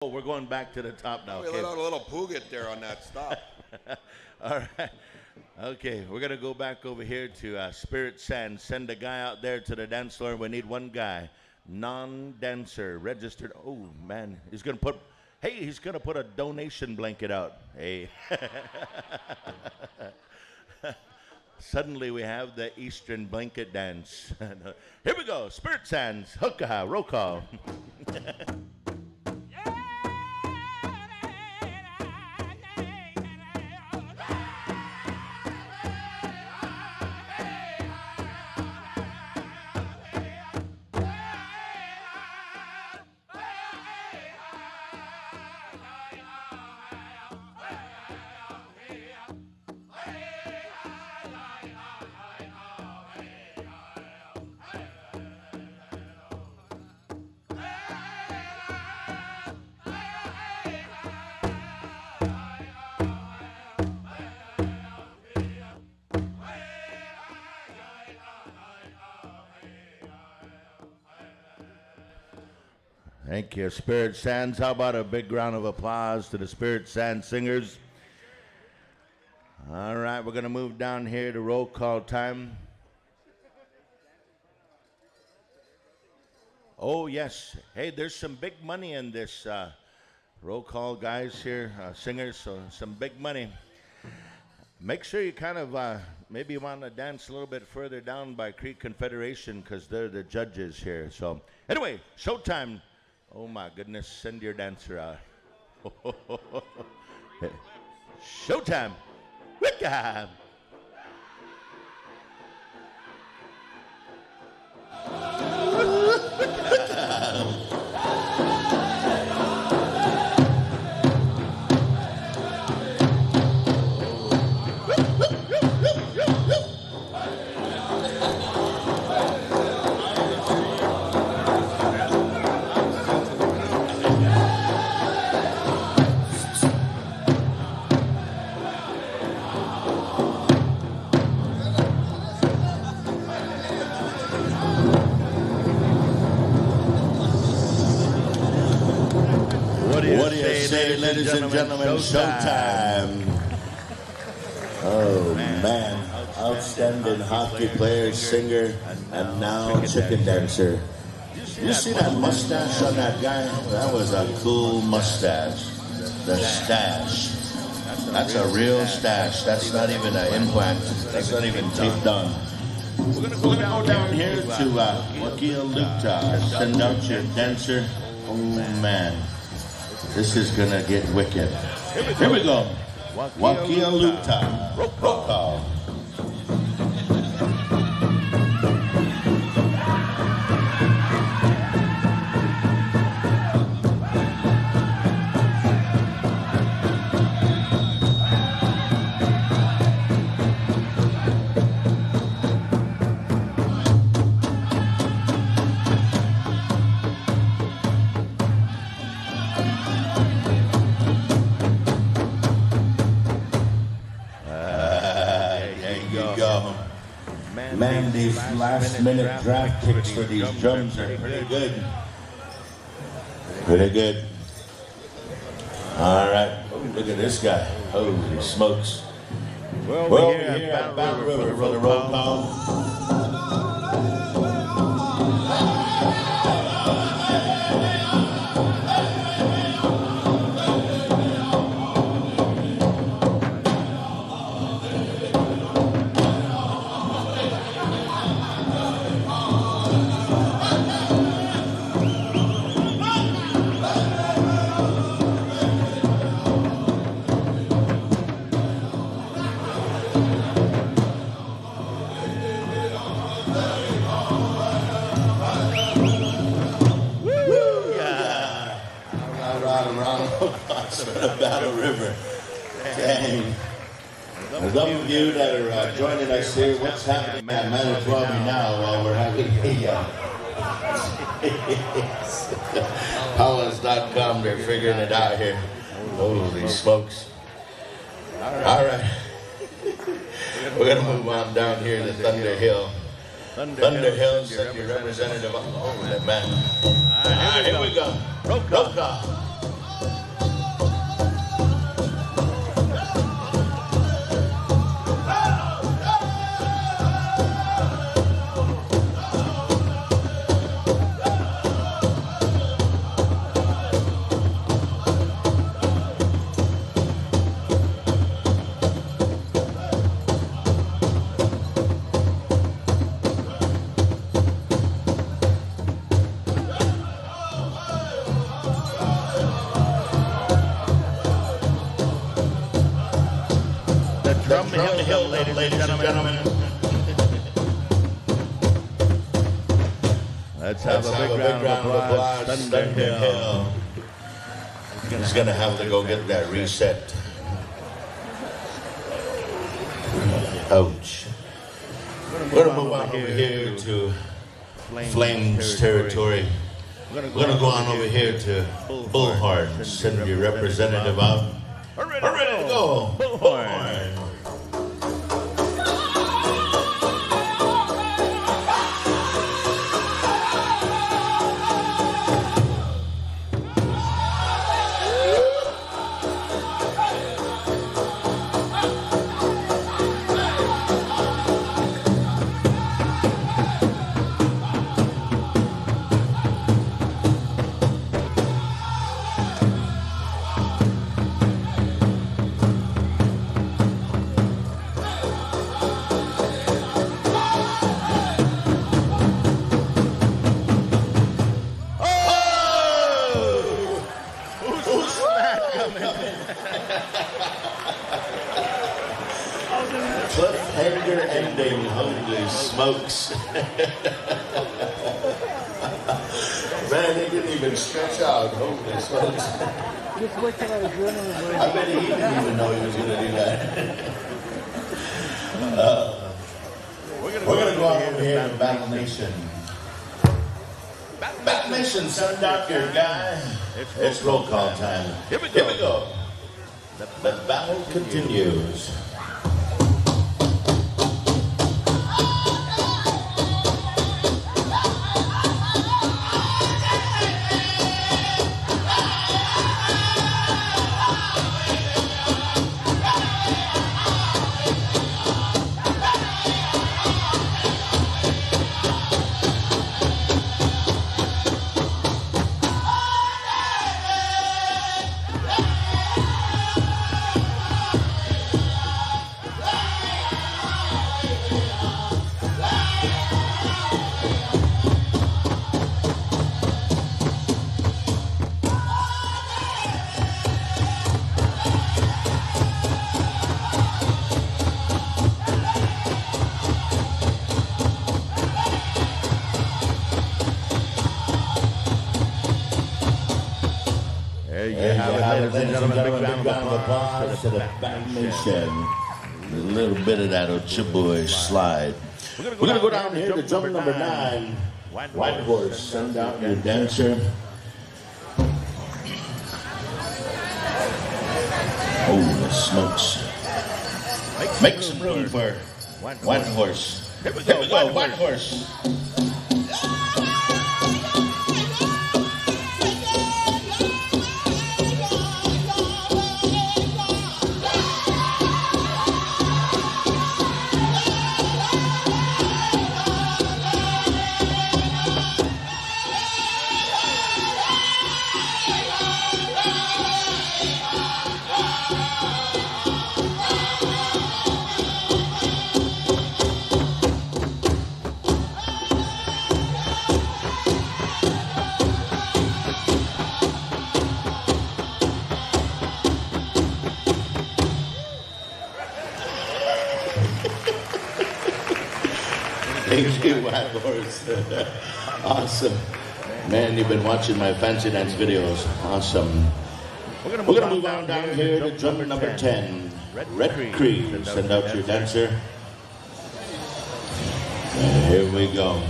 Oh, we're going back to the top now. We Okay. let out a little Puget there on that stop. All right. Okay, we're going to go back over here to Spirit Sand. Send a guy out there to the dance floor. We need one guy. Non-dancer, registered. Oh, man. He's going to put, hey, he's going to put a donation blanket out. Hey. Suddenly we have the Eastern blanket dance. Here we go. Spirit Sands. Hookah. Roll call. Thank you, Spirit Sands. How about a big round of applause to the Spirit Sands singers? All right, we're going to move down here to roll call time. Oh, yes. Hey, there's some big money in this roll call, guys here, singers, so some big money. Make sure you kind of maybe want to dance a little bit further down by Creek Confederation because they're the judges here. So anyway, showtime. Oh, my goodness. Send your dancer out. Showtime. Wicca. What do you say, ladies and gentlemen? Showtime. Oh, man. Outstanding hockey player, singer, and now chicken dancer. You see that mustache on that guy? That was a cool mustache. The stash. That's a real stash. That's not even an implant. That's not even taped on. We're going to go down here to Wakil Luta. Send out your dancer. Oh, man. This is going to get wicked. Here we go. Wakil Luta. Roll call. Man, these last-minute draft picks for these drums are pretty good. Pretty good. All right. Oh, look at this guy. Holy smokes. We're over here at Battle River for the roll call. Battle River. Dang. For those of you that are joining us here, what's happening at Manitoba now while we're having a PowWows.com, they're figuring it out here. Holy smokes. All right. We're going to move on down here to Thunder Hill. Thunder Hill, send your representative. Oh, man. All right, here we go. Roll call. Drum Hill, ladies and gentlemen. Let's have a big round of applause. Thunder Hill. He's going to have to go get that reset. Ouch. We're going to move on over here to Flames territory. We're going to go on over here to Bullhorn. Send your representative out. We're ready to go. Bullhorn. Cliffhanger ending, holy smokes. Man, he didn't even stretch out, holy smokes. Just wait till I was running. I bet he didn't even know he was going to do that. We're going to go out over here to Battle Nation. Battle Nation, send out your guy. It's roll call time. Here we go. The battle continues. Ladies and gentlemen, big round of applause to the Battle Nation. A little bit of that Ojibwe slide. We're going to go down here to drum number 9. White Horse, send out your dancer. Holy smokes. Make some room for White Horse. Here we go, White Horse. Thank you, White Horse. Awesome. Man, you've been watching my fancy dance videos. Awesome. We're going to move on down here to drum number 10. Red Creed. Send out your dancer. Here we go.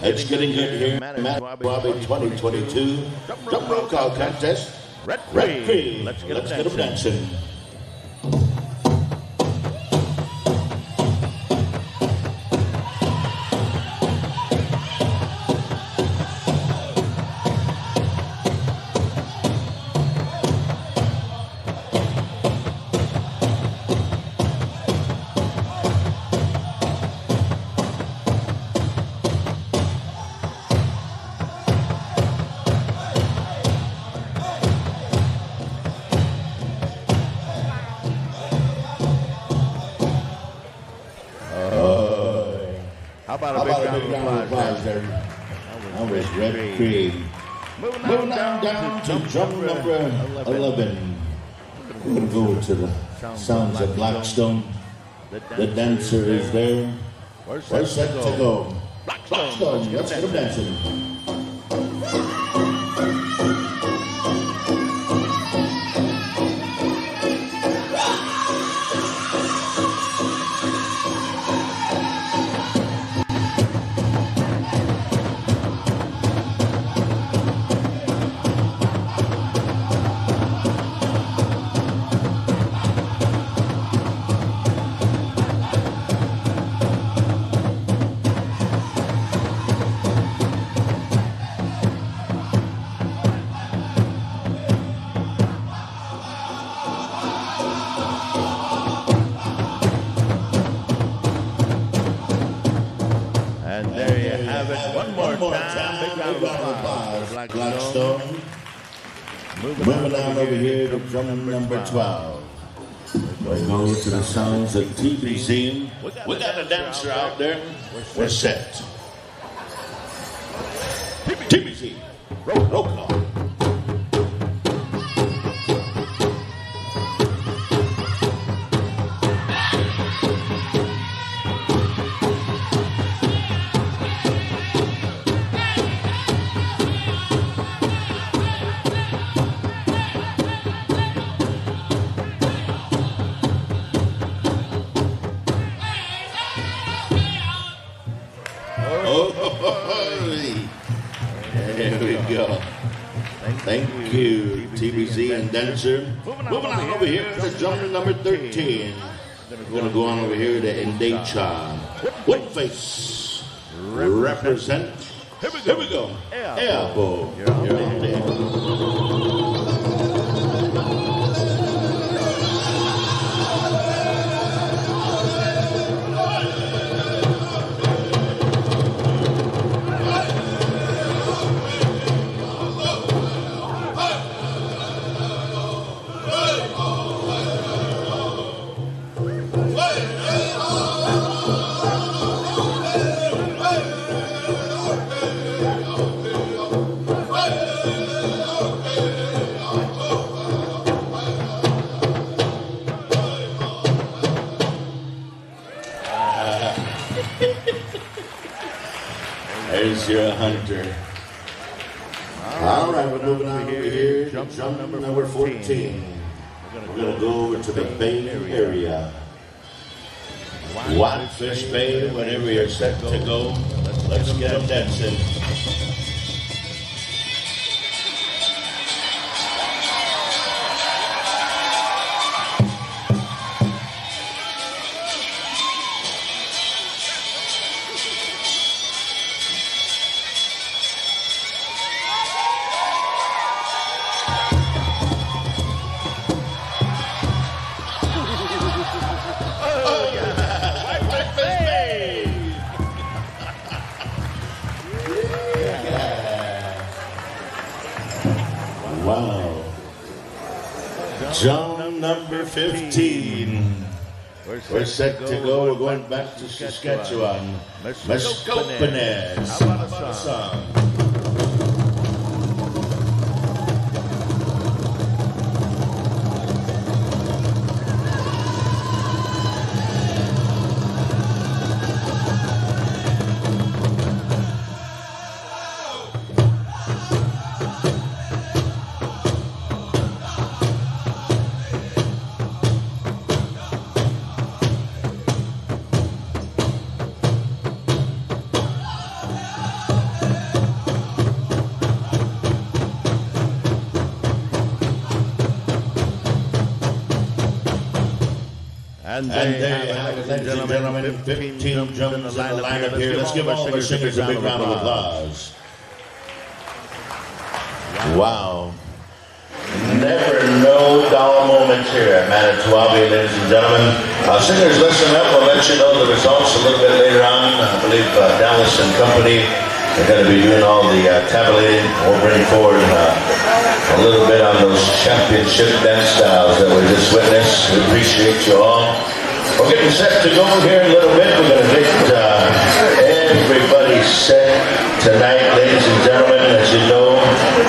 It's getting good here. Manito Ahbee 2022. Drum roll call contest. Red Creed. Let's get them dancing. How about a big round of applause there? That was Red Creed. Moving on down to drum number 11. We're going to go to the sounds of Blackstone. The dancer is there. We're set to go. Blackstone, let's get him dancing. Blackstone. Moving on over here to drum number 12. We go to the sounds of TBZ. We got a dancer out there. We're set. TBZ. Roll call. There we go. Thank you, TBZ and Dancer. Moving on over here to drum number 13. We're going to go on over here to Indacha. Woodface. Represent. Here we go. Elbow. You're on there. There's your hunter. All right, we're moving on over here to jump number 14. We're going to go over to the Bay area. Whitefish Bay, whenever you're set to go, let's get them dancing. Wow. Jump number 15. We're set to go. We're going back to Saskatchewan. Mescopenes. How about a song? And there you have it, ladies and gentlemen, 15 jumps in the lineup here. Let's give all our singers a big round of applause. Wow. Never no dull moments here at Manito Ahbee, ladies and gentlemen. Singers, listen up. We'll let you know the results a little bit later on. I believe Dallas and company are going to be doing all the tabulating. We'll bring forward a little bit on those championship dance styles that we just witnessed. We appreciate you all. We're getting set to go here in a little bit. We're going to get everybody set tonight, ladies and gentlemen. As you know,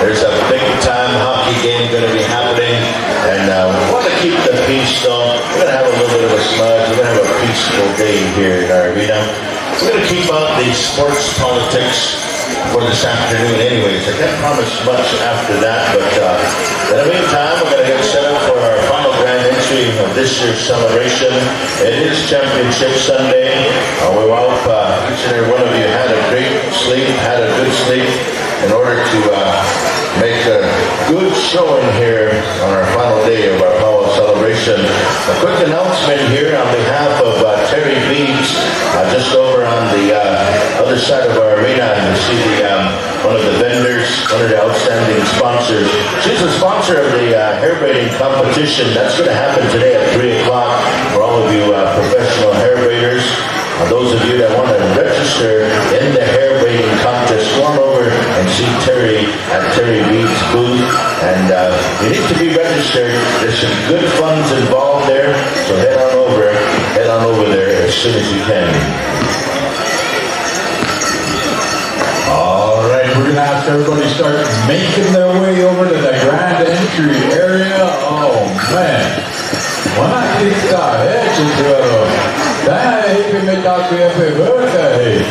there's a big-time hockey game going to be happening. And we want to keep the peace, though. We're going to have a little bit of a smudge. We're going to have a peaceful day here in our arena. We're going to keep out the sports politics for this afternoon anyways. I can't promise much after that, but in the meantime, we're going to get set up for our final grand entry of this year's celebration. It is Championship Sunday. We hope each and every one of you had a great sleep, had a good sleep, in order to make a good showing here on our final day of our PowWows celebration. A quick announcement here on behalf of Terry Beads, just over on the other side of our arena, and you see one of the vendors, one of the outstanding sponsors. She's a sponsor of the hair braiding competition. That's going to happen today at 3 o'clock for all of you professional hair braiders. Those of you that want to register in the hair braiding contest, go on over and see Terry at Terry Beads' booth. And you need to be registered. There's some good funds involved there, so head on over there as soon as you can. All right, we're going to ask everybody to start making their way over to the grand entry area. Oh, man. When I think that, dai che mi tocca per birthday.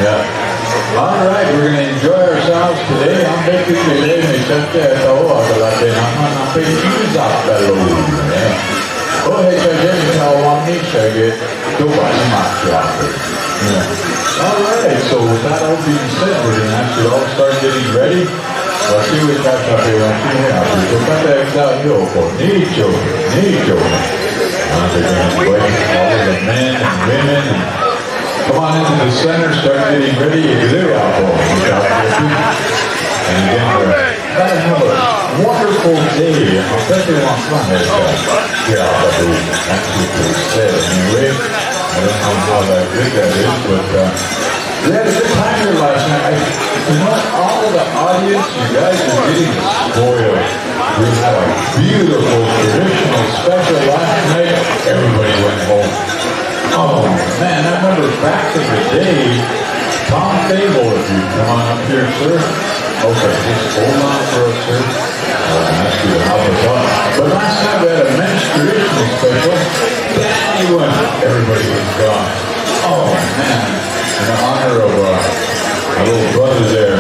Yeah. All right, we're going to enjoy ourselves today. I'm making today, mi sente a ora della cena, pizza bello. Oh, hey, so Jimmy, tell one me, so you do what you must do. All right, so with that all being said, we're going to actually all start getting ready. Let's see what that's up here. So cut that out, yo, for need you. They're going to invite all of the men and women. Come on into the center, start getting ready. And again, we're going to have a wonderful day. I'll bet they want fun. Yeah, but that's what they said. Anyway, I don't know how that good that is, but we had a good time here last night. You know, all of the audience, you guys are getting spoiled. We had a beautiful, traditional special last night. Everybody went home. Oh, man, I remember back in the day, Tom Fable, if you come on up here, sir. Okay, just hold on for us, sir. I'll ask you to help us out. But last night we had a men's traditional special. Danny went. Everybody was gone. Oh, man. In honor of my little brother there,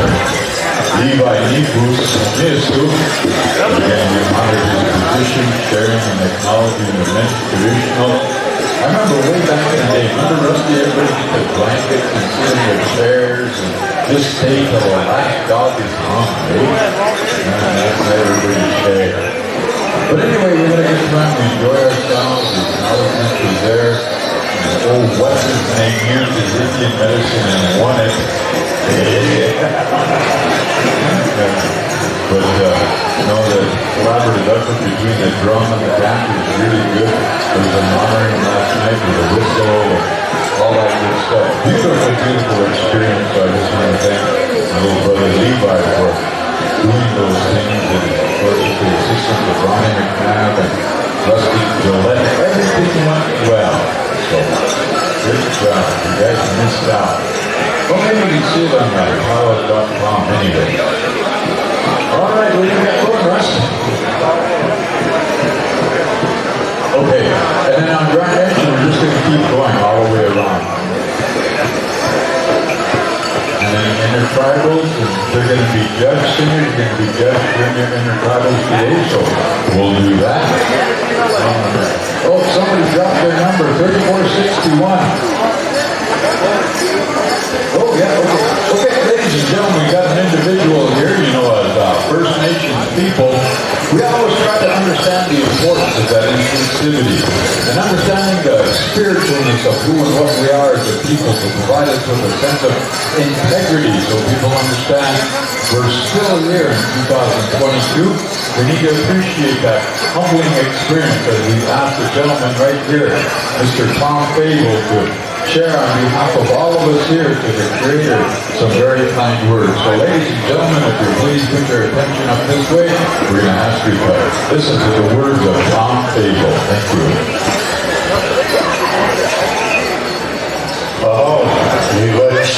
Levi Nipus, Misu. Again, we honor his position, sharing and acknowledging the men's traditional. I remember way back in the day, remember Rusty, everybody get the blankets and sit in their chairs and just stay till the last dog is hungry. And that's how everybody stay. But anyway, we had a good time, we enjoyed ourselves, the acknowledgement was there. Oh, what's his name? Used his Indian medicine and won it. But the collaborative effort between the drum and the band was really good. There was an honoring last night with a whistle and all that good stuff. Beautiful, beautiful experience. So I just want to thank my little brother Levi for doing those things, and of course with the assistance of Ronnie McNabb and Rusty Gillette. Everything went well. So, good job. You guys missed out. Well, maybe you can see it on PowWows.com anyway. All right, we're going to get going, Russ. Okay, and then on grand entry, we're just going to keep going all the way around. And then intertribals, they're going to be judge singers, you're going to be judge during your intertribals today, so we'll do that. Oh, somebody dropped their number, 3461. Oh, yeah, okay, ladies and gentlemen, we got an individual here, you know, as First Nations people. We always try to understand the importance of that inclusivity and understanding the spiritualness of who and what we are as a people to provide us with a sense of integrity so people understand we're still here in 2022. We need to appreciate that humbling experience as we've asked the gentleman right here, Mr. Tom Fable, to share on behalf of all of us here to the Creator some very kind words. So ladies and gentlemen, if you please put your attention up this way, we're going to ask you to listen to the words of Tom Fable. Thank you. Oh, you wish.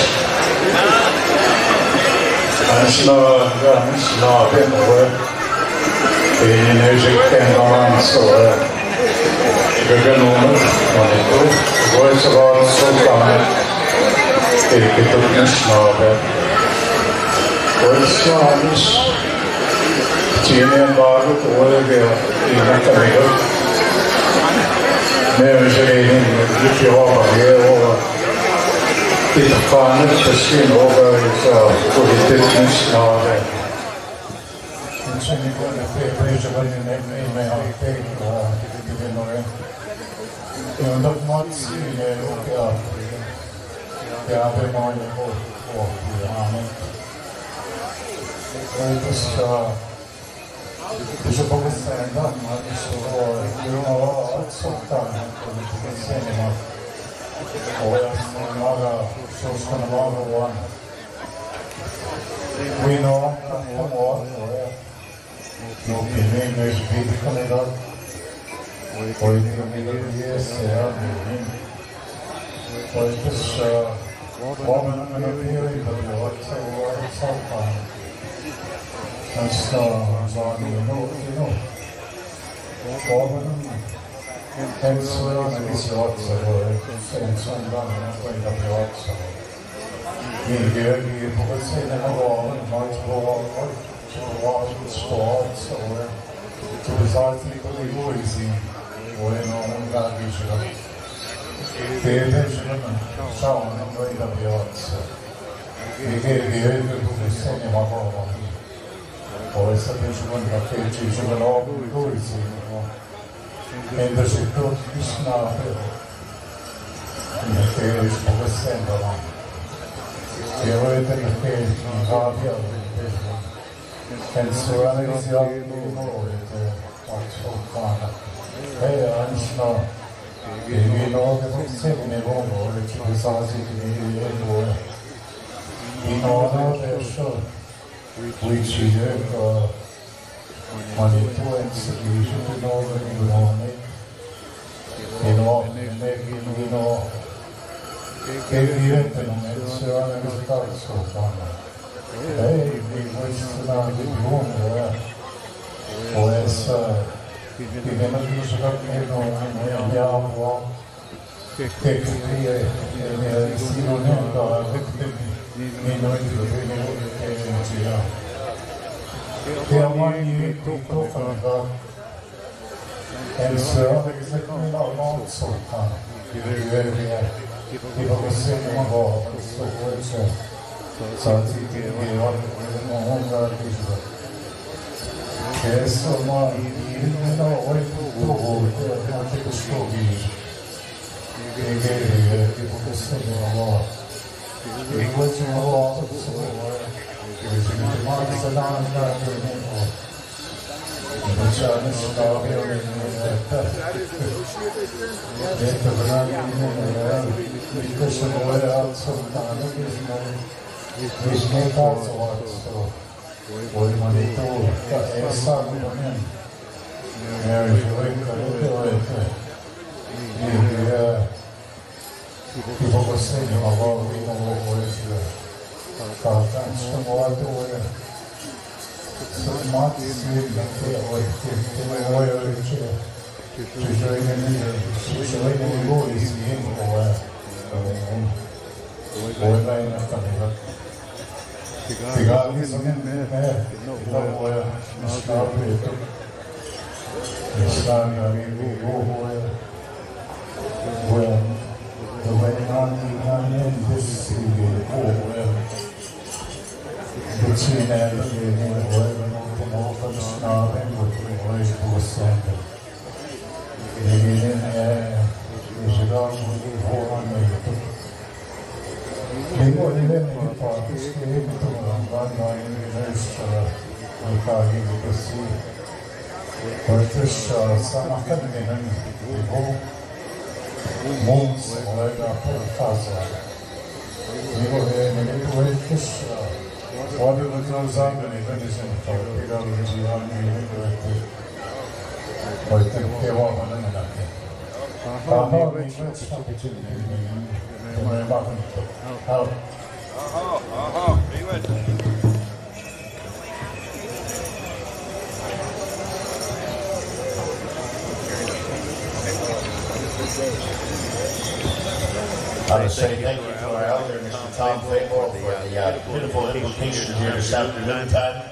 want to say thank you to our elder, Mr. Tom Fable, for the beautiful invitation here this afternoon time.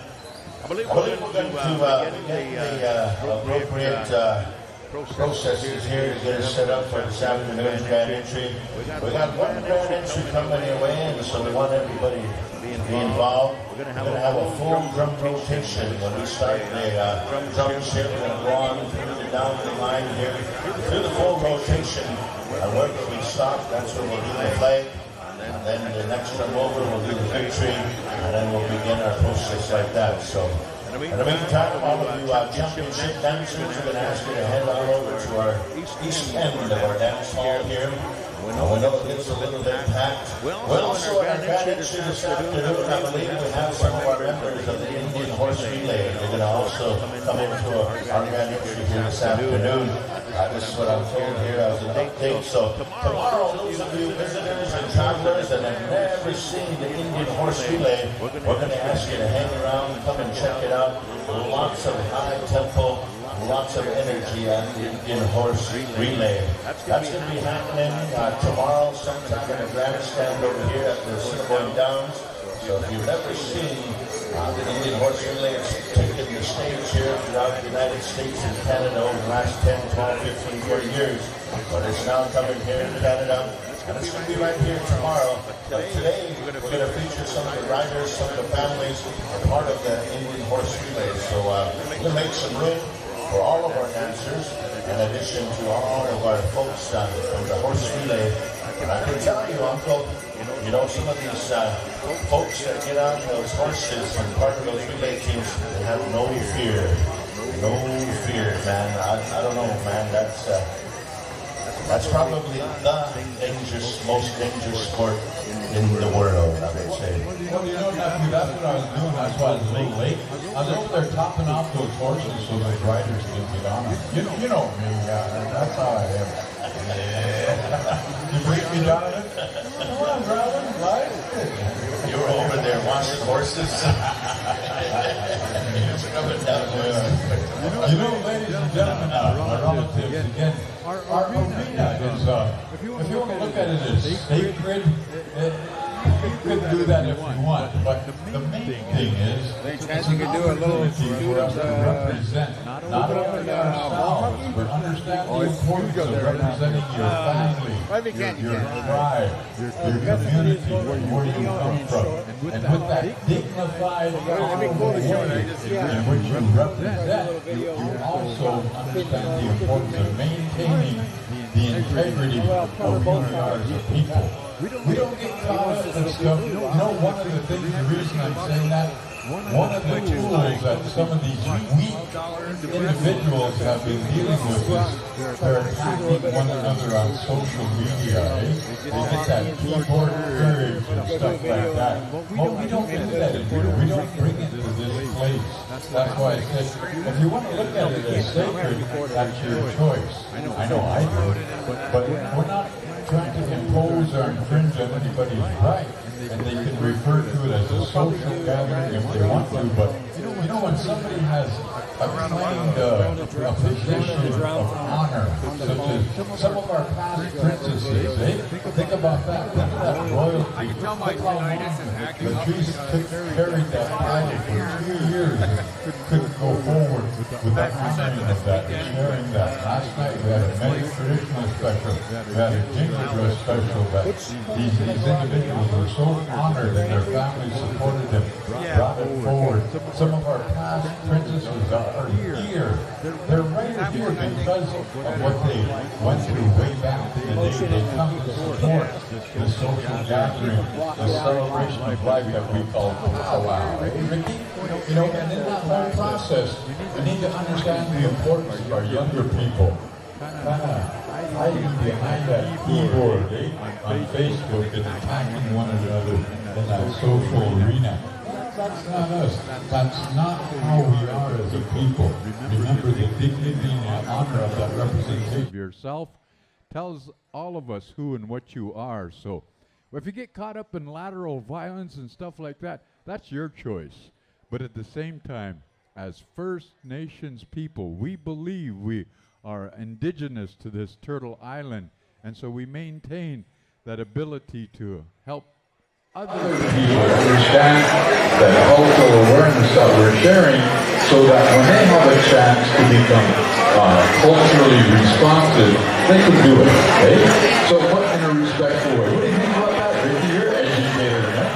I believe we're going to get the appropriate processes here to get us set up for this afternoon's grand entry. We got one grand entry coming your way, and so we want everybody to be involved. We're going to have a full drum rotation when we start the drums here. We're going to go on down the line here through the full rotation. And where we stop, that's where we'll do the flag. And then the next drum over will do the victory, and then we'll begin our process like that. So. In the meantime, all of you championship dancers, we're going to ask you to head on over to our east end of our dance hall here. We know it gets a little bit packed. Well, also at our grand entry this afternoon, I believe we have some of our members of the Indian Horse Relay. They're going to also come into our grand entry here this afternoon. This is what I'm told here as an update. So tomorrow, those of you visitors and travelers that have never seen the Indian Horse Relay, we're going to ask you to hang around, come and check it out. Lots of high tempo, lots of energy at the Indian Horse Relay. That's going to be happening tomorrow sometime in a grandstand over here at the Cinnamon Downs. So if you've never seen the Indian Horse Relay, it's taken the stage here throughout the United States and Canada over the last 10, 12, 15, 40 years. But it's now coming here in Canada. And it's going to be right here tomorrow. But today, we're going to feature some of the riders, some of the families, part of the Indian Horse Relay. So we're going to make some room for all of our dancers, in addition to all of our folks from the Horse Relay. And I can tell you, Uncle, you know, some of these folks that get on those horses and part of those relay teams, they have no fear. No fear, man. I don't know, man. That's probably the most dangerous sport in the world, I would say. Well, you know, nephew, that's what I was doing. That's why I was a little late. I was over there topping off those horses so those riders didn't get on them. You know me, that's how I am. You bring me down it? Come on, brother, right? You were over there watching horses. You know, ladies and gentlemen, my relatives, again, our arena is, if you want to look at it as sacred, you could do that if you want, but the main thing is, it's an opportunity for us to represent not only ourselves, but understand the importance of representing your family, your tribe, your community, where you come from. And with that dignified way in which you represent, you also understand the importance of maintaining the integrity of who we are as a people. We don't get caught up in stuff. You know, one of the things, the reason I'm saying that, one of the tools that some of these weak individuals have been dealing with is they're attacking one another on social media. They get that keyboard courage and stuff like that. Well, we don't do that in here. We don't bring it to this place. That's why I said, if you want to look at it as sacred, that's your choice. I know I do. But we're not trying to impose or infringe on anybody's right, and they can refer to it as a social gathering if they want to, but you know when somebody has claimed a position of honor, such as some of our past princesses, think about that, think of that royalty, think how long Patrice carried that title for 2 years and couldn't go forward with the honoring of that, sharing that. Last night we had a many traditional special, we had a jingle dress special that these individuals were so honored and their families supported them, brought it forward. Some of our past princesses are here. They're right here because of what they went through way back in the day. They come to support the social gathering, the celebration of life that we call Pow Wow. Right, Ricky? You know, and in that whole process, we need to understand the importance of our younger people. Hiding behind that keyboard on Facebook and attacking one another in that social arena. That's not us. That's not how we are as a people. Remember the dignity and honor of that representation. Yourself tells all of us who and what you are. So if you get caught up in lateral violence and stuff like that, that's your choice. But at the same time, as First Nations people, we believe we are indigenous to this Turtle Island, and so we maintain that ability to help other people understand that cultural awareness that we're sharing so that when they have a chance to become culturally responsive, they can do it, okay? So what in a respectful way? What do you think about that, Ricky? You're an educator, right?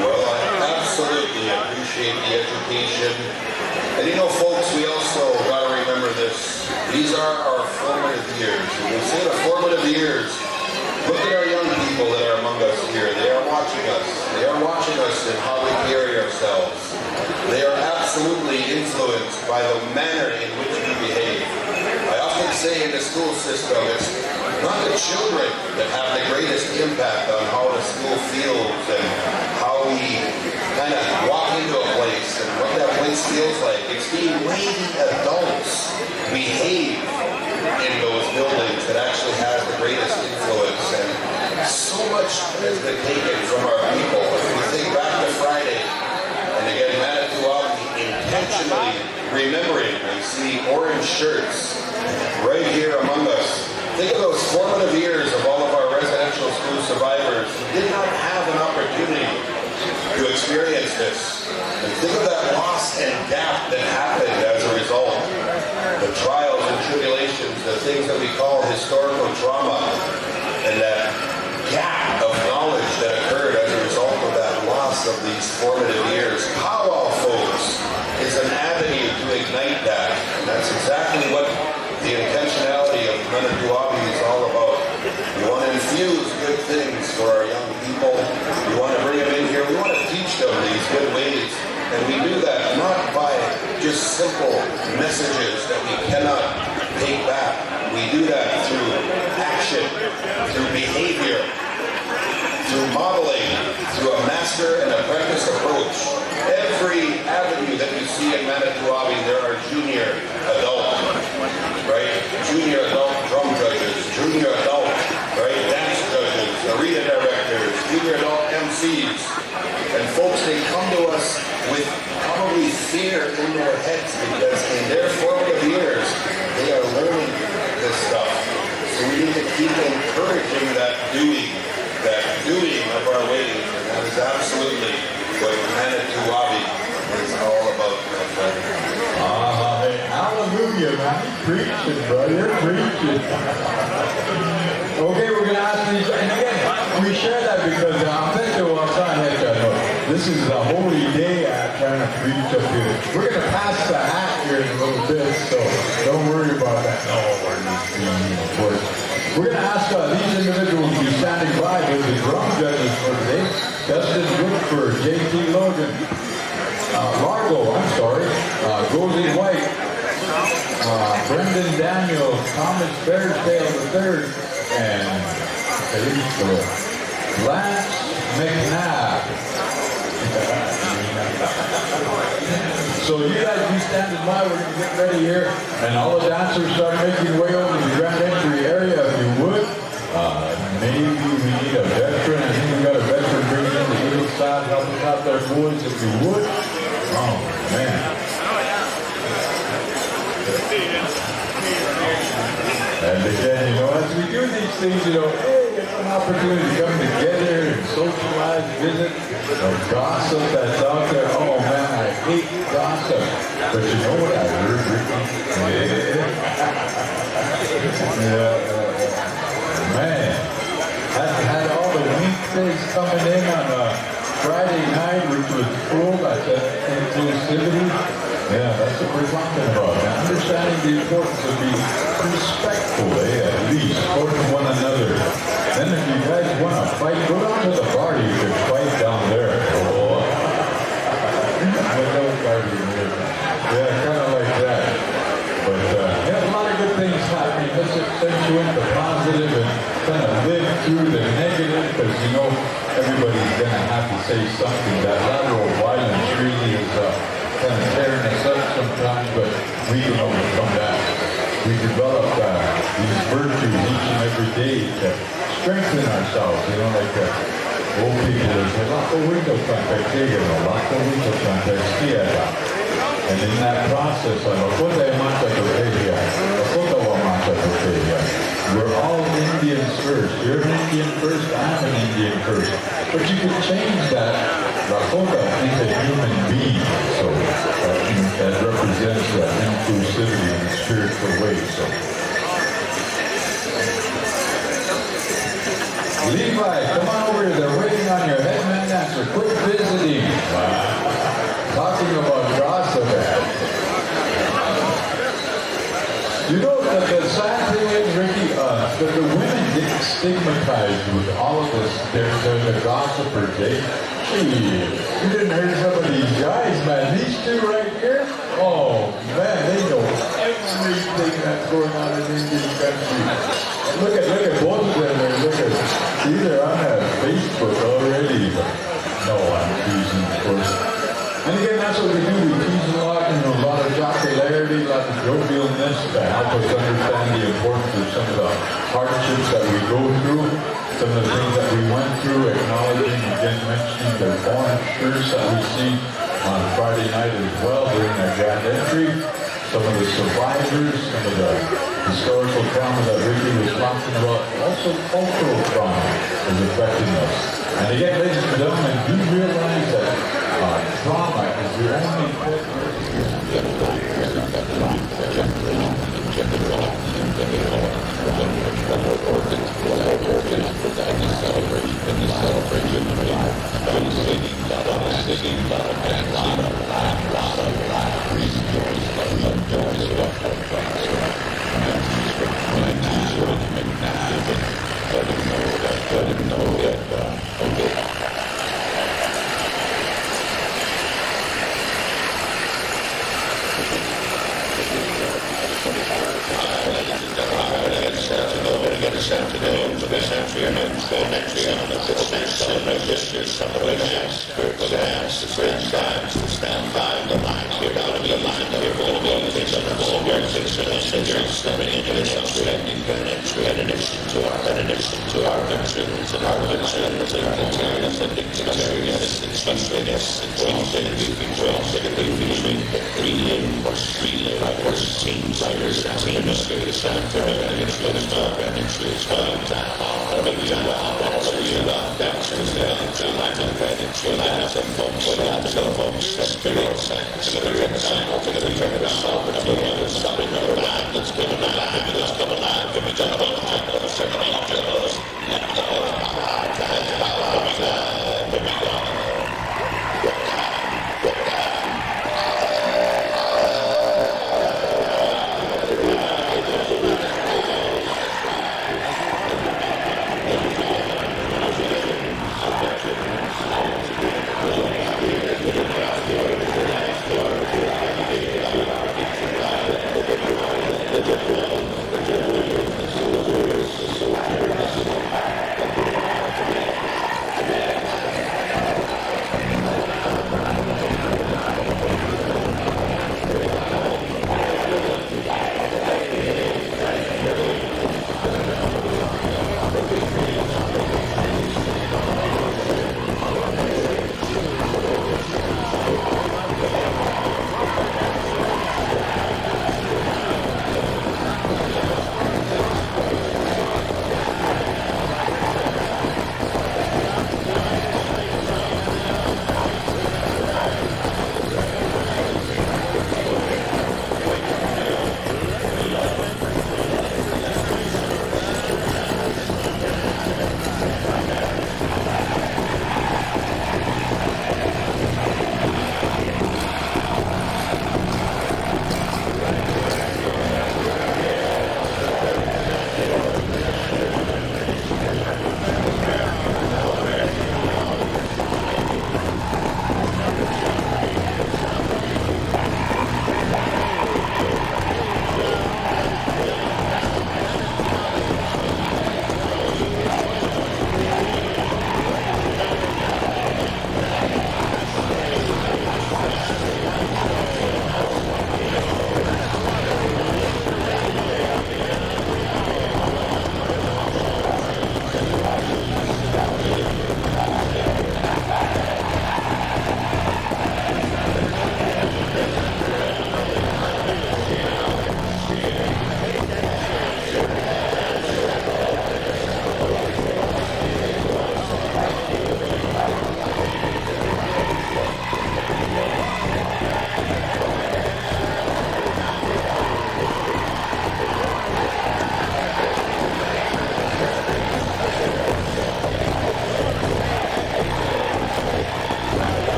Well, I absolutely appreciate the education. And you know, folks, we also got to remember this. These are our formative years. When we say the formative years, look at our young people that are among us here. They are watching us. They are watching us in how we carry ourselves. They are absolutely influenced by the manner in which we behave. I often say in the school system, it's not the children that have the greatest impact on how the school feels and how we kind of walk into a place and what that place feels like. It's the way the adults behave in those buildings that actually has the greatest influence. And so much has been taken from our people. If we think back to Friday, and again, Manito Ahbee intentionally remembering, we see orange shirts right here among us. Think of those formative years of all of our residential school survivors who did not have an opportunity to experience this. And think of that loss and gap that happened as a result. The trials and tribulations, the things that we call historical trauma, and that gap of knowledge that occurred as a result of that loss of these formative years. PowWow, folks, is an avenue to ignite that. And that's exactly what the intentionality of Manito Ahbee is all about. We want to infuse good things for our young people. We want to bring them in here. We want to teach them these good ways. And we do that not by just simple messages that we cannot take back. We do that through action, through behavior, through modeling, through a master and apprentice approach. Every avenue that you see in Manito Ahbee, there are junior adult, right? Junior adult drum judges, junior adult, right? Dance judges, arena directors, junior adult MCs. And folks, they come to us with probably fear in their heads because in their formative years, they are learning this stuff. So we need to keep encouraging that doing of our ways. And that is absolutely what Manito Ahbee is all about, my friend. Hey, hallelujah, man. You're preaching, bro. You're preaching. Okay, we're going to ask these, and again, we share that because I'm thinking, well, I'm trying to let you know, this is a holy day I'm trying to preach up here. We're going to pass the hat here in a little bit, so don't worry about that. No, we're not being, of course. We're going to ask these individuals to be standing by with the drum judges for today. Justin Woodford, J.T. Logan, Largo, I'm sorry, Rosie White, Brendan Daniels, Thomas Bearsdale III, and Lance McNabb. So you guys be standing by, we're going to get ready here, and all the dancers start making their way over to the grand entry area if you would. Maybe we need a veteran. I think we got a veteran bringing in the little side, helping out their boys if you would. Oh, man. And again, as we do these things, hey, it's an opportunity to come together and socialize, visit, gossip that's out there. Oh, man, I hate gossip. But you know what I heard, Ricky? Man, had all the weekdays coming in on a Friday night, which was cool. That's inclusivity. Yeah, that's what we're talking about. Now, understanding the importance of being respectful, at least, toward one another. Then if you guys want to fight, go down to the party. You can fight down there. Oh. Yeah, kind of like that. But a lot of good things happening. Let's accentuate the positive and kind of live through the negative, because everybody's going to have to say something. That lateral violence really is kind of tearing us up sometimes, but we can overcome that. We develop these virtues each and every day to strengthen ourselves. Like old people will say, "Laco Rico Contactega, Laco Rico Contactega." And in that process, Lakota Mata Doregia, Lakota Wamata okay, we're all Indians first. You're an Indian first, I'm an Indian first. But you can change that Lakota into human being. So that represents that inclusivity in a spiritual way. So Levi, come on over here. They're waiting on your headman dancer. Quit visiting. Talking about gossip. You know that the sad thing is, Ricky, that the women get stigmatized with all of this. They're the gossipers, eh? Gee, you didn't hear some of these guys, man. These two right here, oh, man, they know everything that's going on in Indian country. Look at both of them there. Look at, see, they're on that Facebook already. No, I'm teasing, of course. And again, that's what we do. We tease a lot, a lot of jocularity, a lot of jovialness to help us understand the importance of some of the hardships that we go through, some of the things that we went through, acknowledging, again, mentioning the orange shirts that we see on Friday night as well during our grand entry, some of the survivors, some of the historical trauma that Ricky was talking about, also cultural trauma is affecting us. And again, ladies and gentlemen, do realize that trauma is the only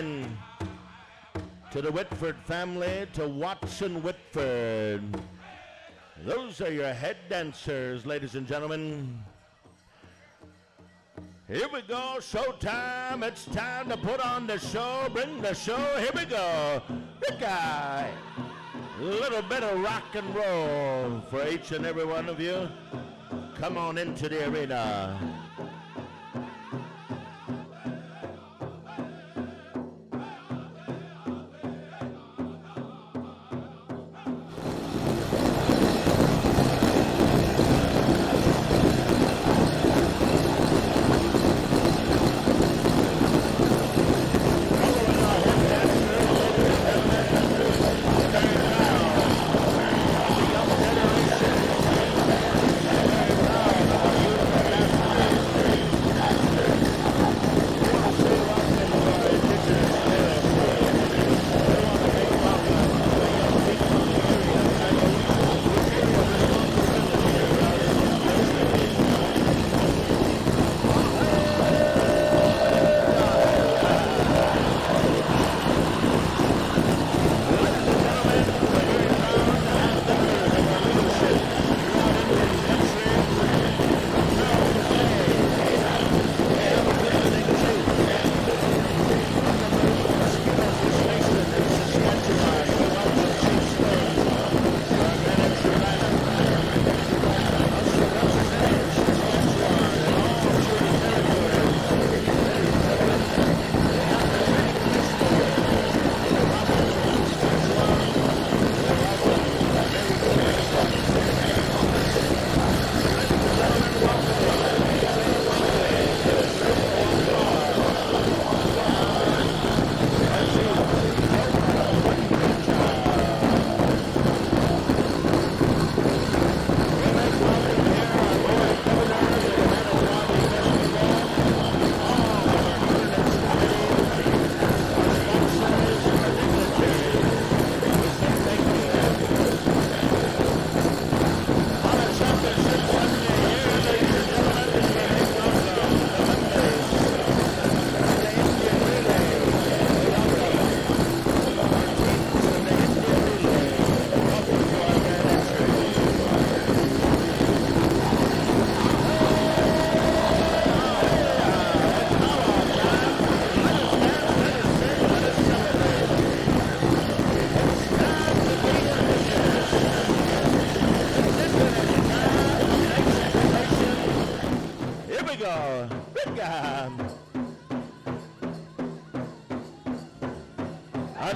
in to the Whitford family, to Watson Whitford. Those are your head dancers, ladies and gentlemen. Here we go, showtime. It's time to put on the show, bring the show. Here we go. A little bit of rock and roll for each and every one of you. Come on into the arena.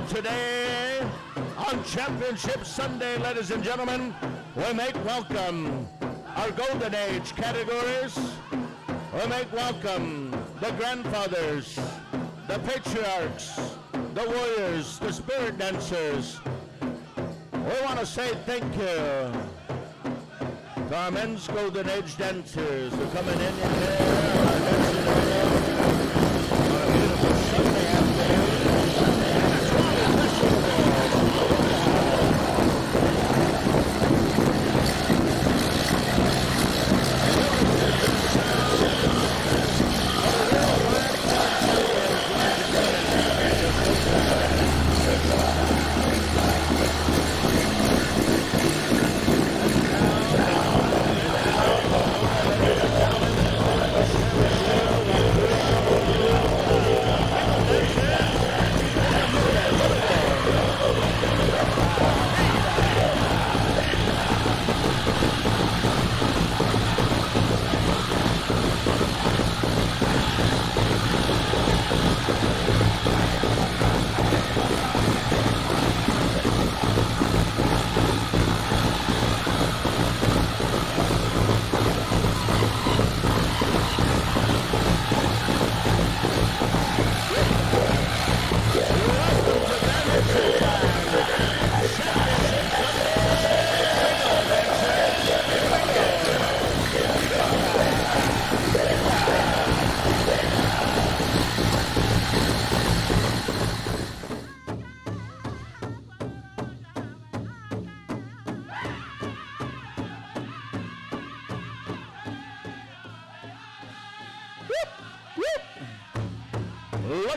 Today, on Championship Sunday, ladies and gentlemen, we make welcome our Golden Age categories. We make welcome the grandfathers, the patriarchs, the warriors, the spirit dancers. We want to say thank you to our men's Golden Age dancers for coming in here. Our dancers on a beautiful Sunday afternoon.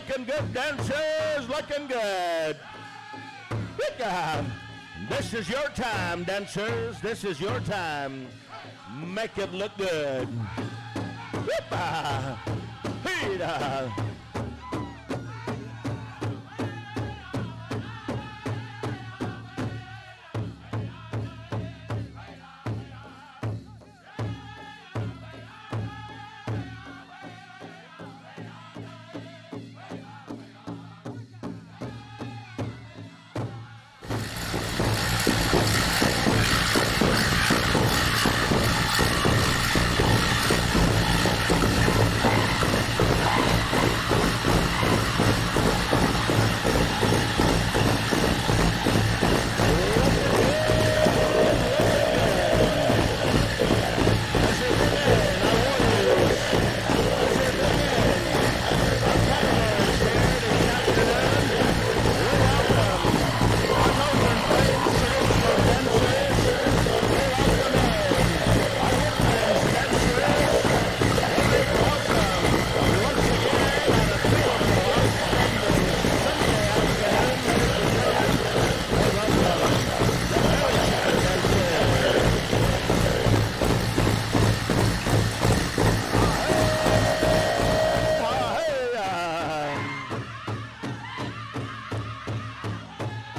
looking good, dancers, looking good. This is your time, dancers. This is your time. Make it look good.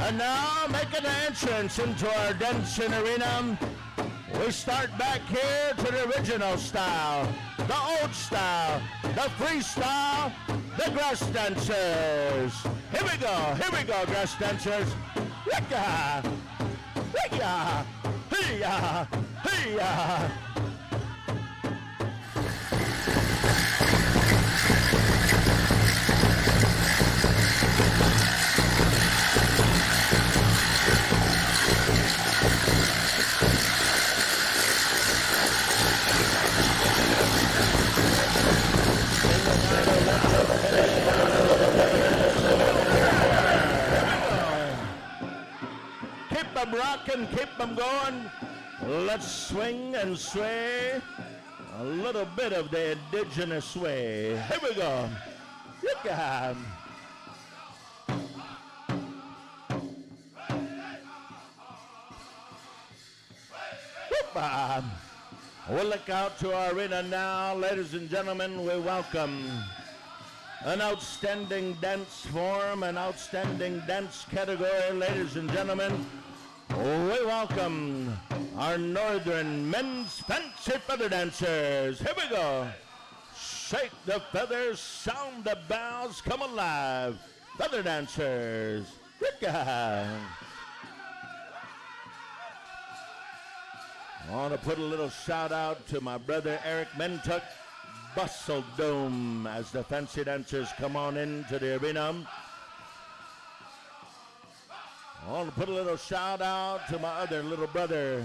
And now, making an entrance into our dancing arena, we start back here to the original style, the old style, the freestyle, the grass dancers. Here we go, grass dancers. Wicca, wicca, hiya, hiya. Keep them rocking, keep them going. Let's swing and sway a little bit of the indigenous way. Here we go. Yeah. We'll look out to our arena now. Ladies and gentlemen, we welcome an outstanding dance form, an outstanding dance category. Ladies and gentlemen, we welcome our northern men's fancy feather dancers. Here we go. Shake the feathers, sound the bells, come alive. Feather dancers. I want to put a little shout out to my brother Eric Mentuck, Bustle Dome, as the fancy dancers come on into the arena. I want to put a little shout out to my other little brother,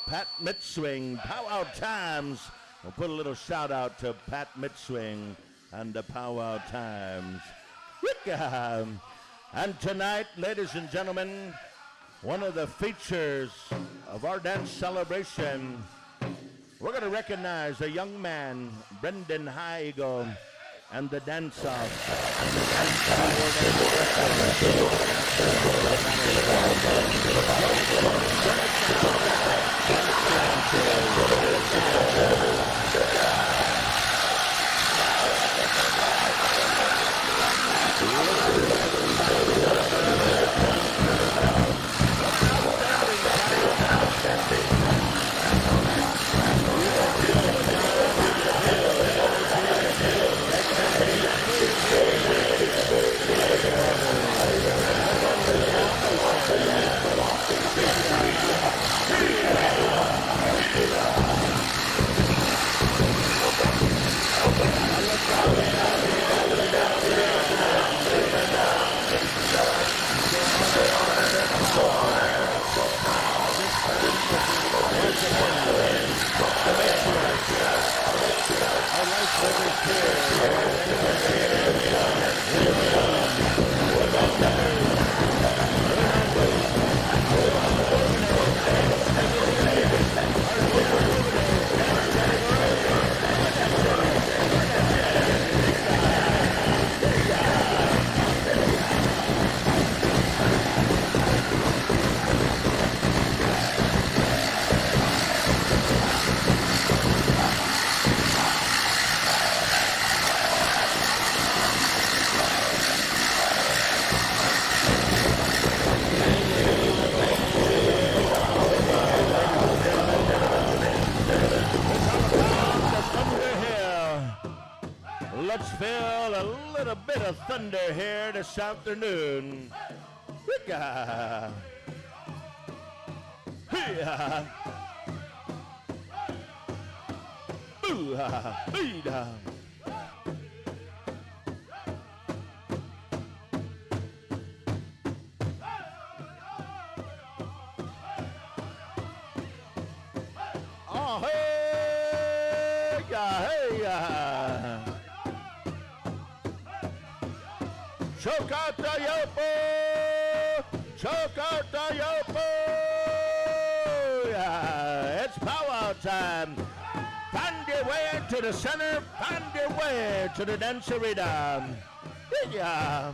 Pat Mitswing, Powwow Times. We'll put a little shout out to Pat Mitswing and the Powwow Times. And tonight, ladies and gentlemen, one of the features of our dance celebration, we're going to recognize a young man, Brendan High Eagle, and the dance-off. of thunder here this afternoon. Hee-ya. Hee-ya. Boo-ha. Hee-da. Oh, hey-ya, hey-ya. Choke out the yopo! Choke out the yopo! Yeah, it's powwow time. Find your way to the center. Find your way to the dance arena. Yeah.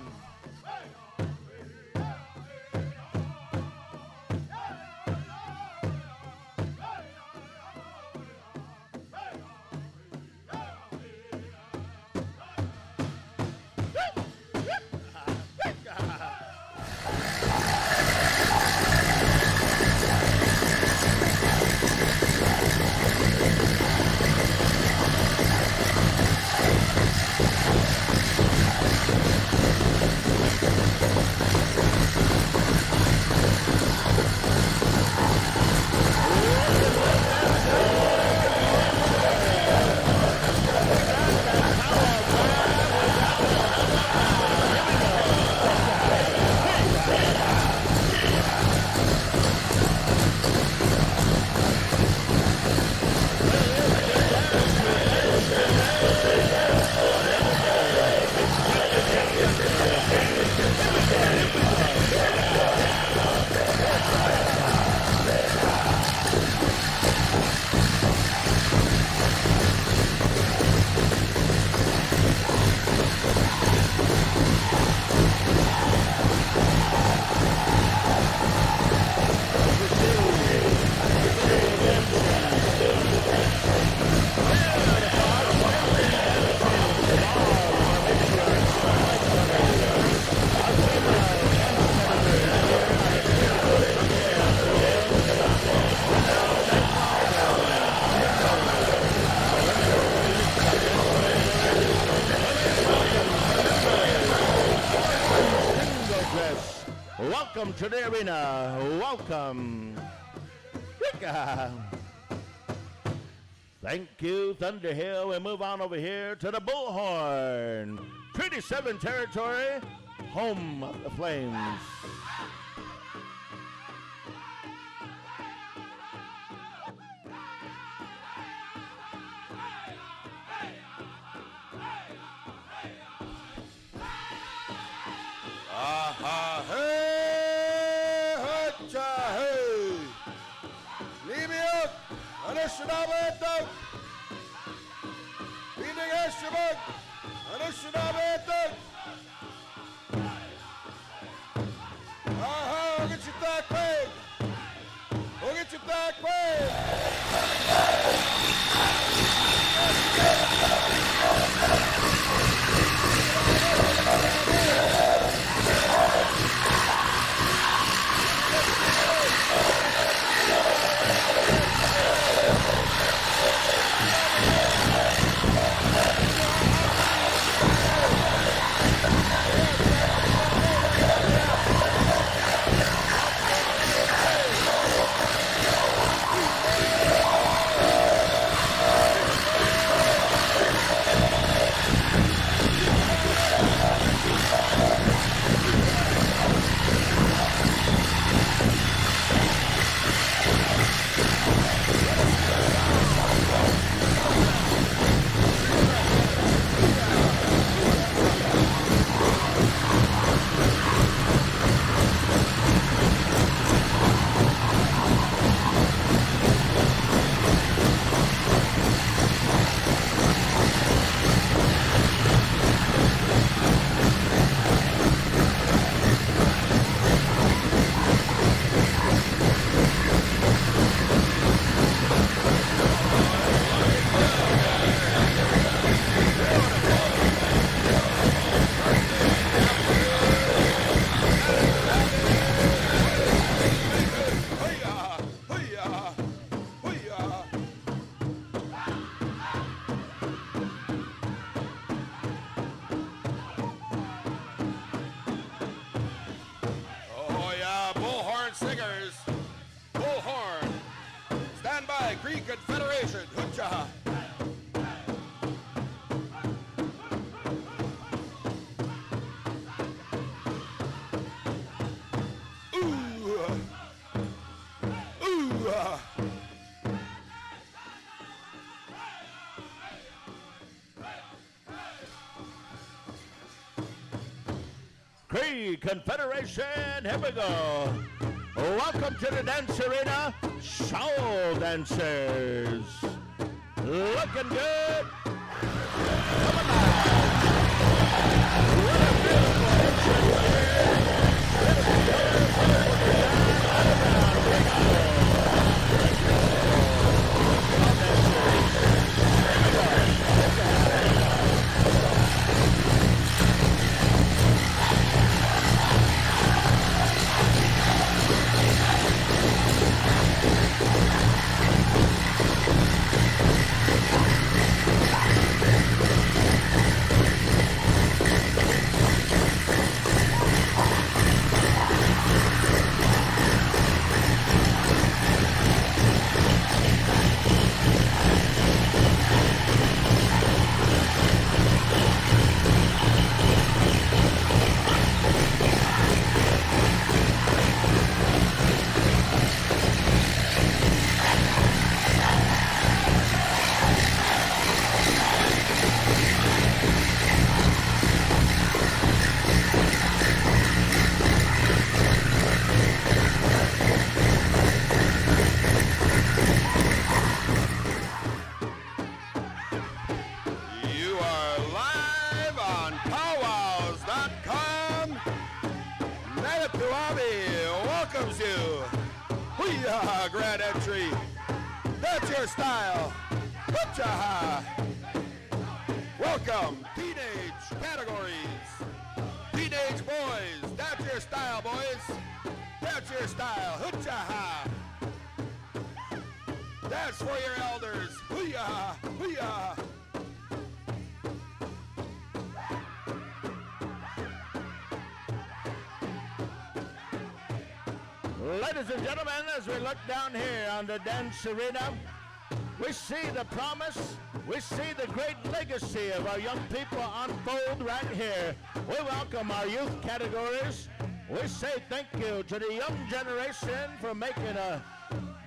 Welcome to the arena. Welcome. Thank you, Thunderhill. We move on over here to the Bullhorn. Treaty 7 territory, home of the Flames. Aha, hey, hacha, hey. Libiot, Anishinabetok. Feeding Eshabot, Anishinabetok. Aha, we'll get you back paid. We'll get you back paid. Cree Confederation. Hoocha! Cree Confederation, here we go. Welcome to the dance arena, show dancers. Looking good. Coming back. What a Manito Ahbee welcomes you. Hoo-yah, grand entry. That's your style. Hoocha! Welcome, teenage categories. Teenage boys, that's your style, boys. That's your style. Hoocha! That's for your elders. Hoo-yah, hoo-yah. Ladies and gentlemen, as we look down here on the dance arena, we see the promise, we see the great legacy of our young people unfold right here. We welcome our youth categories. We say thank you to the young generation for making a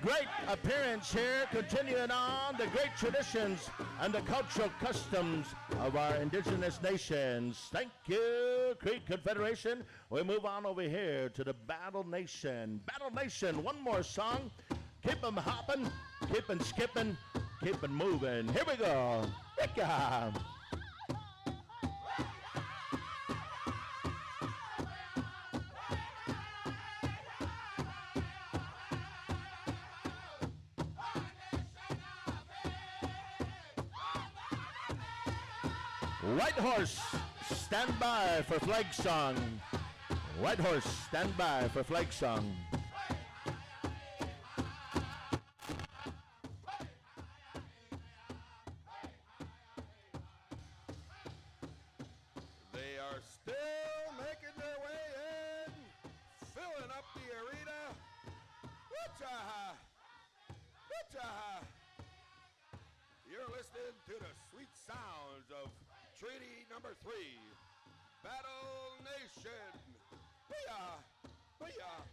great appearance here, continuing on the great traditions and the cultural customs of our indigenous nations. Thank you, Cree Confederation. We move on over here to the Battle Nation. Battle Nation, one more song. Keep them hopping, keep them skipping, keep them moving. Here we go. Ricka. White horse, stand by for flag song. White horse, stand by for flag song. They are still making their way in, filling up the arena. Woocha! Woocha! You're listening to the sweet sounds of Treaty Number 3, Battle Nation. Hoo-yah! Hoo-yah!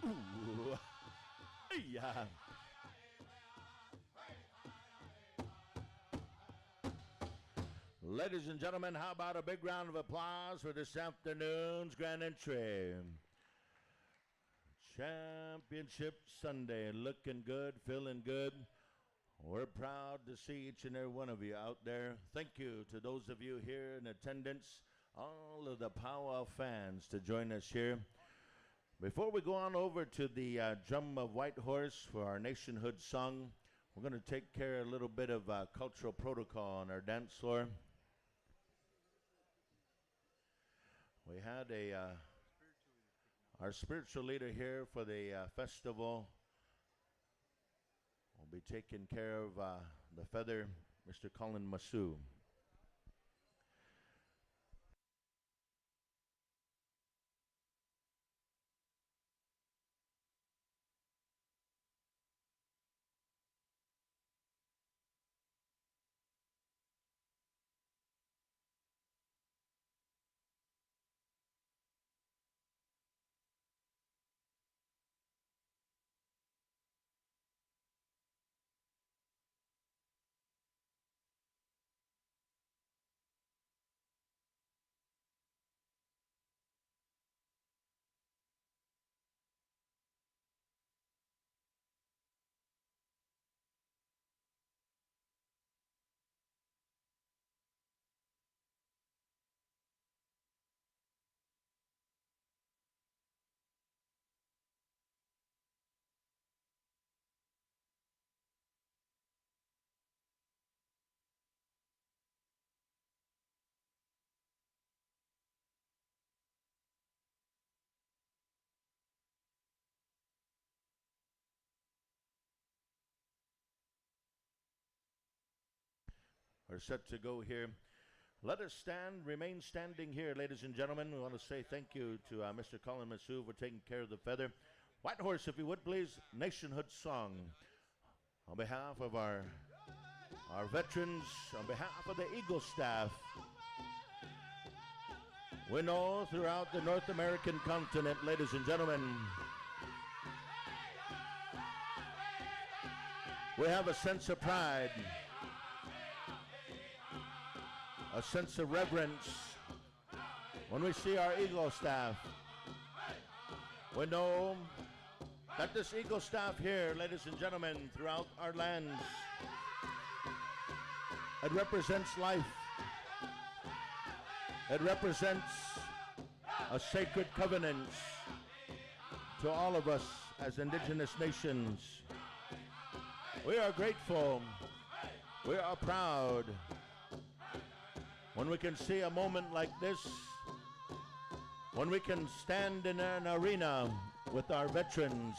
Ooh. Yeah. Ladies and gentlemen, how about a big round of applause for this afternoon's grand entry? Championship Sunday, looking good, feeling good. We're proud to see each and every one of you out there. Thank you to those of you here in attendance, all of the Pow Wow fans to join us here. Before we go on over to the Drum of Whitehorse for our Nationhood song, we're going to take care of a little bit of cultural protocol on our dance floor. We had our spiritual leader here for the festival will be taking care of the feather, Mr. Colin Masu. We're set to go here. Let us remain standing here, ladies and gentlemen. We want to say thank you to Mr. Colin Masu for taking care of the feather. Whitehorse, if you would please, Nationhood song. On behalf of our veterans, on behalf of the Eagle staff, we know throughout the North American continent, ladies and gentlemen, we have a sense of pride, a sense of reverence when we see our Eagle staff. We know that this Eagle staff here, ladies and gentlemen, throughout our lands, it represents life. It represents a sacred covenant to all of us as Indigenous nations. We are grateful. We are proud when we can see a moment like this, when we can stand in an arena with our veterans,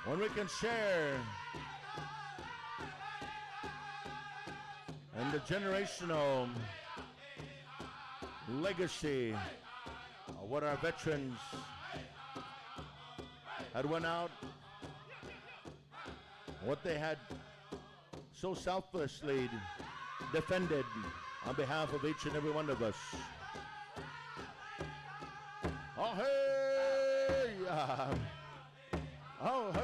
when we can share in the generational legacy of what our veterans had went out, what they had so selflessly defended on behalf of each and every one of us. Oh hey, oh hey.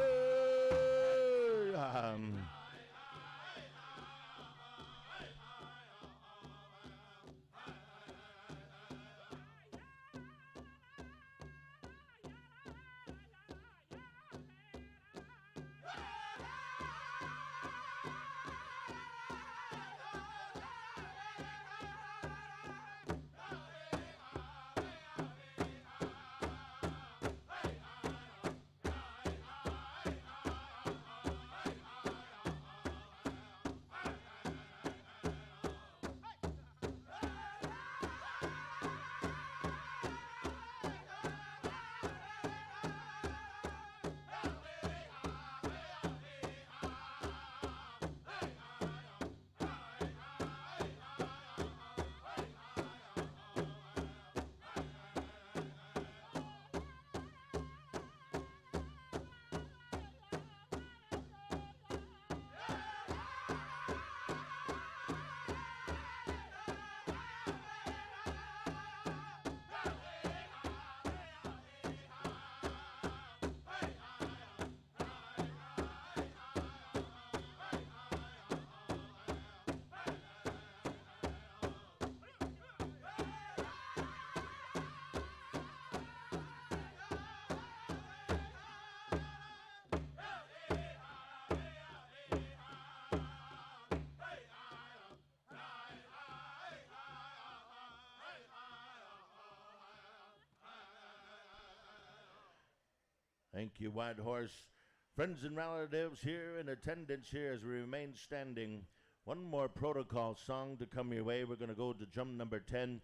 Thank you, White Horse. Friends and relatives here in attendance here as we remain standing. One more protocol song to come your way. We're going to go to drum number 10,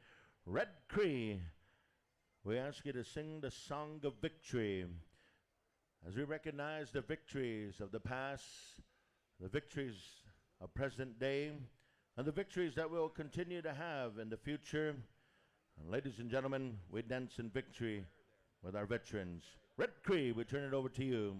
Red Cree. We ask you to sing the song of victory as we recognize the victories of the past, the victories of present day, and the victories that we'll continue to have in the future. And ladies and gentlemen, we dance in victory with our veterans. Red Cree, we turn it over to you.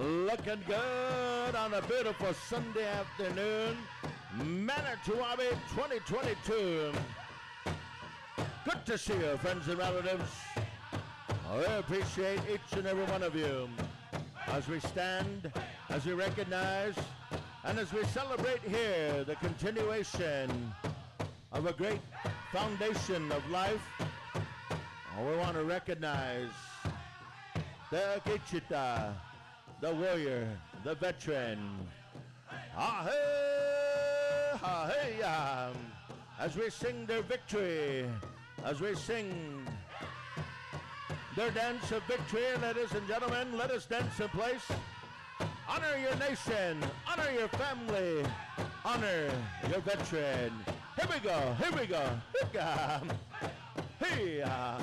Looking good on a beautiful Sunday afternoon. Manito Ahbee 2022. Good to see you, friends and relatives. I appreciate each and every one of you as we stand, as we recognize, and as we celebrate here the continuation of a great foundation of life. We want to recognize the Kichita, the warrior, the veteran. As we sing their victory, as we sing their dance of victory, ladies and gentlemen, let us dance in place. Honor your nation, honor your family, honor your veteran. Here we go, here we go. Hey-ya.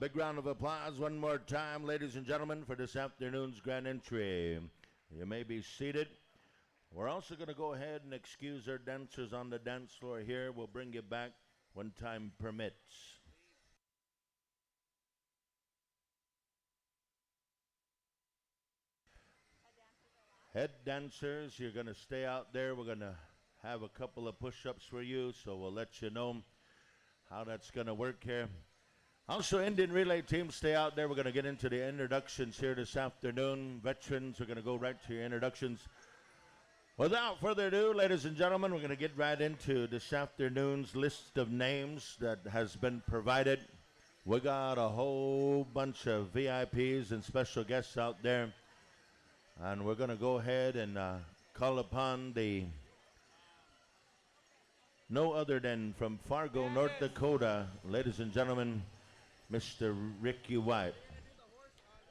Big round of applause one more time, ladies and gentlemen, for this afternoon's grand entry. You may be seated. We're also going to go ahead and excuse our dancers on the dance floor here. We'll bring you back when time permits. Head dancers, you're going to stay out there. We're going to have a couple of push-ups for you, so we'll let you know how that's going to work here. Also, Indian Relay team, stay out there. We're going to get into the introductions here this afternoon. Veterans, we're going to go right to your introductions. Without further ado, ladies and gentlemen, we're going to get right into this afternoon's list of names that has been provided. We got a whole bunch of VIPs and special guests out there. And we're going to go ahead and call upon the no other than from Fargo, North Dakota, ladies and gentlemen, Mr. Ricky White.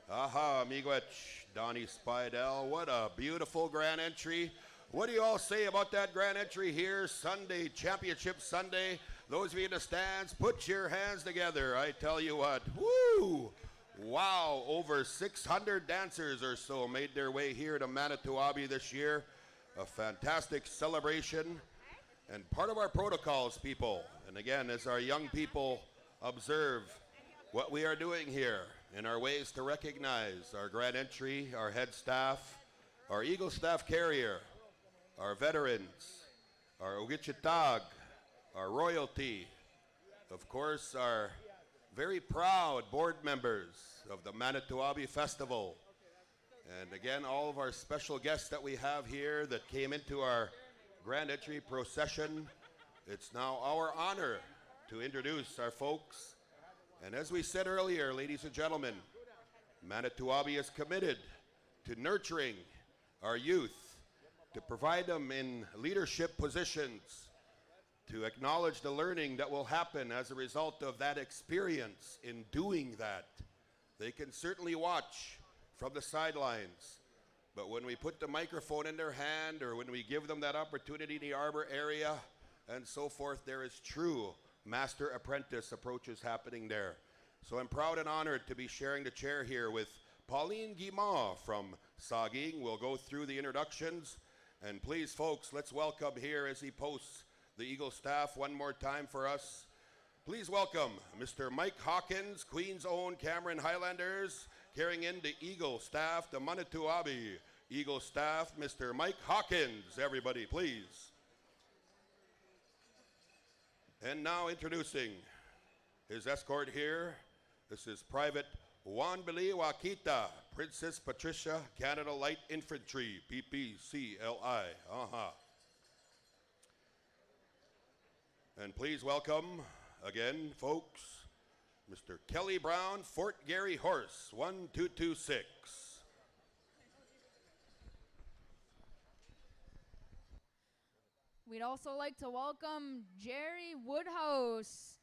Aha, amiguech, Donnie Spidell. What a beautiful grand entry. What do you all say about that grand entry here? Sunday, Championship Sunday. Those of you in the stands, put your hands together. I tell you what, woo! Wow, over 600 dancers or so made their way here to Manito Ahbee this year. A fantastic celebration and part of our protocols, people. And again, as our young people observe what we are doing here in our ways to recognize our grand entry, our head staff, our Eagle Staff Carrier, our veterans, our Ugichitag, our royalty, of course, our very proud board members of the Manito Ahbee Festival, And again, all of our special guests that we have here that came into our grand entry procession, it's now our honor to introduce our folks. And as we said earlier, ladies and gentlemen, Manito Ahbee is committed to nurturing our youth, to provide them in leadership positions, to acknowledge the learning that will happen as a result of that experience in doing that. They can certainly watch from the sidelines, but when we put the microphone in their hand or when we give them that opportunity in the arbor area and so forth, there is true master-apprentice approaches happening there. So I'm proud and honored to be sharing the chair here with Pauline Guimard from Saging. We'll go through the introductions. And please, folks, let's welcome here as he posts the Eagle staff one more time for us. Please welcome Mr. Mike Hawkins, Queen's Own Cameron Highlanders, carrying in the Eagle staff, the Manito Ahbee Eagle staff, Mr. Mike Hawkins. Everybody, please. And now introducing his escort here. This is Private Juan Bili Wakita, Princess Patricia, Canada Light Infantry, PPCLI. And please welcome, again, folks, Mr. Kelly Brown, Fort Garry Horse, 1226. We'd also like to welcome Jerry Woodhouse,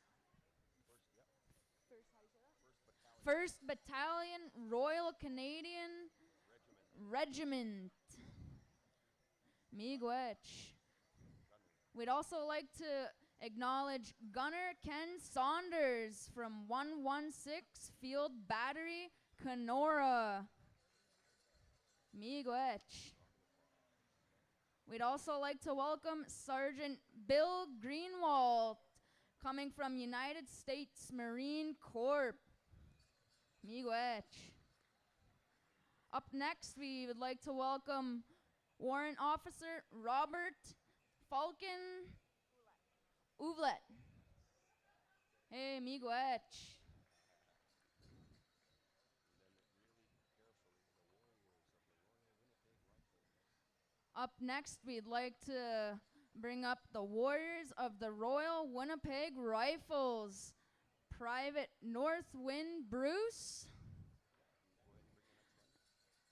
1st Battalion Royal Canadian Regiment, Miigwech. We'd also like to acknowledge Gunner Ken Saunders from 116 Field Battery, Kenora, Miigwech. We'd also like to welcome Sergeant Bill Greenwald, coming from United States Marine Corps, Miigwech. Up next, we would like to welcome Warrant Officer Robert Falcon Uvlet. Hey, Miigwech. Up next, we'd like to bring up the Warriors of the Royal Winnipeg Rifles, Private Northwind Bruce,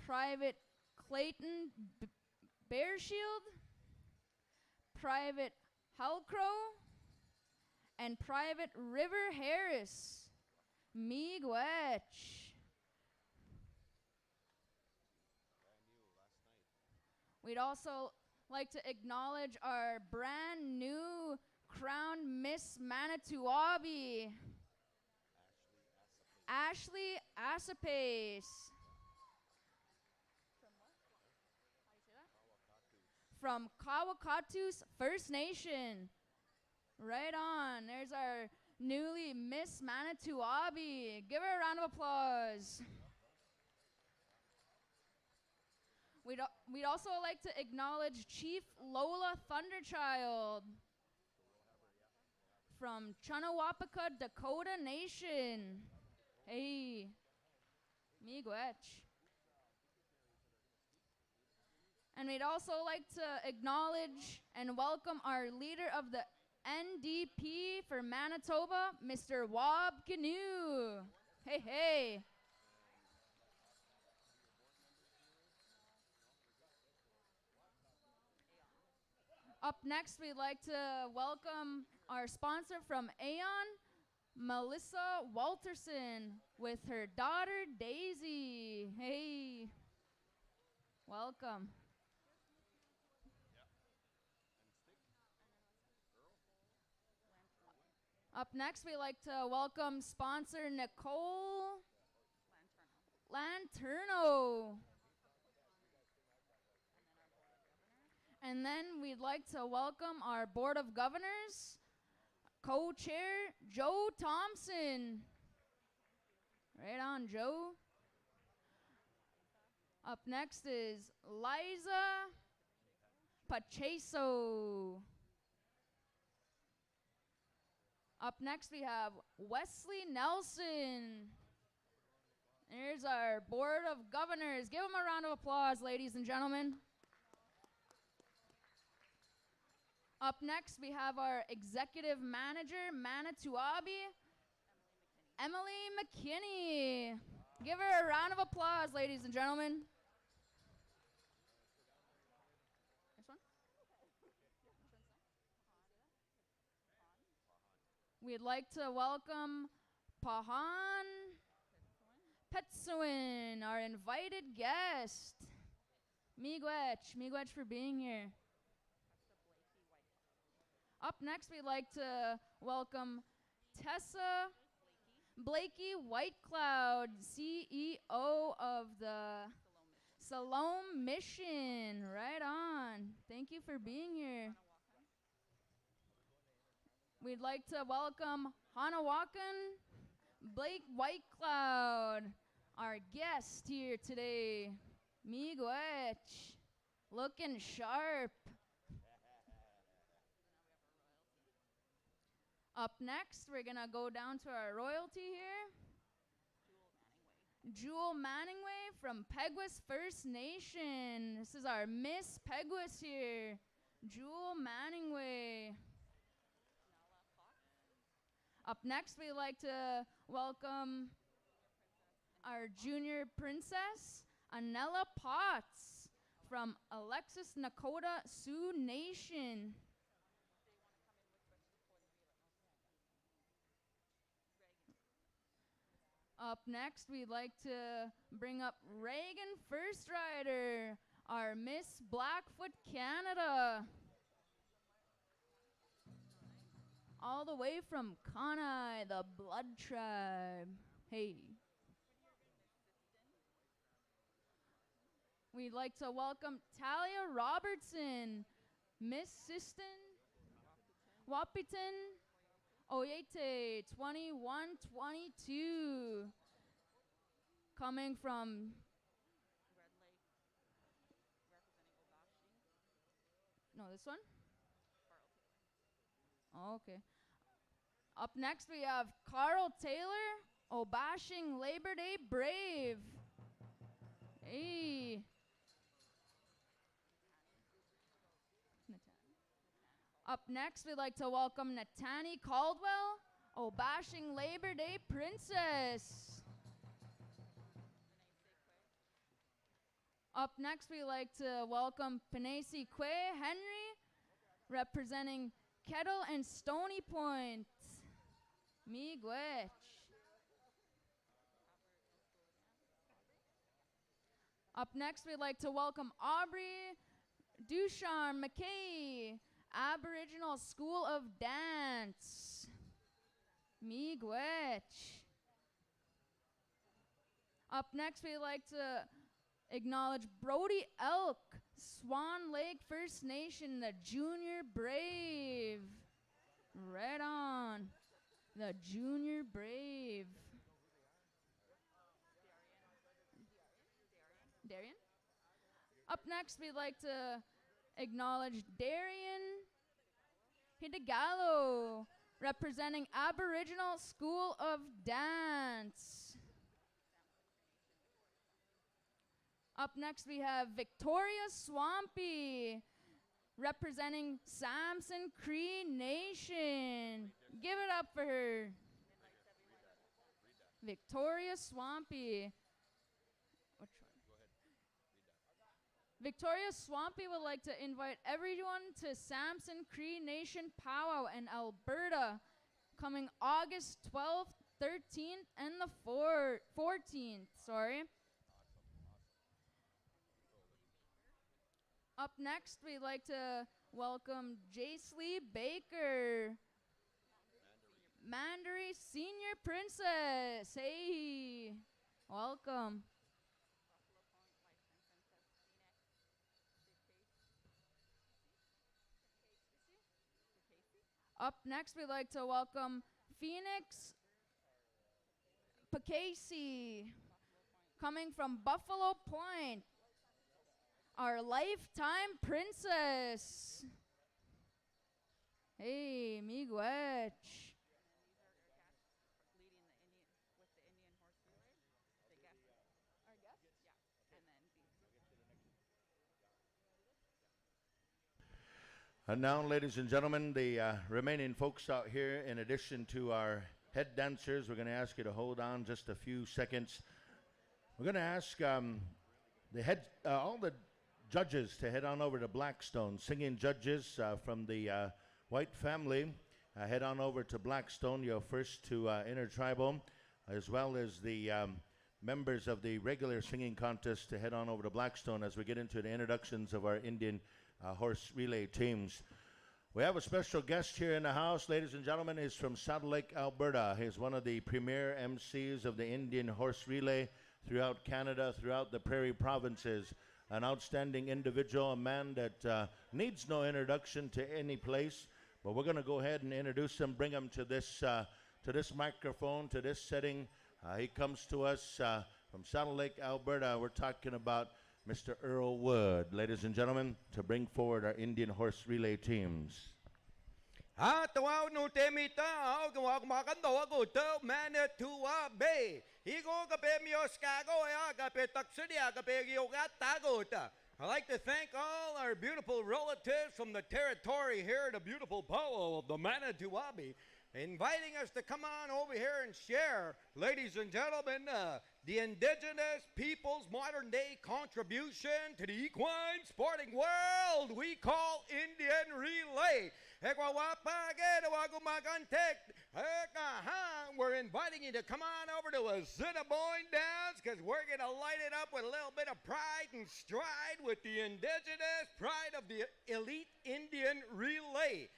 Private Clayton Bearshield, Private Halcrow, and Private River Harris, Miigwech. We'd also like to acknowledge our brand new crowned Miss Manito Ahbee, Ashley Asapace. From Kawakatus First Nation. Right on. There's our newly Miss Manito Ahbee. Give her a round of applause. We'd also like to acknowledge Chief Lola Thunderchild from Chunawapaka, Dakota Nation. Hey, Miigwech. And we'd also like to acknowledge and welcome our leader of the NDP for Manitoba, Mr. Wob Canoe. Hey, hey. Up next, we'd like to welcome our sponsor from Aeon, Melissa Walterson, with her daughter, Daisy. Hey, welcome. Up next, we'd like to welcome sponsor Nicole Lanterno. And then we'd like to welcome our Board of Governors, co-chair Joe Thompson. Right on, Joe. Up next is Liza Pacheco. Up next we have Wesley Nelson. And here's our Board of Governors. Give them a round of applause, ladies and gentlemen. Up next, we have our Executive Manager, Manito Ahbee, Emily McKinney. Give her a round of applause, ladies and gentlemen. Next one. We'd like to welcome Pahan Petsuin, our invited guest. Miigwech for being here. Up next, we'd like to welcome Tessa Blakey Whitecloud, CEO of the Salome Mission. Right on. Thank you for being here. We'd like to welcome Hanawakan Blake Whitecloud, our guest here today. Miigwech, looking sharp. Up next, we're gonna go down to our royalty here. Jewel Manningway from Peguis First Nation. This is our Miss Peguis here. Jewel Manningway. Up next, we'd like to welcome our junior princess, Anella Potts from Alexis Nakota Sioux Nation. Up next, we'd like to bring up Reagan First Rider, our Miss Blackfoot Canada. All the way from Kainai, the Blood Tribe. Hey. We'd like to welcome Talia Robertson, Miss Siston, Wapiton, Oyete, 2122. Coming from no, this one? Oh, okay. Up next, we have Carl Taylor, Obashing Labor Day Brave. Hey. Up next, we'd like to welcome Natani Caldwell, Obashing Labor Day Princess. Up next, we'd like to welcome Panesi Kwe Henry, representing Kettle and Stony Point. Miigwech. Up next, we'd like to welcome Aubrey Ducharme McKay, Aboriginal School of Dance. Miigwech. Up next, we'd like to acknowledge Brody Elk, Swan Lake First Nation, the Junior Brave. Right on. The Junior Brave. Darian? Up next, we'd like to acknowledge Darian Hidegallo, representing Aboriginal School of Dance. Up next, we have Victoria Swampy, representing Samson Cree Nation. Give it up for her. Victoria Swampy. Which one? Victoria Swampy would like to invite everyone to Samson Cree Nation Powwow in Alberta, coming August 12th, 13th, and the 14th. Up next, we'd like to welcome Jaisley Baker, Mandarin Senior Princess. Hey, welcome. Up next, we'd like to welcome Phoenix Pacasey, coming from Buffalo Point, our lifetime princess. Hey, miigwech. And now, ladies and gentlemen, the remaining folks out here, in addition to our head dancers, we're going to ask you to hold on just a few seconds. We're going to ask all the judges to head on over to Blackstone. Singing judges from the White family, head on over to Blackstone. You're first to Intertribal, as well as the members of the regular singing contest to head on over to Blackstone as we get into the introductions of our Indian horse relay teams. We have a special guest here in the house, ladies and gentlemen. He's from Saddle Lake, Alberta. He's one of the premier MCs of the Indian horse relay throughout Canada, throughout the prairie provinces. An outstanding individual, a man that needs no introduction to any place, but we're going to go ahead and introduce him, bring him to this microphone, to this setting. He comes to us from Saddle Lake, Alberta. We're talking about Mr. Earl Wood, ladies and gentlemen, to bring forward our Indian horse relay teams. Tawag no temita, gawa kumakando ako to Manito Ahbee. Higo kape miyo skago ya kape taksudia kape tagot. I'd like to thank all our beautiful relatives from the territory here, the beautiful Pow of the Manito Ahbee, inviting us to come on over here and share, ladies and gentlemen, the indigenous people's modern-day contribution to the equine sporting world we call Indian relay. We're inviting you to come on over to a Cinnabon dance because we're going to light it up with a little bit of pride and stride with the indigenous pride of the elite Indian relay.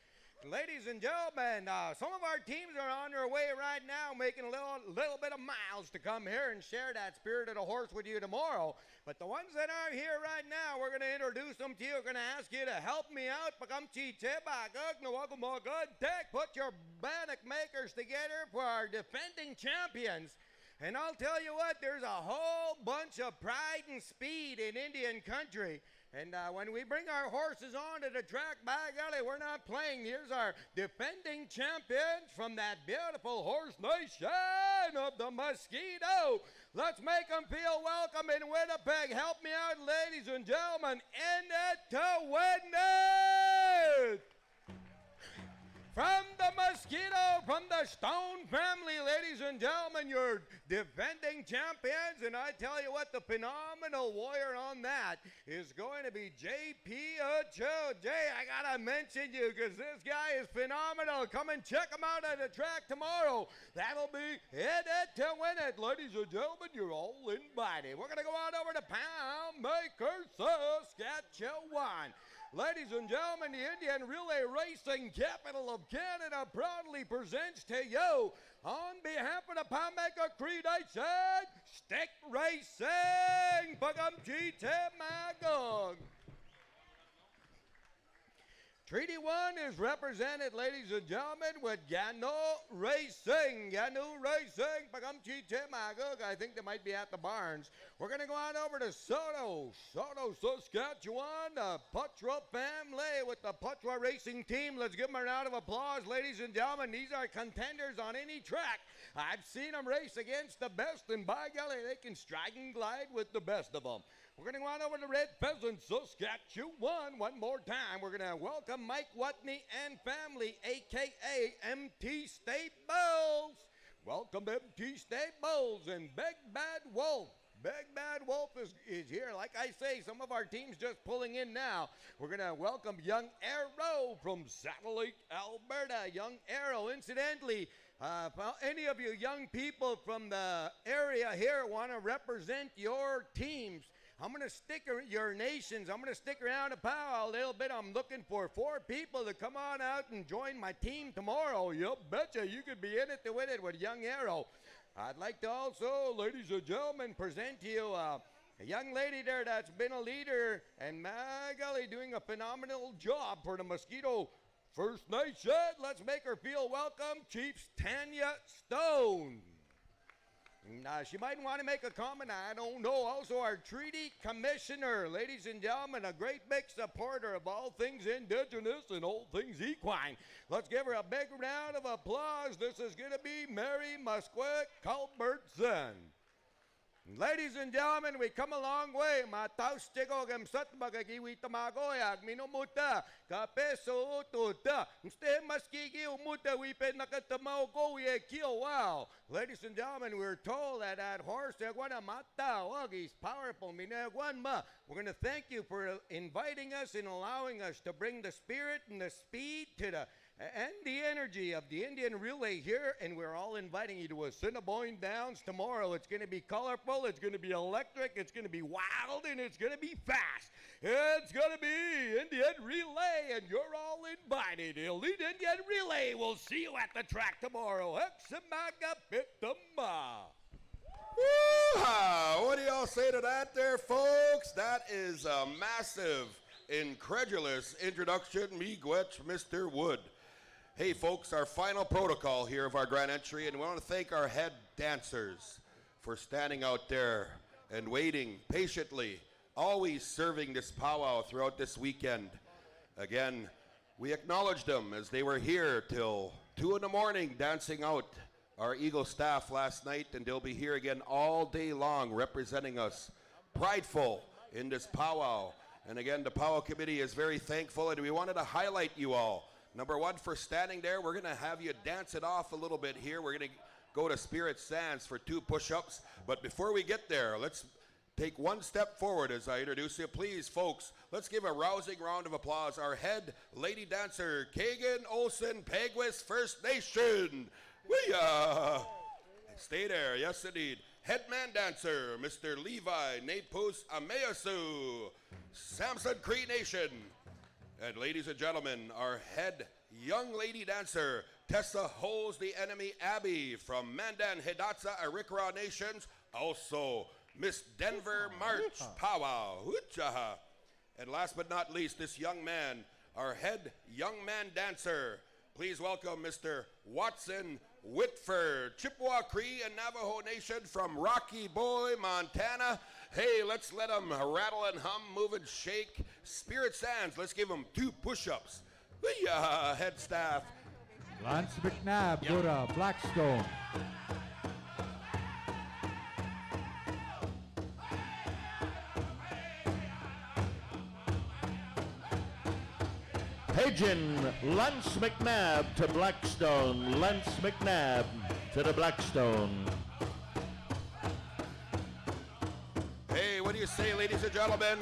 Ladies and gentlemen, some of our teams are on their way right now making a little bit of miles to come here and share that spirit of the horse with you tomorrow. But the ones that are here right now, we're going to introduce them to you. We're going to ask you to help me out. Put your bannock makers together for our defending champions. And I'll tell you what, there's a whole bunch of pride and speed in Indian country. And when we bring our horses onto the track, by golly, we're not playing. Here's our defending champions from that beautiful horse nation of the Mosquito. Let's make them feel welcome in Winnipeg. Help me out, ladies and gentlemen. In it to win it! From the Mosquito, from the Stone family, ladies and gentlemen, your defending champions. And I tell you what, the phenomenal warrior on that is going to be J.P. Ocho. Jay, I got to mention you because this guy is phenomenal. Come and check him out on the track tomorrow. That'll be in it to win it. Ladies and gentlemen, you're all invited. We're going to go on over to Poundmaker, Saskatchewan. Ladies and gentlemen, the Indian Relay Racing capital of Canada proudly presents to you, on behalf of the Poundmaker Creation, Stick Racing, Pagamchite Magog. Treaty 1 is represented, ladies and gentlemen, with Gano Racing. Gano Racing, Pagamchite Magog. I think they might be at the barns. We're going to go on over to Soto, Saskatchewan, the Putra family with the Putra Racing team. Let's give them a round of applause, ladies and gentlemen. These are contenders on any track. I've seen them race against the best, and by golly, they can strike and glide with the best of them. We're going to go on over to Red Pheasant, Saskatchewan. One more time, we're going to welcome Mike Watney and family, a.k.a. MT Staples. Welcome, MT Staples and Big Bad Wolf. Big Bad Wolf is here. Like I say, some of our teams just pulling in now. We're going to welcome Young Arrow from Saddle Lake, Alberta. Young Arrow, incidentally, any of you young people from the area here want to represent your teams, I'm going to stick your nations. I'm going to stick around a powwow a little bit. I'm looking for 4 people to come on out and join my team tomorrow. You betcha you could be in it to win it with Young Arrow. I'd like to also, ladies and gentlemen, present to you a young lady there that's been a leader and, my golly, doing a phenomenal job for the Mosquito First Nation. Let's make her feel welcome, Chiefs Tanya Stone. She might want to make a comment, I don't know. Also, our treaty commissioner, ladies and gentlemen, a great big supporter of all things indigenous and all things equine. Let's give her a big round of applause. This is going to be Mary Musquick Culbertson. Ladies and gentlemen, we come a long way. Mataus tigo gamsat magagiwi tamagoyag minumuta kapeso ututa. Ste maskigi umuta we pen nakatamaw go ye kill wow. Ladies and gentlemen, we're told that horse egwana mata he's powerful. Minegwanma. We're going to thank you for inviting us and allowing us to bring the spirit and the speed to and the energy of the Indian relay here, and we're all inviting you to Assiniboine Downs tomorrow. It's going to be colorful, it's going to be electric, it's going to be wild, and it's going to be fast. It's going to be Indian relay, and you're all invited. Elite Indian relay. We'll see you at the track tomorrow. Woo-ha! What do y'all say to that there, folks? That is a massive, incredulous introduction. Miigwech, Mr. Wood. Hey, folks, our final protocol here of our grand entry, and we want to thank our head dancers for standing out there and waiting patiently, always serving this powwow throughout this weekend. Again, we acknowledge them as they were here till 2 in the morning dancing out our Eagle staff last night, and they'll be here again all day long representing us, prideful in this powwow. And again, the powwow committee is very thankful, and we wanted to highlight you all. Number one, for standing there. We're going to have you dance it off a little bit here. We're going to go to Spirit Sands for 2 push-ups. But before we get there, let's take one step forward as I introduce you. Please, folks, let's give a rousing round of applause. Our head lady dancer, Kagan Olsen, Peguis First Nation. Stay there. Yes, indeed. Head man dancer, Mr. Levi Napus Ameasu, Samson Cree Nation. And ladies and gentlemen, our head young lady dancer, Tessa Holds the Enemy Abby from Mandan Hidatsa Arikara Nations. Also, Miss Denver March Powwow. And last but not least, this young man, our head young man dancer. Please welcome Mr. Watson Whitford, Chippewa Cree and Navajo Nation from Rocky Boy, Montana. Hey, let's let them rattle and hum, move and shake. Spirit Sands, let's give them 2 push-ups. Head staff. Lance McNabb, go to Blackstone. Paging Lance McNabb to Blackstone. Lance McNabb to the Blackstone. Hey, what do you say, ladies and gentlemen?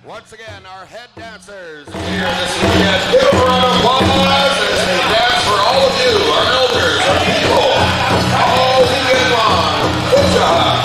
Once again, our head dancers. Here this weekend, give them a round of applause as they dance for all of you, our elders, our people, all weekend long. Good job.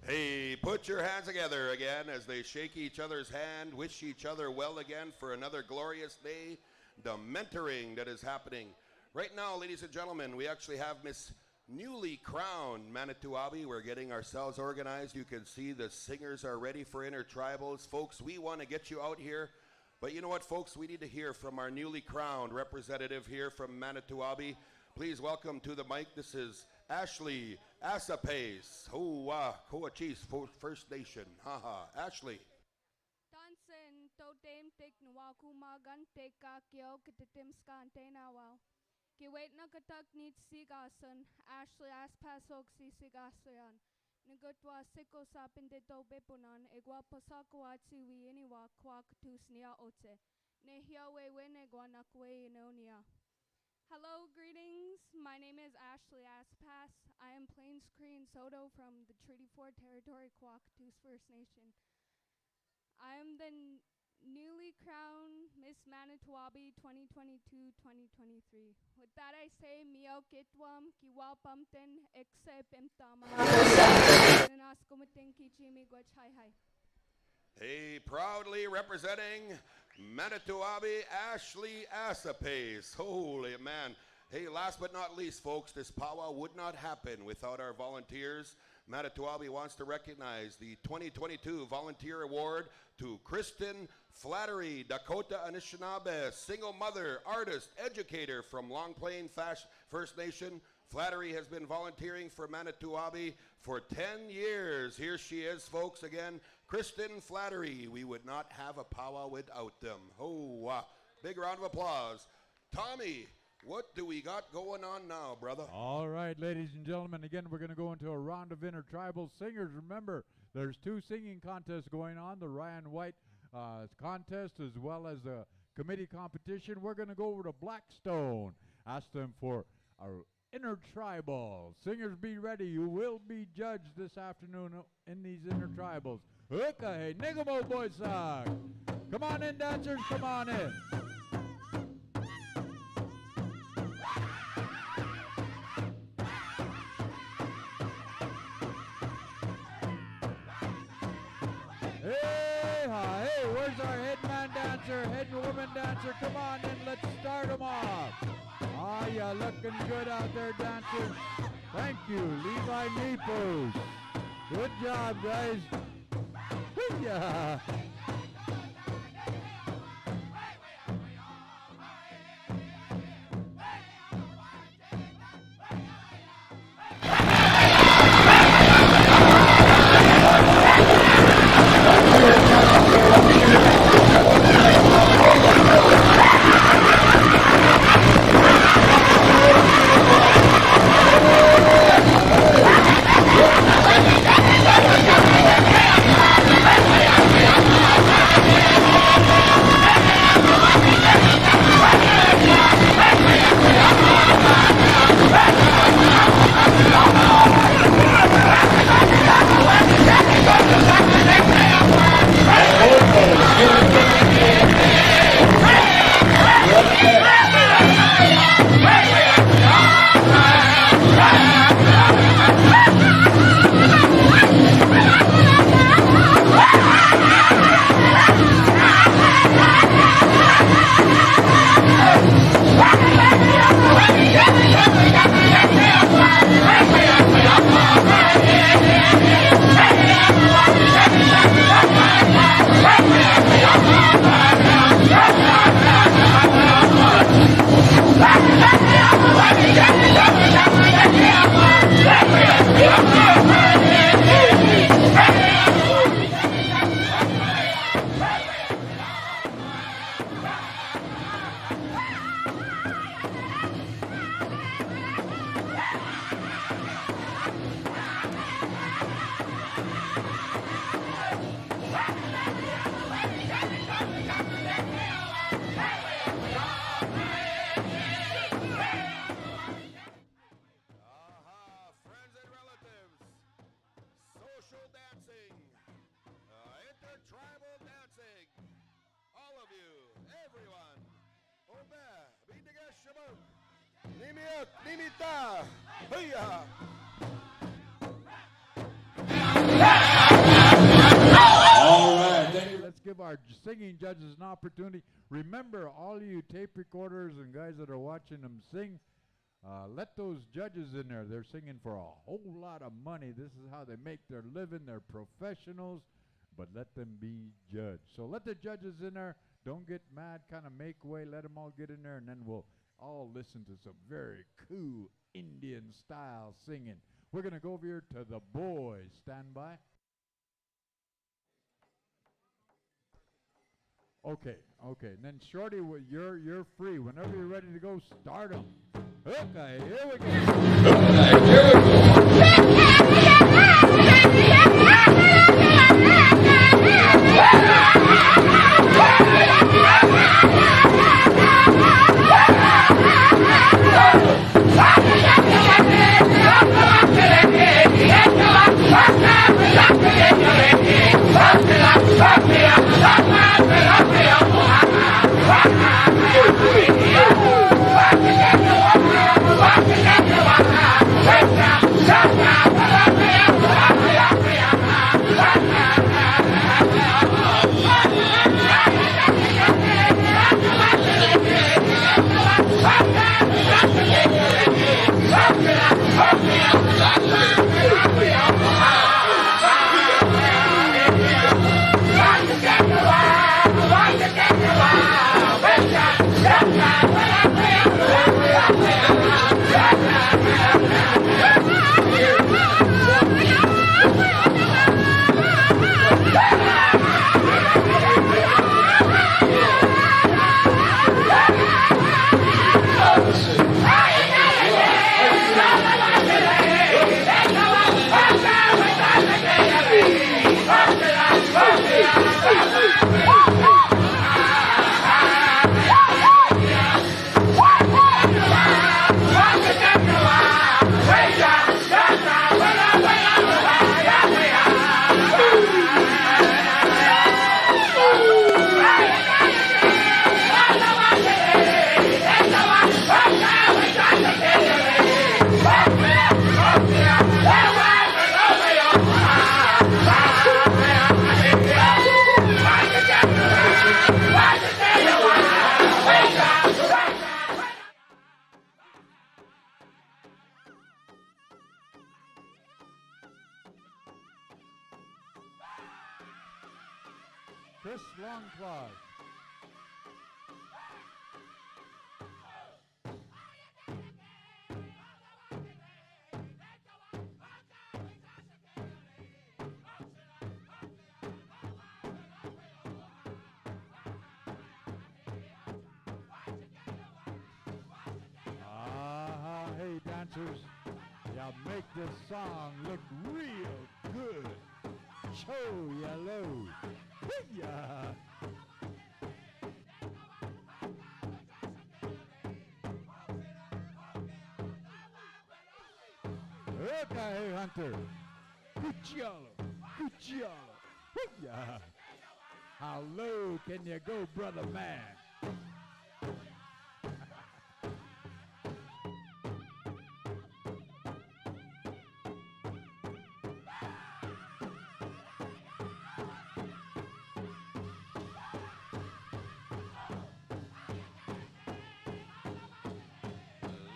Hey, put your hands together again as they shake each other's hand, wish each other well again for another glorious day, the mentoring that is happening. Right now, ladies and gentlemen, we actually have Miss newly crowned Manito Ahbee. We're getting ourselves organized. You can see the singers are ready for intertribals. Folks, we want to get you out here. But you know what, folks? We need to hear from our newly crowned representative here from Manito Ahbee. Please welcome to the mic. This is Ashley Asapace, Koa Chiefs First Nation. Ashley. Tansen totem tek nuwakumagan teka kyo kititim skantena wow. Kiwait na katak nit sigasan, Ashley Aspasok si sigasayan. Nagutwa siko sa pindito bepunan, egwa pasakawat si wiiniwa kwa katus niya ote. Nehiawe wenegwa nakwe inonia. Hello, greetings. My name is Ashley Aspas. I am Plains Cree and Soto from the Treaty 4 Territory, Kwakatus First Nation. I am the newly crowned Miss Manito Ahbee 2022-2023. With that I say, Mio Kitwam, Kiwa Pamten, Ekse Pimtama. Hey, proudly representing Manito Ahbee Ashley Asapace. Holy man. Hey, last but not least, folks, this powwow would not happen without our volunteers. Manito Ahbee wants to recognize the 2022 Volunteer Award to Kristen Flattery, Dakota Anishinaabe, single mother, artist, educator from Long Plain First Nation. Flattery has been volunteering for Manito Ahbee for 10 years. Here she is, folks, again. Kristen Flattery. We would not have a powwow without them. Oh, big round of applause. Tommy, what do we got going on now, brother? All right, ladies and gentlemen, again, we're going to go into a round of intertribal singers. Remember, there's 2 singing contests going on, the Ryan White contest as well as the committee competition. We're going to go over to Blackstone, ask them for our intertribal. Singers, be ready. You will be judged this afternoon in these intertribals. Okay, Nigamo Boy Song. Come on in, dancers, come on in. Hey, where's our head man dancer, head woman dancer? Come on in, let's start them off. Ah, yeah, looking good out there, dancer. Thank you, Levi Naples. Good job, guys. Yeah. Let's give our singing judges an opportunity. Remember, all you tape recorders and guys that are watching them sing, let those judges in there. They're singing for a whole lot of money. This is how they make their living. They're professionals, but let them be judged. So let the judges in there. Don't get mad. Kind of make way. Let them all get in there, and then we'll all listen to some very cool Indian-style singing. We're going to go over here to the boys. Stand by. Okay. And then Shorty, you're free. Whenever you're ready to go, start them. Okay, here we go. Chris Longclaw. Hey dancers, y'all make this song look real good. Show yellow. Yeah. Okay, hey Hunter. Good yellow. Good yellow. Yeah. How low can you go, brother man?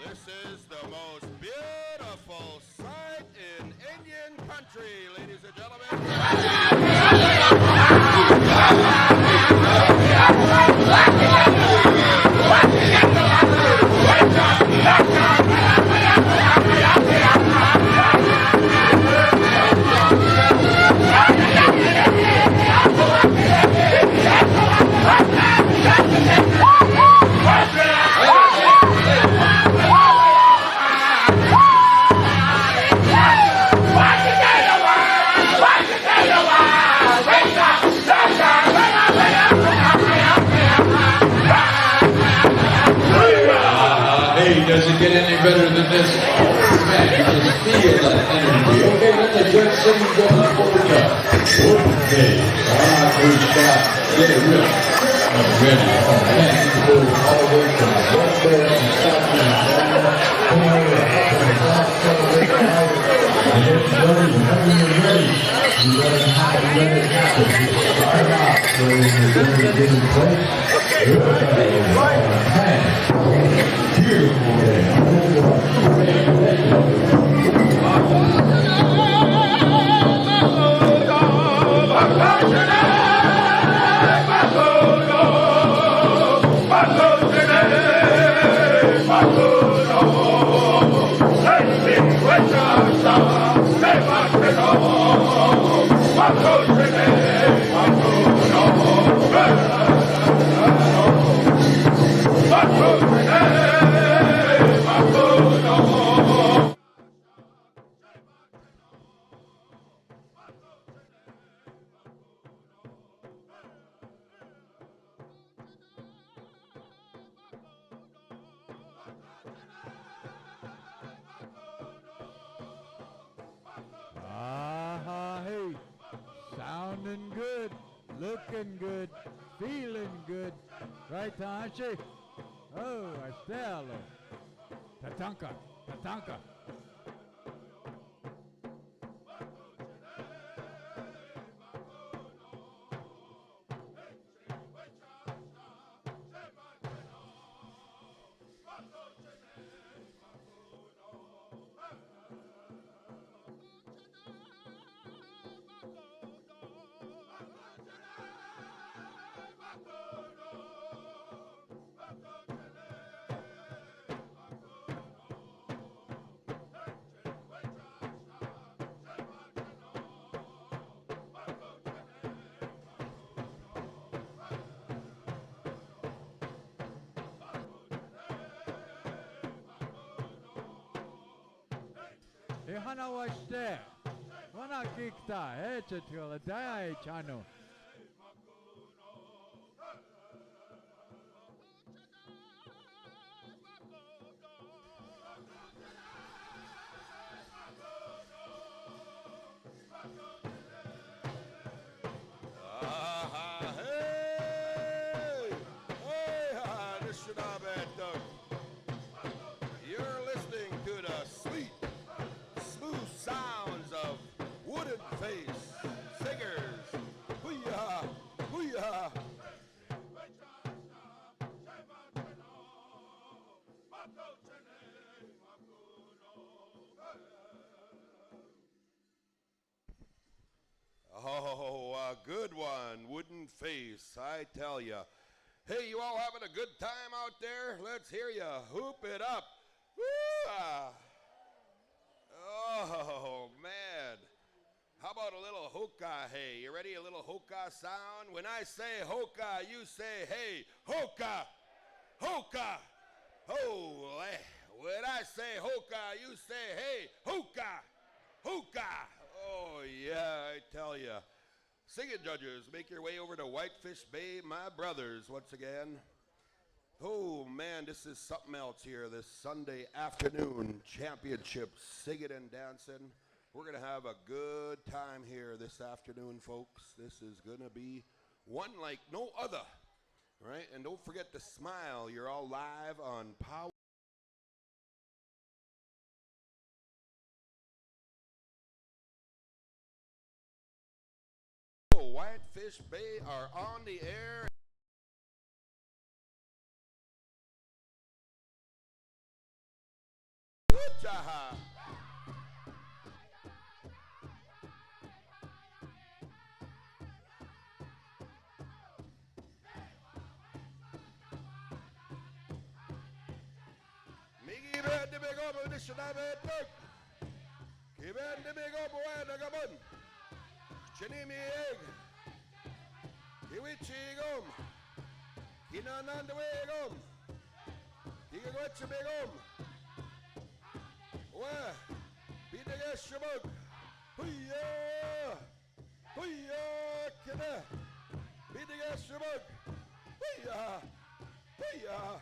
This is the most beautiful sight in Indian country, ladies and gentlemen. Does it get any better than this? Oh, man, you can feel that energy. Okay, let the jet sing going forward now. Okay, first shot, get it real. I'm ready. Oh, man, you can go all the way from the left there and stop and down. Come over, up and down, come over, and it's ready. Whenever you're ready, you let it happen, let it happen. Start out, so you're going to get in place. Okay, man. Beautiful day. Hey, sounding good, looking good, feeling good. Right, Tahashi? Oh, Estelle. Tatanka, Tatanka. Hana washte. Wana kikta. Echetula dai chano. Sounds of wooden face singers. good one. Wooden face, I tell ya. Hey, you all having a good time out there? Let's hear ya. Hoop it up. Woo-ah. Oh, man. How about a little hookah, hey? You ready? A little hookah sound? When I say hookah, you say, hey, hookah, hookah, holy. When I say hookah, you say, hey, hookah, hookah. Oh, yeah, I tell ya. Sing it, judges. Make your way over to Whitefish Bay, my brothers, once again. Oh, man, this is something else here. This Sunday afternoon championship singing and dancing. We're going to have a good time here this afternoon, folks. This is going to be one like no other, right? And don't forget to smile. You're all live on Pow. Whitefish Bay are on the air. Woo-cha-ha. Migi ben de big up this should have it look. Kiben de big up where the gamun. Chinimi egg. Kiwichi gum. Kinanan the way gum. Kigawachi big where? Be the guest shabug. Hooyah! Hooyah! Kida! Be the guest shabug. Hooyah! Hooyah!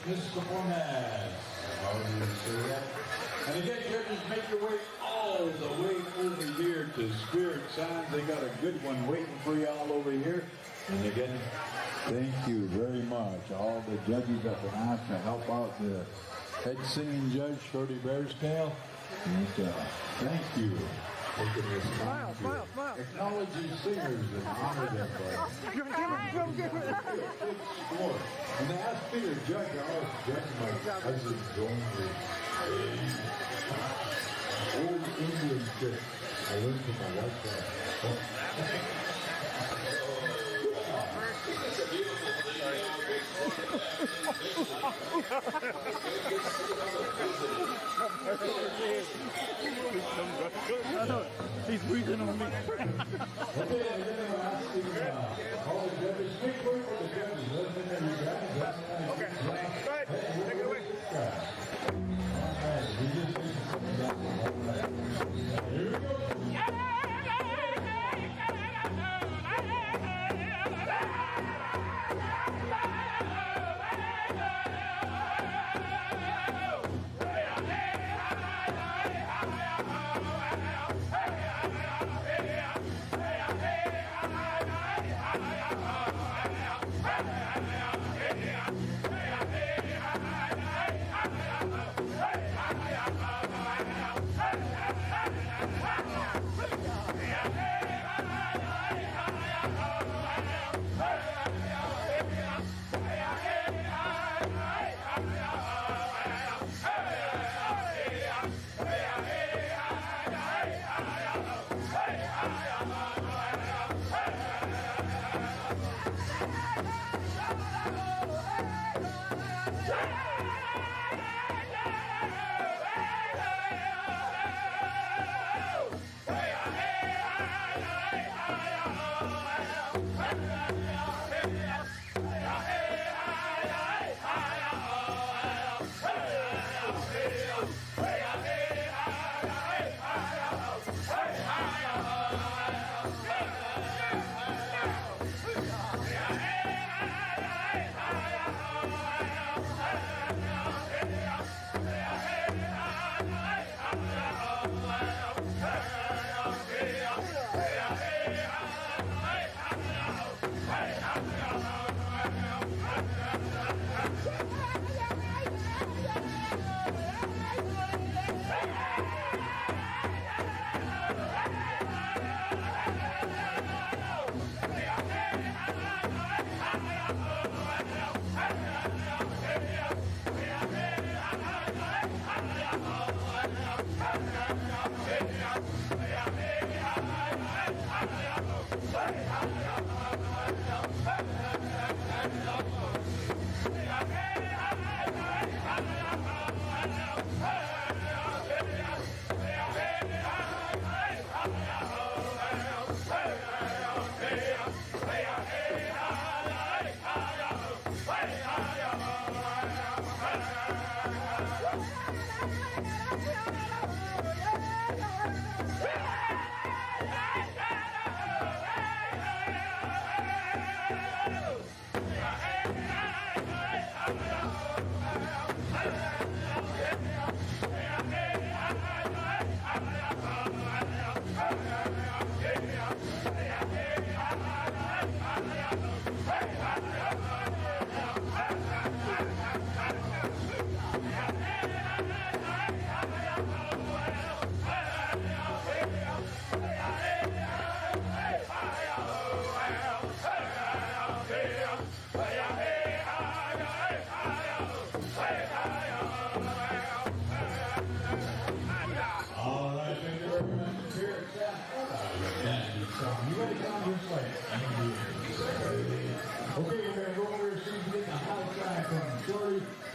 Mr. Format. And again, judges, make your way all the way over here to Spirit Sounds. They got a good one waiting for y'all over here. And again, thank you very much. All the judges that been asked to help out the head singing judge, Shorty Bearstail. And, thank you. Smile, smile, smile. Acknowledging singers and honor them. Give it. When they asked me to judge, I was judging my cousin going to old Indian trick. I went to my wife's house. It's a beautiful He's breathing on me. Okay, and then we're asking all the judges, make way for the judges. Let them know you guys. Okay, go ahead. Take it away. Here we go.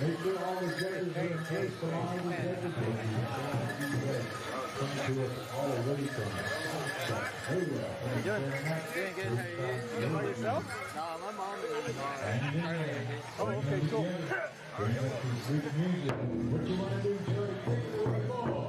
Make sure all the judges are in place for all the judges. Come to us already from very well. You by yourself? No, my mom is. Oh, okay, cool. Bring us some sweet music. What you want to do, Jerry? Take it away, boy.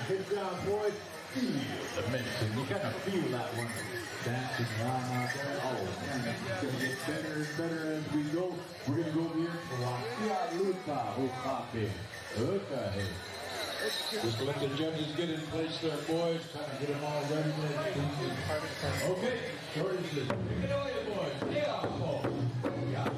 Good job, boys. Feel the medicine. You gotta feel that one. Dancing around out there. Oh, man, it's gonna get better and better as we go. We're gonna go here for Wakia Luta Okape. Okay. Just let the judges get in place there, boys. Kind of get them all ready. Okay. Shorty says, take it away, boys. Get off, boys. Yeah.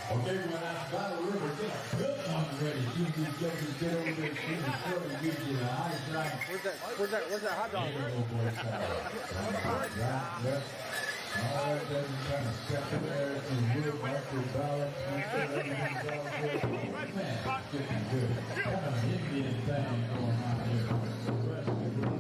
Okay, when I Battle River, get a good one ready. See if these judges get over there, see the story, gives you the highest rank. Where's that hot dog? All that doesn't kind of step in there and work, mark your balance, make sure everything's all good. Man, it's getting good. Kind of an Indian thing going on here. The rest of the group,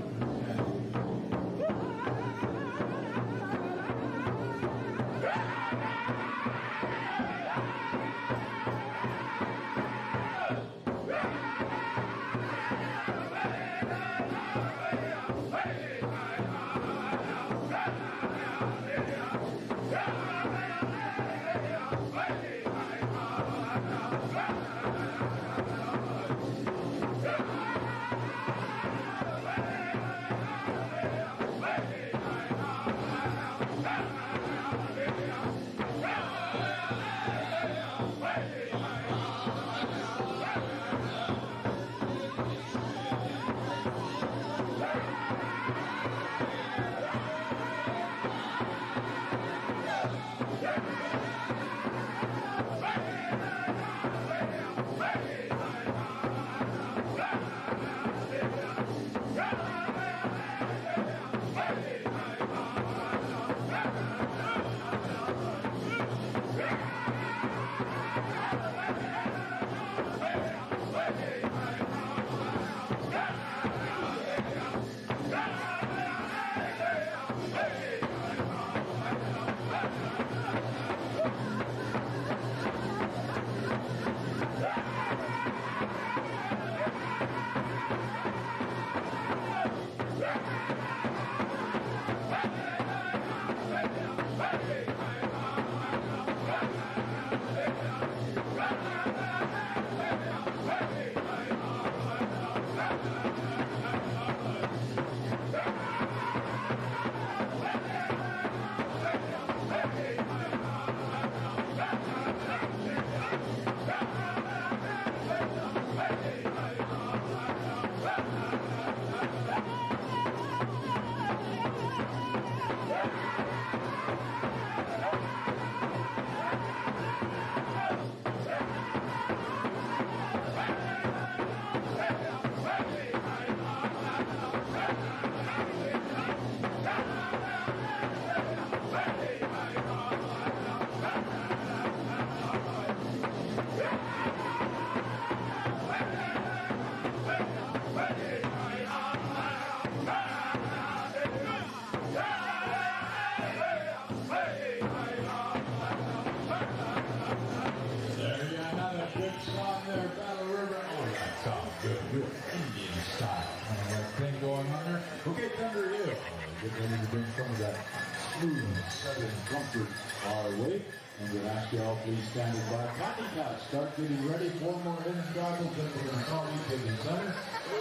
please stand by. Copycat, start getting ready. 4 more minutes, goggles, and we're going to call you to the center.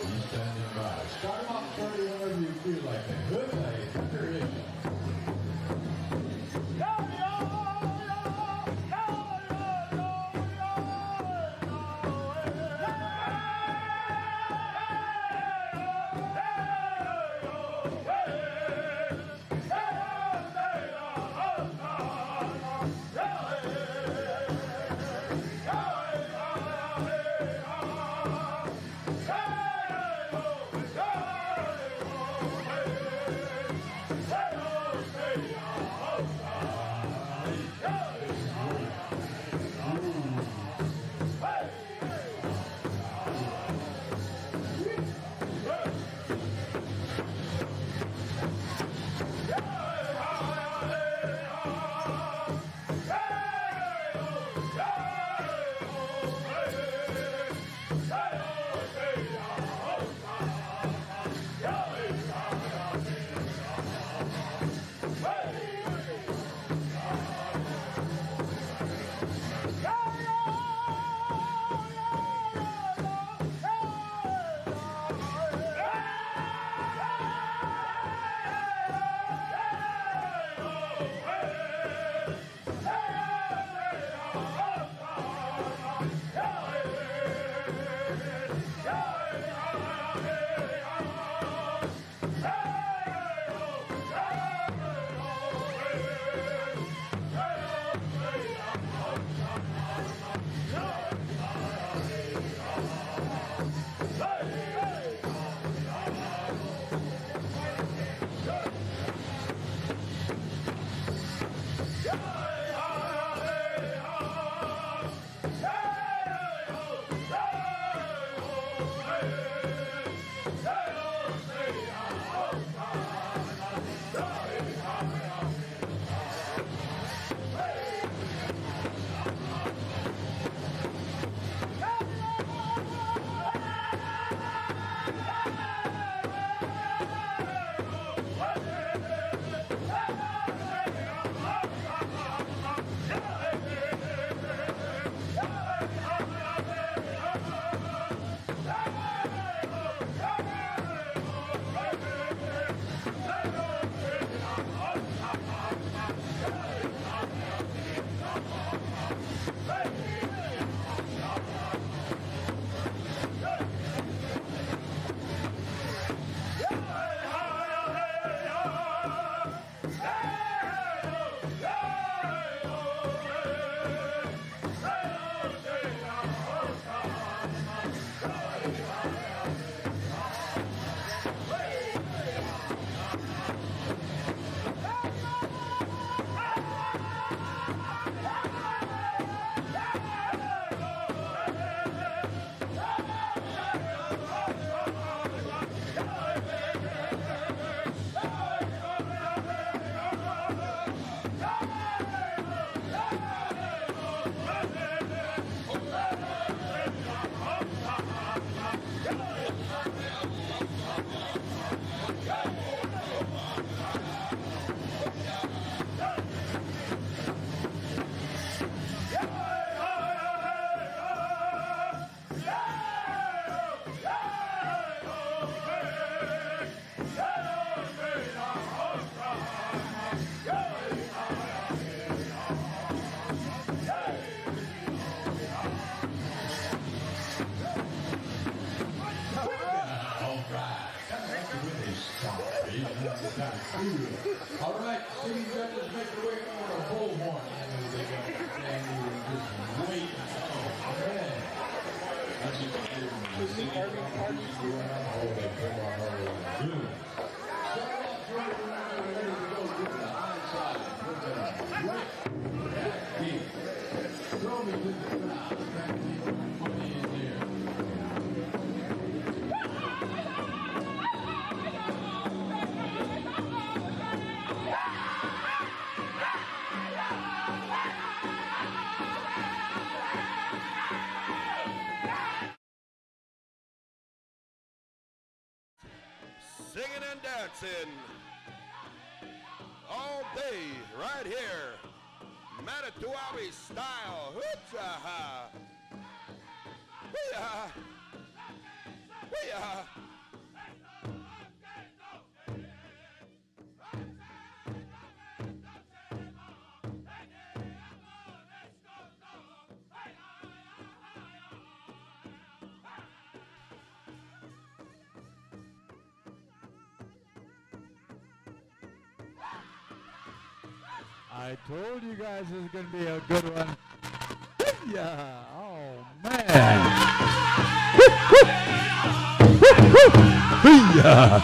He's standing by. Start off 30 whenever you feel like it. Good night. Thunder is. All right, city judges make their way over to Bullhorn. They got to stand here and just wait. Oh, man. That's just weird. The city parties going on. Oh, they come on over and do. Singing and dancing all day right here. Manito Ahbee style. Hoo-cha-ha. Hoo-ya. Hoo-ya. I told you guys this is going to be a good one. Yeah. Oh, man. Yeah.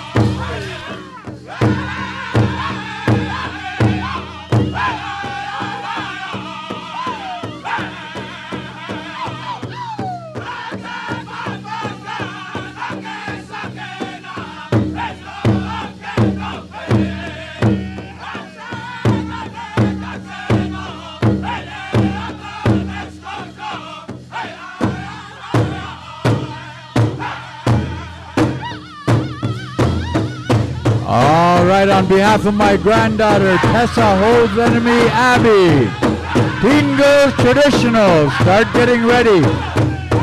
All right, on behalf of my granddaughter, Tessa Hold's enemy, Abby. Teen Girls Traditional, start getting ready.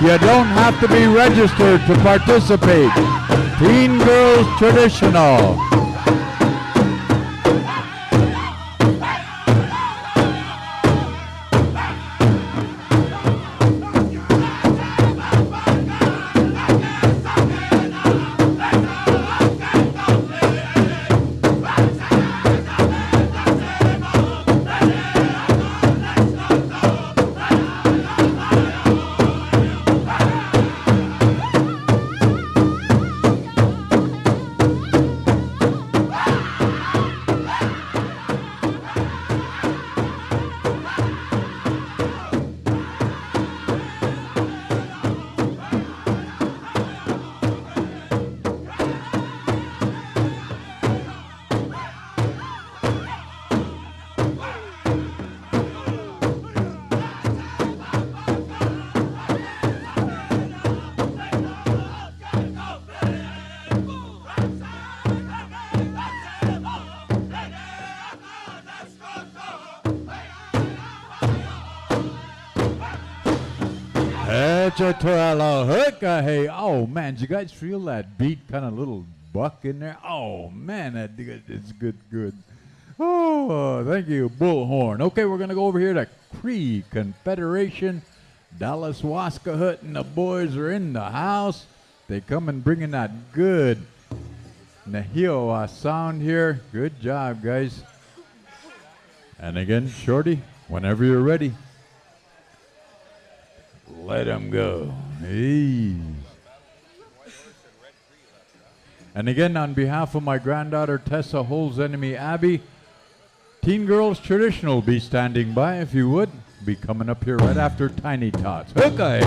You don't have to be registered to participate. Teen Girls Traditional. Oh man, did you guys feel that beat kind of little buck in there? Oh man, it's good. Oh, thank you, Bullhorn. Okay, we're gonna go over here to Cree Confederation, Dallas Waskahut, and the boys are in the house. They come and bringing that good Nahioa sound here. Good job, guys. And again, Shorty, whenever you're ready. Let them go. Hey. And again, on behalf of my granddaughter, Tessa Hold's enemy, Abby, Teen Girls Traditional will be standing by, if you would. Be coming up here right after Tiny Tots. Okay.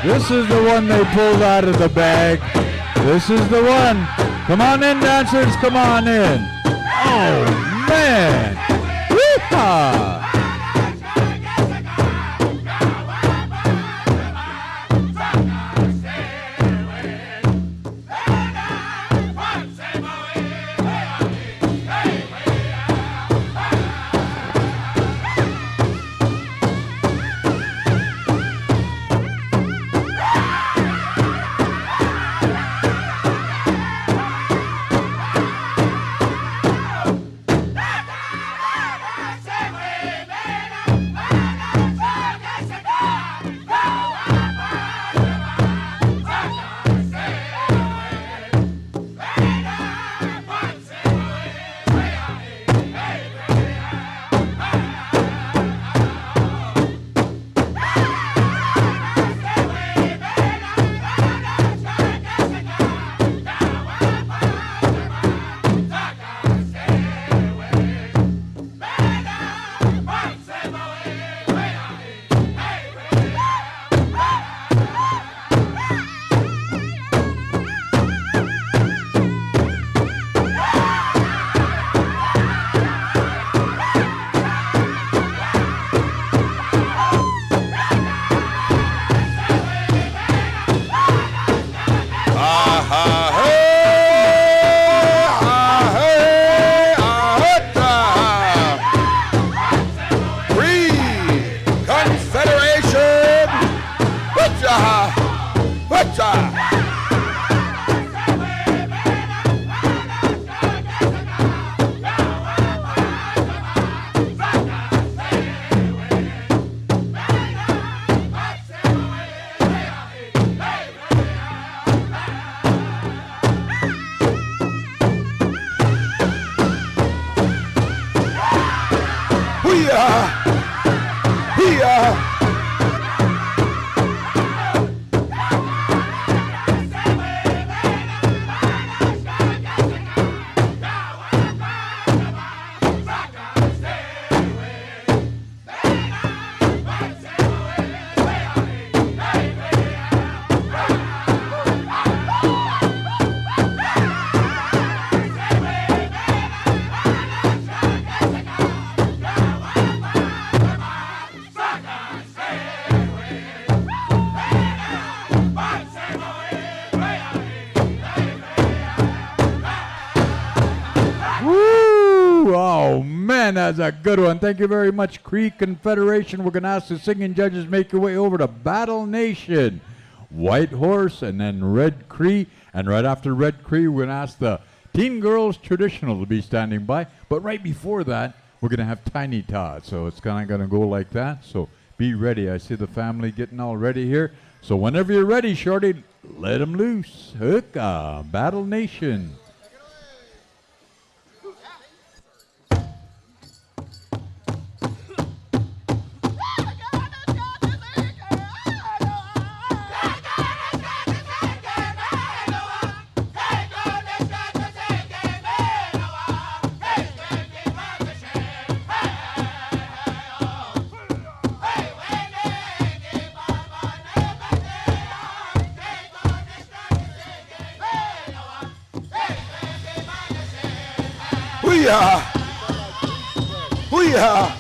This is the one they pulled out of the bag. This is the one. Come on in, dancers. Come on in. Oh, man. Yeehaw. That's a good one. Thank you very much, Cree Confederation. We're going to ask the singing judges make your way over to Battle Nation. White Horse and then Red Cree. And right after Red Cree, we're going to ask the Teen Girls Traditional to be standing by. But right before that, we're going to have Tiny Todd. So it's kind of going to go like that. So be ready. I see the family getting all ready here. So whenever you're ready, Shorty, let them loose. Hookah, Battle Nation. Hoo-yah! Hoo-yah!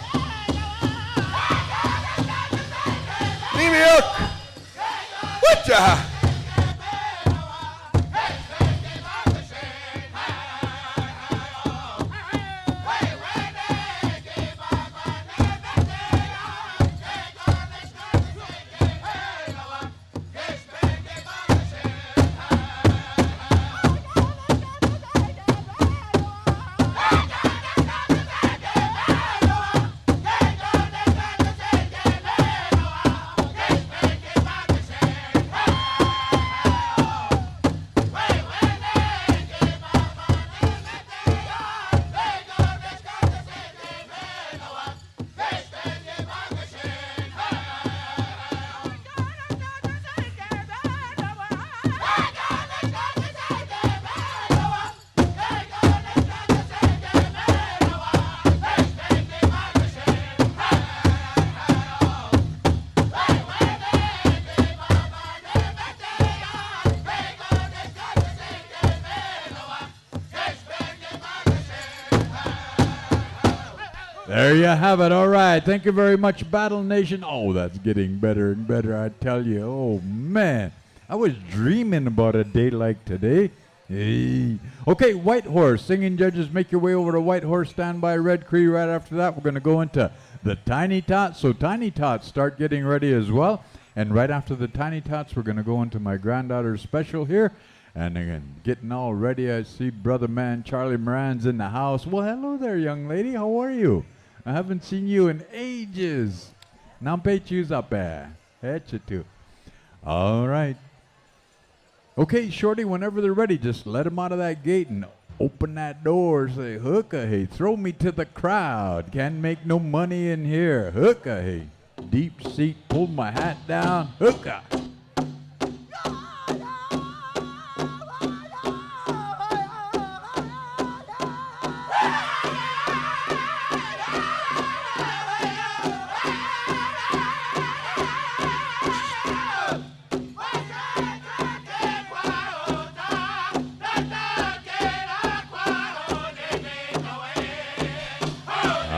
Leave me up! What-yah! There you have it. All right. Thank you very much, Battle Nation. Oh, that's getting better and better, I tell you. Oh, man. I was dreaming about a day like today. Hey. Okay, White Horse. Singing judges, make your way over to White Horse. Stand by, Red Cree. Right after that, we're going to go into the Tiny Tots. So Tiny Tots, start getting ready as well. And right after the Tiny Tots, we're going to go into my granddaughter's special here. And again, getting all ready. I see brother man Charlie Moran's in the house. Well, hello there, young lady. How are you? I haven't seen you in ages. Nampe choose up there. Too. All right. Okay, Shorty, whenever they're ready, just let them out of that gate and open that door. Say, hookah, hey, throw me to the crowd. Can't make no money in here. Hookah, hey. Deep seat, pull my hat down. Hookah.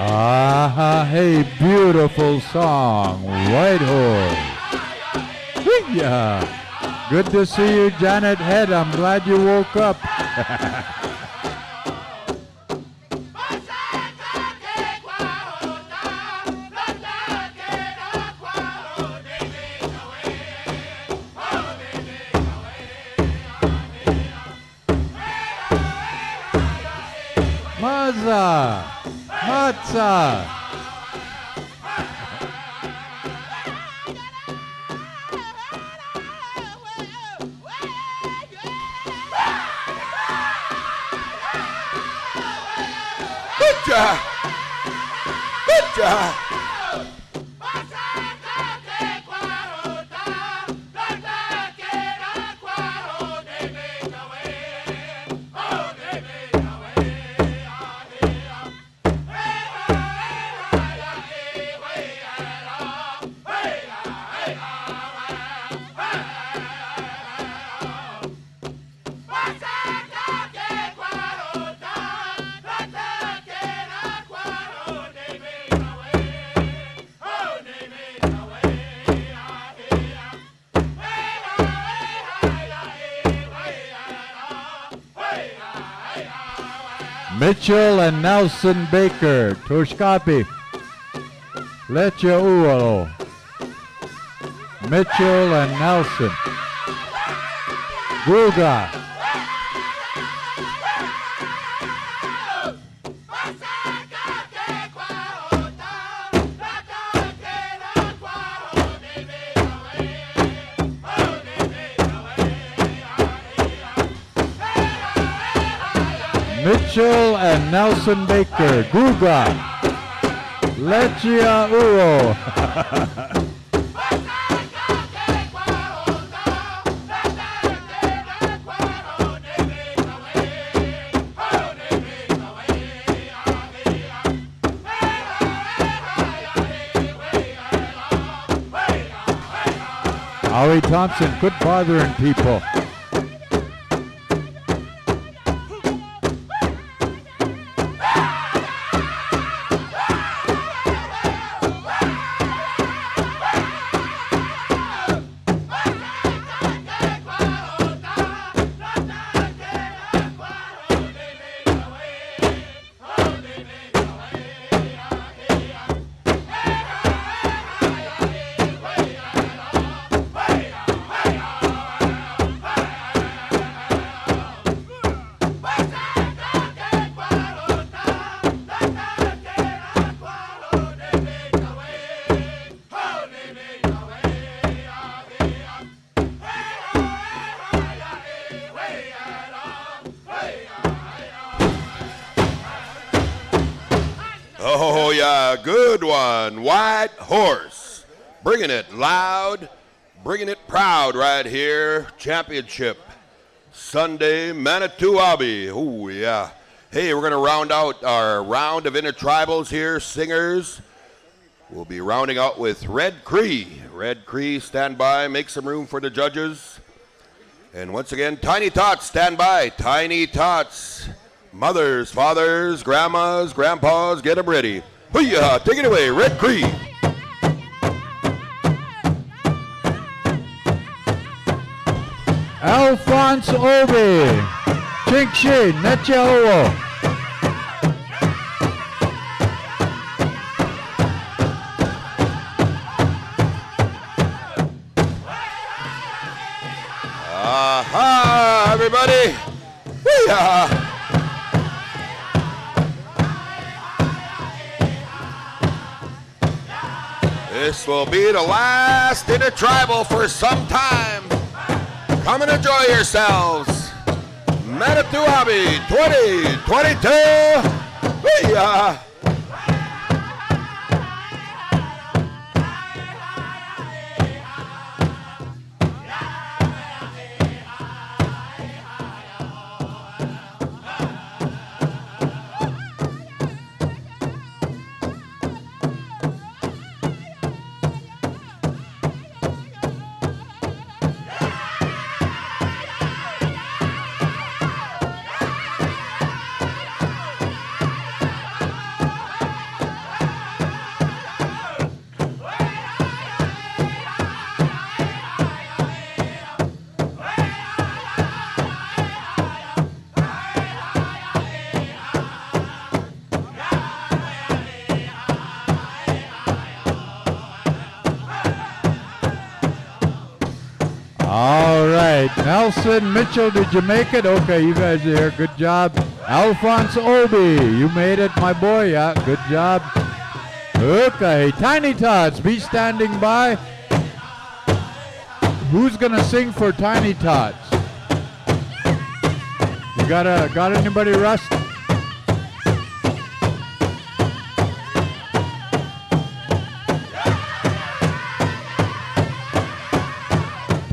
Ah, hey, beautiful song, White Horse. Yeah. Good to see you, Janet Head. I'm glad you woke up. Maza. Matza. Good job. Good job. Mitchell and Nelson Baker. Toshkapi. Lecha Ualo. Mitchell and Nelson. Guga. Mitchell and Nelson Baker. Guga. Lechia Uo. Howie Thompson, quit bothering people. Oh, yeah, good one. White Horse. Bringing it loud, bringing it proud right here. Championship Sunday, Manito Ahbee. Oh, yeah. Hey, we're going to round out our round of intertribals here, singers. We'll be rounding out with Red Cree. Red Cree, stand by, make some room for the judges. And once again, Tiny Tots, stand by. Tiny Tots. Mothers, fathers, grandmas, grandpas, get them ready. Hoo-yah, take it away, Red Cree. Alphonse Obi. Chinkshi, Nechaowo. Aha, everybody. Hoo-yah. This will be the last intertribal for some time. Come and enjoy yourselves. Manito Ahbee 2022. Hoo-yah. All right, Nelson, Mitchell, did you make it? Okay, you guys are here. Good job. Alphonse Obi, you made it, my boy. Yeah, good job. Okay, Tiny Tots, be standing by. Who's gonna sing for Tiny Tots? You got anybody, Russ?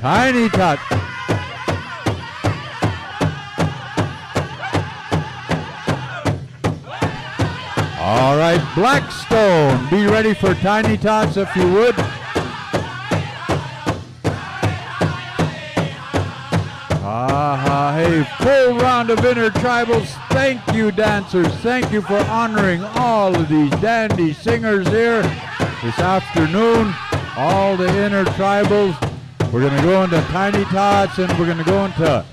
Tiny Tot. All right, Blackstone, be ready for Tiny Tots if you would. Hey, full round of intertribals. Thank you, dancers. Thank you for honoring all of these dandy singers here this afternoon. All the intertribals. We're going to go into Tiny Tots and we're going to go into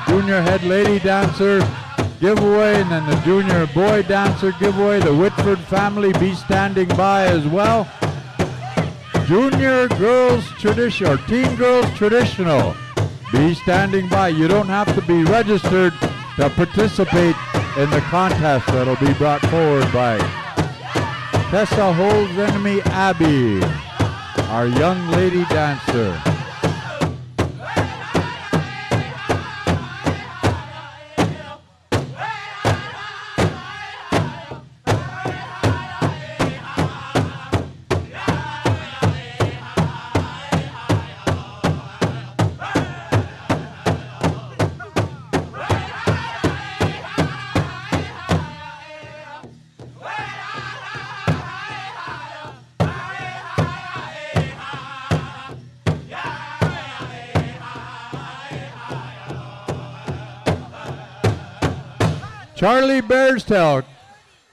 Junior Head Lady Dancer. giveaway, and then the junior boy dancer giveaway. The Whitford family be standing by as well. Junior girls tradition or teen girls traditional be standing by. You don't have to be registered to participate in the contest that'll be brought forward by Tessa Holds Enemy Abby, our young lady dancer. Charlie Bearstail,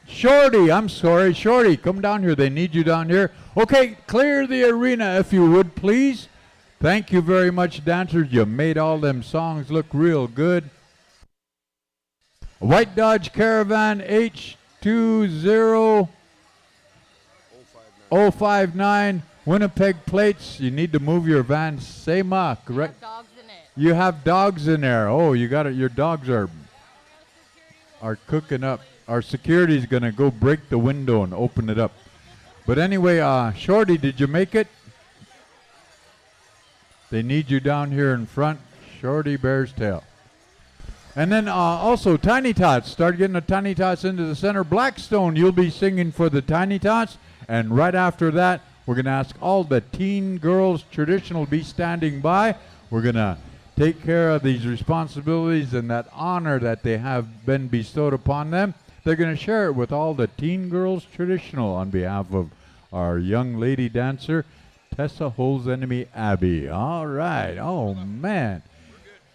Shorty, Shorty, come down here. They need you down here. Okay, clear the arena if you would, please. Thank you very much, dancers. You made all them songs look real good. White Dodge Caravan H20059, Winnipeg plates. You need to move your van. Sema, correct? Dogs in it. You have dogs in there. Oh, you got it. Your dogs are cooking up. Our security's gonna go break the window and open it up. But anyway, Shorty, did you make it? They need you down here in front. Shorty Bearstail. And then also Tiny Tots. Start getting the Tiny Tots into the center. Blackstone, you'll be singing for the Tiny Tots. And right after that, we're gonna ask all the teen girls traditional be standing by. We're gonna take care of these responsibilities and that honor that they have been bestowed upon them. They're going to share it with all the teen girls traditional on behalf of our young lady dancer, Tessa Holds Enemy Abby. All right. Oh, man.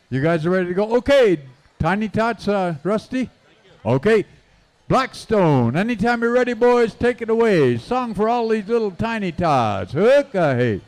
You guys are ready to go? Okay. Tiny Tots, Rusty? Okay. Blackstone, anytime you're ready, boys, take it away. Song for all these little Tiny Tots. Hook-a-hey.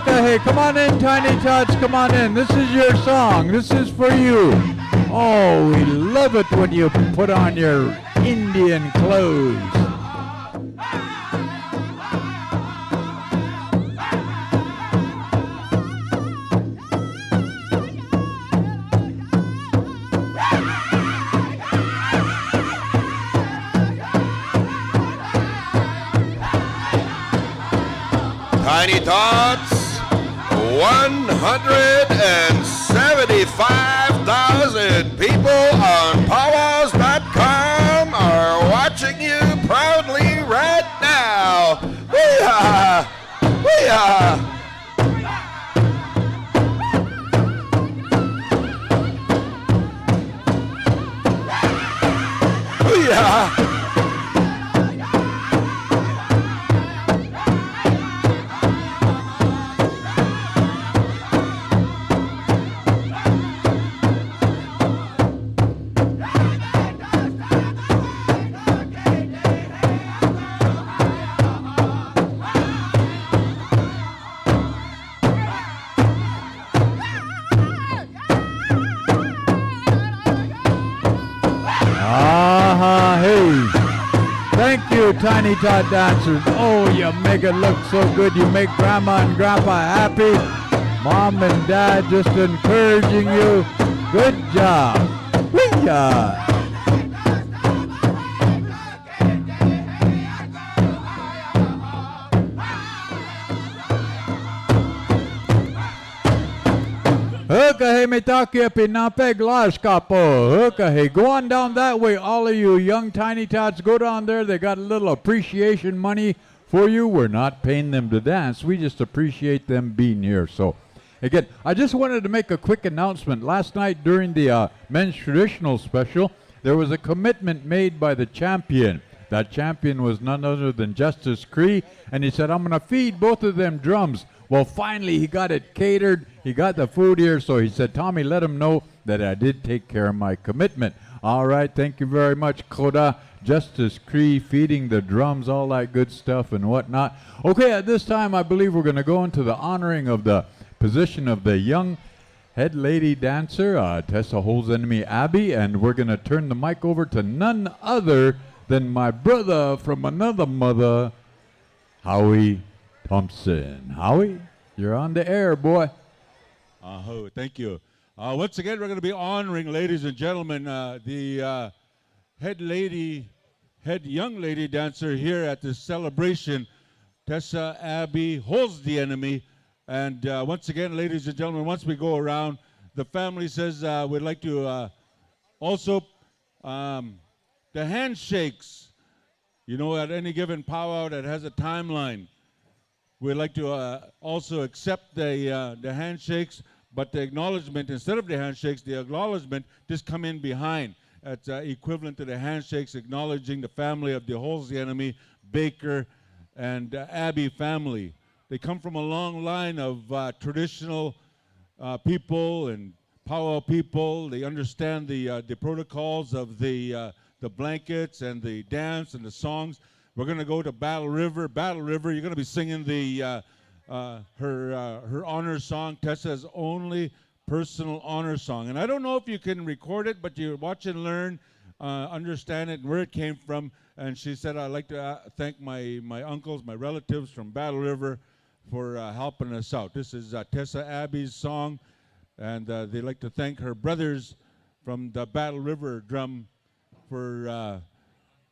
Hey, come on in, Tiny Tots, come on in. This is your song. This is for you. Oh, we love it when you put on your Indian clothes. Tiny Tots, 175,000 people on PowWows.com are watching you proudly right now. Wee-ha! Wee-ha! Wee-ha! Tiny Tot dancers. Oh, you make it look so good. You make Grandma and Grandpa happy. Mom and Dad just encouraging you. Good job. Wee-ya. Hukahe metake pinapeg lashkapo. Hukahe. Go on down that way, all of you young Tiny Tots. Go down there. They got a little appreciation money for you. We're not paying them to dance. We just appreciate them being here. So, again, I just wanted to make a quick announcement. Last night during the men's traditional special, there was a commitment made by the champion. That champion was none other than Justice Cree, and he said, I'm going to feed both of them drums Well, finally, he got it catered. He got the food here, so he said, Tommy, let him know that I did take care of my commitment. All right, thank you very much, Koda. Justice Cree feeding the drums, all that good stuff and whatnot. Okay, at this time, I believe we're going to go into the honoring of the position of the young head lady dancer, Tessa Holzenemy Ahbee, and we're going to turn the mic over to none other than my brother from another mother, Howie Thompson. Howie, you're on the air, boy. Thank you. Once again, we're going to be honoring, ladies and gentlemen, the head young lady dancer here at this celebration, Tessa Ahbee Holzenemy. And once again, ladies and gentlemen, once we go around, the family says we'd like to also the handshakes. You know, at any given powwow that has a timeline, we'd like to also accept the handshakes, but the acknowledgement, instead of the handshakes, the acknowledgement just come in behind. It's equivalent to the handshakes, acknowledging the family of the Holzenemy, Baker, and Ahbee family. They come from a long line of traditional people and powwow people. They understand the protocols of the blankets and the dance and the songs. We're going to go to Battle River. Battle River, you're going to be singing the her honor song, Tessa's only personal honor song. And I don't know if you can record it, but you watch and learn, understand it, and where it came from. And she said, I'd like to thank my uncles, my relatives from Battle River for helping us out. This is Tessa Ahbee's song, and they'd like to thank her brothers from the Battle River drum for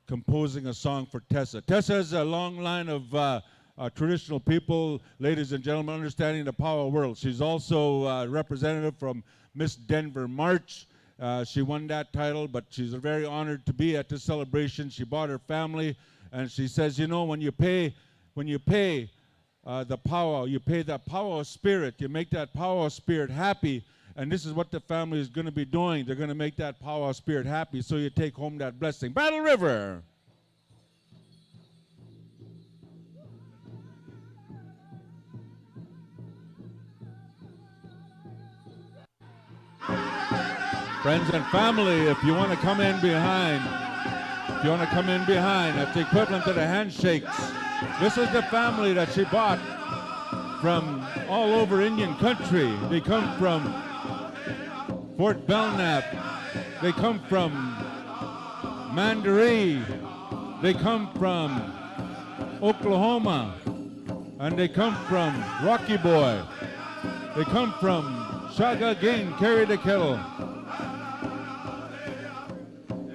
composing a song for Tessa. Tessa has a long line of traditional people, ladies and gentlemen, understanding the powwow world. She's also representative from Miss Denver March. She won that title, but she's very honored to be at this celebration. She brought her family, and she says, you know, when you pay the powwow, you pay that powwow spirit, you make that powwow spirit happy, and this is what the family is going to be doing. They're going to make that powwow spirit happy, so you take home that blessing. Battle River! Friends and family, if you want to come in behind, that's the equivalent to the handshakes. This is the family that she bought from all over Indian country. They come from Fort Belknap. They come from Mandaree. They come from Oklahoma. And they come from Rocky Boy. They come from Shagagin, Carry the Kettle.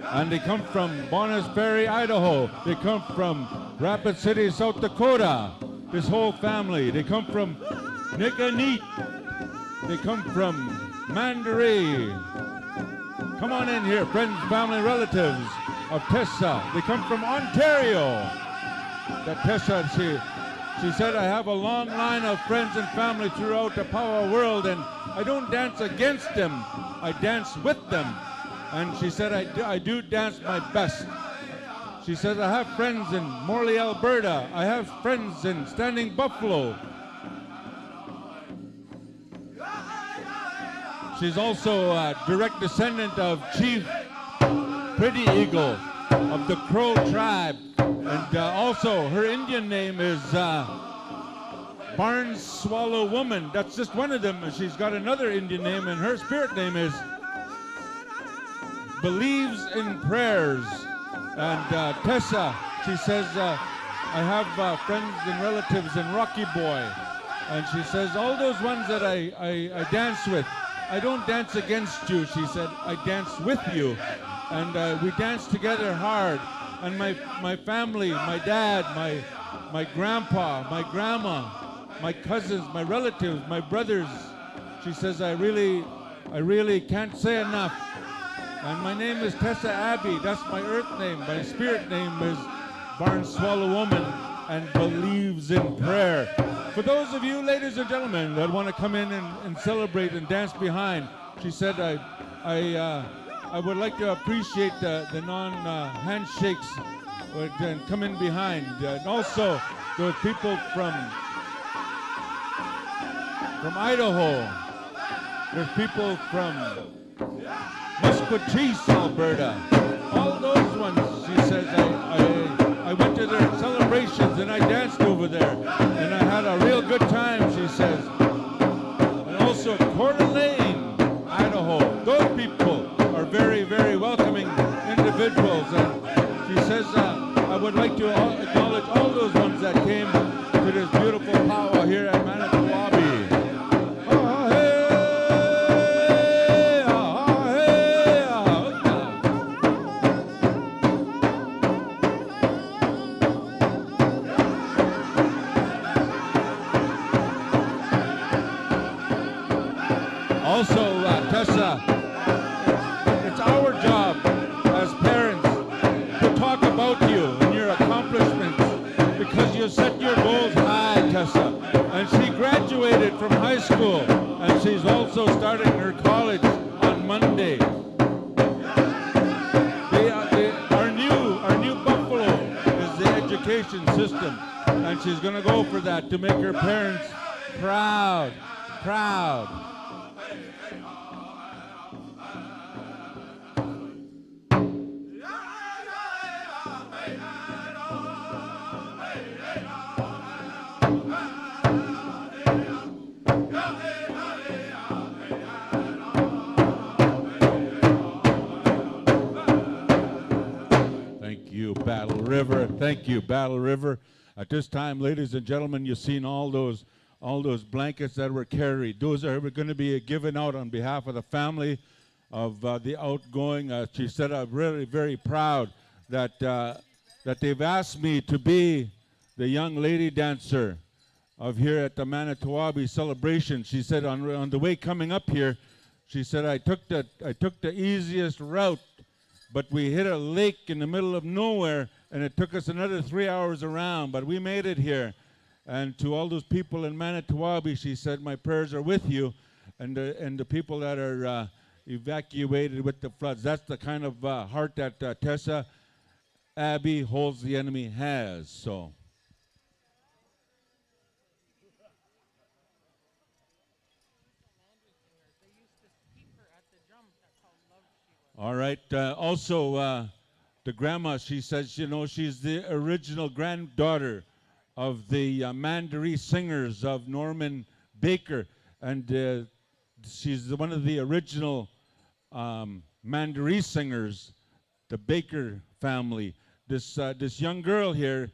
And they come from Bonus Ferry, Idaho. They come from Rapid City, South Dakota. This whole family. They come from Niconeat. They come from Mandaree. Come on in here, friends, family, relatives of Tessa. They come from Ontario. That Tessa, she said, I have a long line of friends and family throughout the powwow world, and I don't dance against them. I dance with them. And she said, I do dance my best. She says, I have friends in Morley, Alberta. I have friends in Standing Buffalo. She's also a direct descendant of Chief Pretty Eagle of the Crow tribe. And also, her Indian name is Barn Swallow Woman. That's just one of them. She's got another Indian name, and her spirit name is Believes in Prayers. And Tessa, she says, I have friends and relatives in Rocky Boy. And she says, all those ones that I dance with, I don't dance against you, she said, I dance with you. And we dance together hard. And my family, my dad, my grandpa, my grandma, my cousins, my relatives, my brothers, she says, I really can't say enough. And my name is Tessa Ahbee. That's my earth name. My spirit name is Barn Swallow Woman and Believes in Prayer. For those of you, ladies and gentlemen, that want to come in and celebrate and dance behind, she said, I would like to appreciate the non-handshakes and come in behind. And also, those people from from Idaho. There's people from Musqueam, Alberta. All those ones, she says, I went to their celebrations and I danced over there. And I had a real good time, she says. And also Coeur d'Alene, Idaho. Those people are very, very welcoming individuals. And she says, I would like to acknowledge all those ones that came to this beautiful powwow here at Manito Ahbee. Also, Tessa, it's our job as parents to talk about you and your accomplishments because you set your goals high, Tessa. And she graduated from high school and she's also starting her college on Monday. Our new buffalo is the education system, and she's going to go for that to make her parents proud. Thank you, Battle River. Thank you, Battle River. At this time, ladies and gentlemen, you've seen all those blankets that were carried. Those are going to be given out on behalf of the family of the outgoing. She said, I'm really very proud that they've asked me to be the young lady dancer of here at the Manito Ahbee celebration. She said on the way coming up here, she said I took the easiest route, but we hit a lake in the middle of nowhere, and it took us another 3 hours around, but we made it here. And to all those people in Manito Ahbee, she said, my prayers are with you, and the people that are evacuated with the floods. That's the kind of heart that Tessa Ahbee Holds the Enemy has. So. All right. Also, the grandma, she says, you know, she's the original granddaughter of the Mandaree singers of Norman Baker, and she's one of the original Mandaree singers, the Baker family. This young girl here,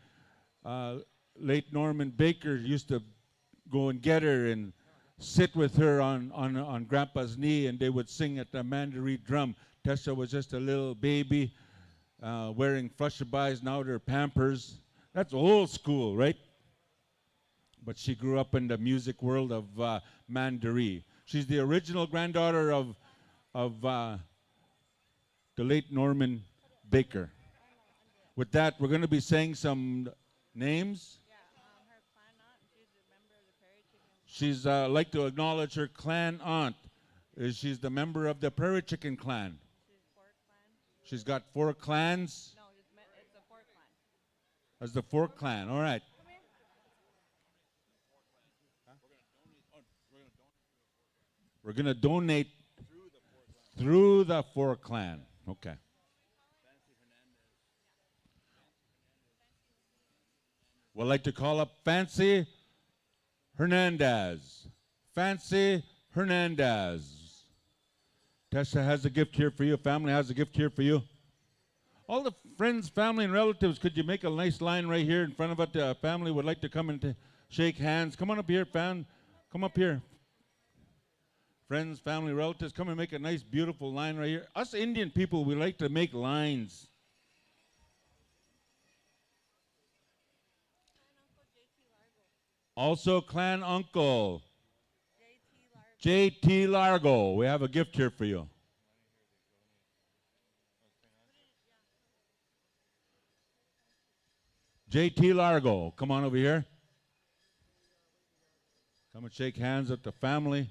late Norman Baker, used to go and get her and sit with her on Grandpa's knee, and they would sing at the Mandaree drum. Tessa was just a little baby wearing flushabis, now they're Pampers. That's old school, right? But she grew up in the music world of Mandaree. She's the original granddaughter of the late Norman Baker. With that, we're going to be saying some names. Her clan aunt, she's a member of the Prairie Chicken. She's like to acknowledge her clan aunt. She's the member of the Prairie Chicken clan. She's got 4 clans? No, it's a 4 clan. That's the 4 clan. All right. We're going to donate through the 4 clan. Okay. We'd like to call up Fancy Hernandez. Fancy Hernandez. Tessa has a gift here for you. Family has a gift here for you. All the friends, family, and relatives, could you make a nice line right here in front of it? The family would like to come and shake hands. Come on up here, fam. Come up here. Friends, family, relatives, come and make a nice, beautiful line right here. Us Indian people, we like to make lines. Also, Clan Uncle. J.T. Largo. We have a gift here for you. J.T. Largo, come on over here. Come and shake hands with the family.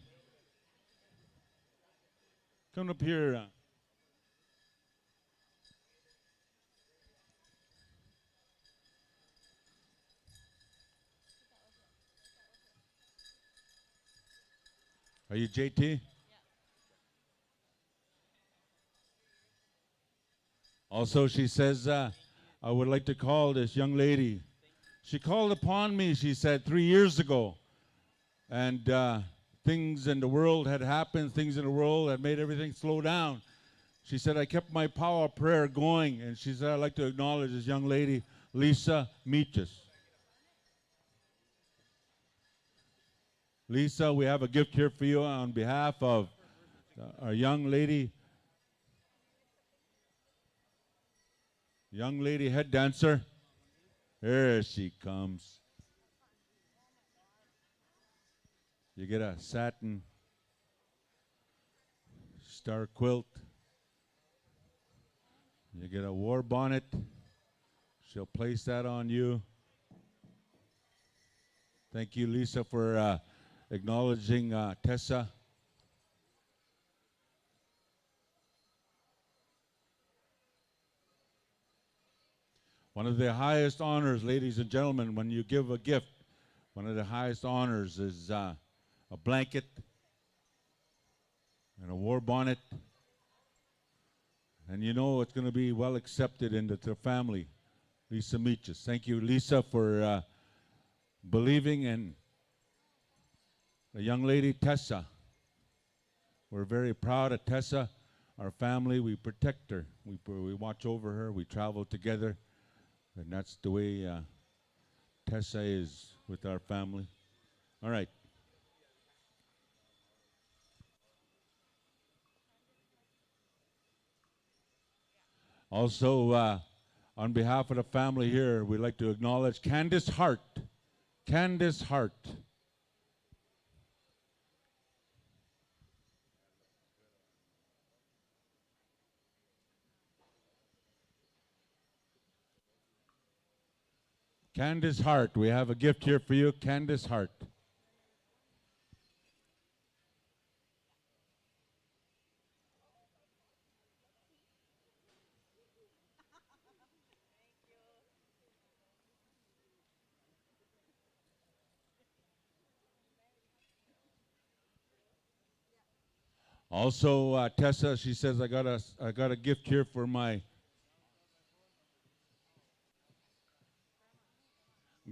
Come up here. Are you JT? Also, she says, I would like to call this young lady. She called upon me, she said, 3 years ago. And things in the world had happened, things in the world had made everything slow down. She said, I kept my power prayer going. And she said, I'd like to acknowledge this young lady, Lisa Meaches. Lisa, we have a gift here for you on behalf of our young lady head dancer. Here she comes. You get a satin star quilt. You get a war bonnet. She'll place that on you. Thank you, Lisa, for acknowledging Tessa. One of the highest honors, ladies and gentlemen, when you give a gift, one of the highest honors is a blanket and a war bonnet. And you know it's going to be well accepted into the family. Lisa Meaches. Thank you, Lisa, for believing in the young lady, Tessa. We're very proud of Tessa. Our family, we protect her. We watch over her. We travel together. And that's the way Tessa is with our family. All right. Also, on behalf of the family here, we'd like to acknowledge Candace Hart. Candace Hart. Candace Hart, we have a gift here for you, Candace Hart. Also, Tessa, she says, I got a gift here for my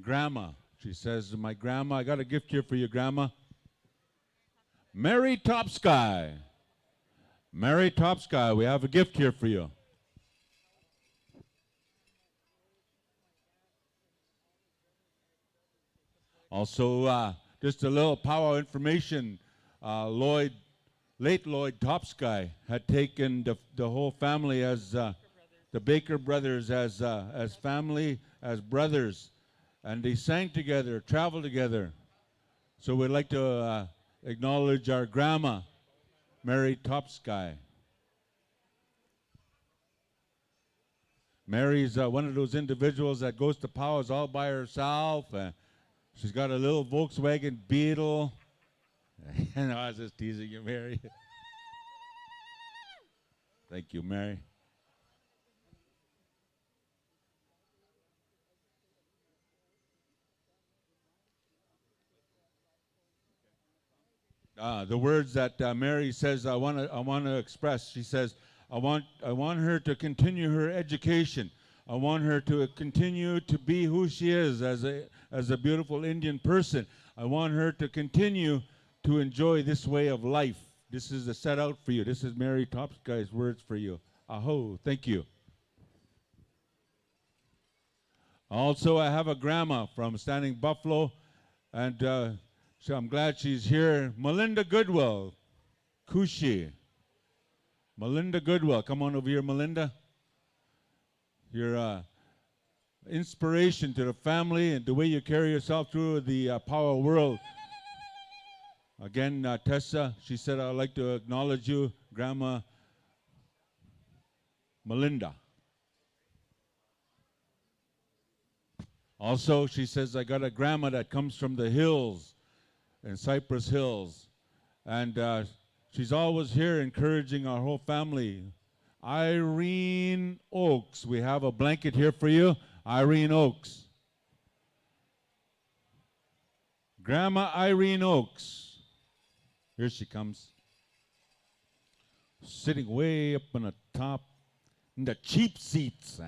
grandma. She says, my grandma, I got a gift here for you, grandma. Mary Topsky. Mary Topsky, we have a gift here for you. Also, just a little powwow information. Late Lloyd Topsky had taken the whole family as the Baker brothers as family, as brothers. And they sang together, traveled together. So we'd like to acknowledge our grandma, Mary Topsky. Mary's one of those individuals that goes to PowWows all by herself. She's got a little Volkswagen Beetle. And I was just teasing you, Mary. Thank you, Mary. The words that Mary says, I want to express. She says, I want her to continue her education. I want her to continue to be who she is as a beautiful Indian person. I want her to continue to enjoy this way of life. This is a set out for you. This is Mary Topsky's words for you. Aho, thank you. Also, I have a grandma from Standing Buffalo, and so I'm glad she's here. Melinda Goodwill, Kushi. Melinda Goodwill, come on over here, Melinda. You're inspiration to the family and the way you carry yourself through the power world. Again, Tessa, she said, I'd like to acknowledge you, Grandma Melinda. Also, she says, I got a grandma that comes from the hills, in Cypress Hills. And she's always here encouraging our whole family. Irene Oaks. We have a blanket here for you. Irene Oaks. Grandma Irene Oaks. Here she comes. Sitting way up on the top in the cheap seats.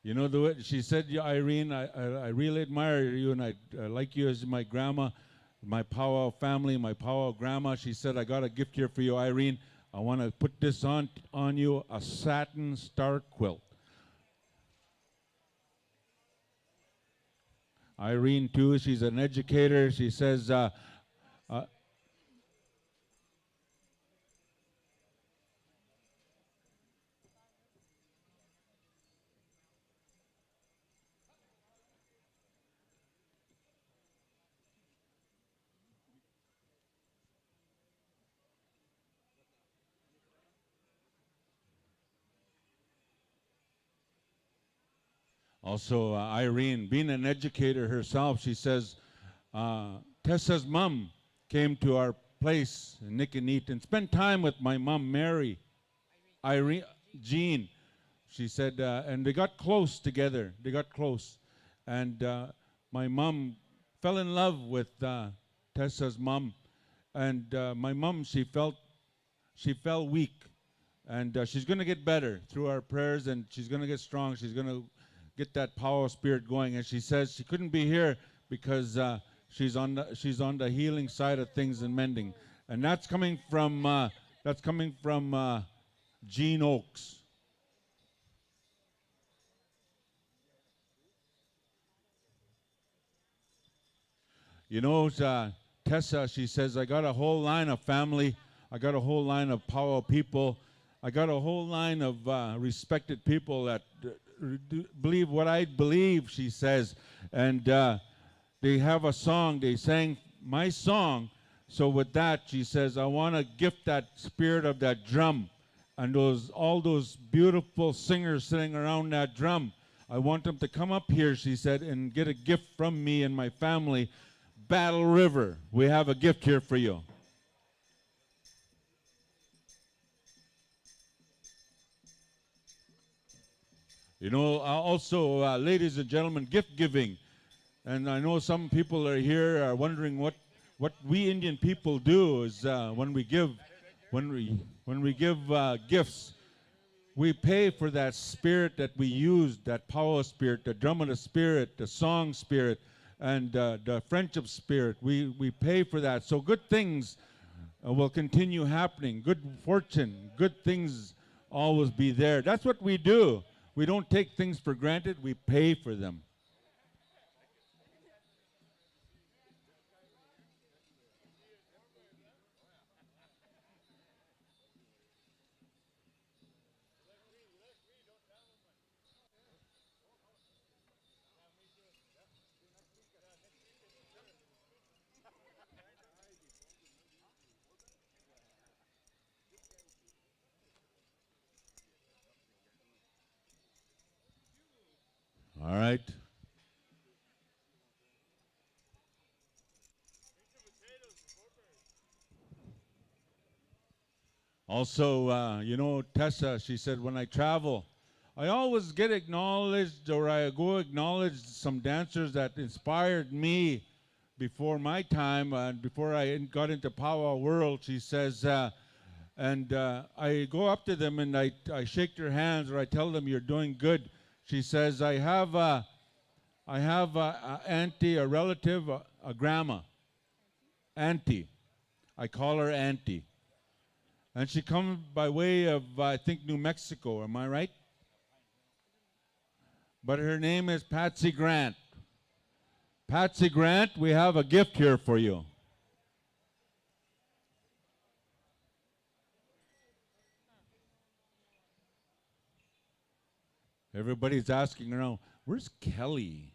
You know, the way she said, yeah, Irene, I really admire you, and I like you as my grandma, my powwow family, my powwow grandma. She said, I got a gift here for you, Irene. I want to put this on you, a satin star quilt. Irene, too, she's an educator. She says, also, Irene, being an educator herself, she says, Tessa's mom came to our place, Nick and Eat, and spent time with my mom, Mary, Irene, Jean. She said, and they got close together. They got close. And my mom fell in love with Tessa's mom. And my mom, she fell weak. And she's going to get better through our prayers, and she's going to get strong. She's going to get that power spirit going. And she says she couldn't be here because she's on the healing side of things and mending. And that's coming from Gene Oakes. You know, Tessa, she says, I got a whole line of family. I got a whole line of power people. I got a whole line of respected people that believe what I believe, she says. And they have a song. They sang my song. So with that, she says, I want to gift that spirit of that drum and all those beautiful singers sitting around that drum. I want them to come up here, she said, and get a gift from me and my family. Battle River, we have a gift here for you. You know, also, ladies and gentlemen, gift giving. And I know some people are here are wondering what we Indian people do is when we give gifts, we pay for that spirit that we use, that power spirit, the drum of the spirit, the song spirit, and the friendship spirit. We pay for that. So good things will continue happening. Good fortune, good things always be there. That's what we do. We don't take things for granted. We pay for them. All right. Also, you know, Tessa, she said, when I travel, I always get acknowledged, or I go acknowledge some dancers that inspired me before my time and before I got into powwow world. She says, and I go up to them and I shake their hands, or I tell them, you're doing good. She says, I have a auntie, a relative, a grandma, auntie. I call her auntie. And she comes by way of, I think, New Mexico. Am I right? But her name is Patsy Grant. Patsy Grant, we have a gift here for you. Everybody's asking around, where's Kelly?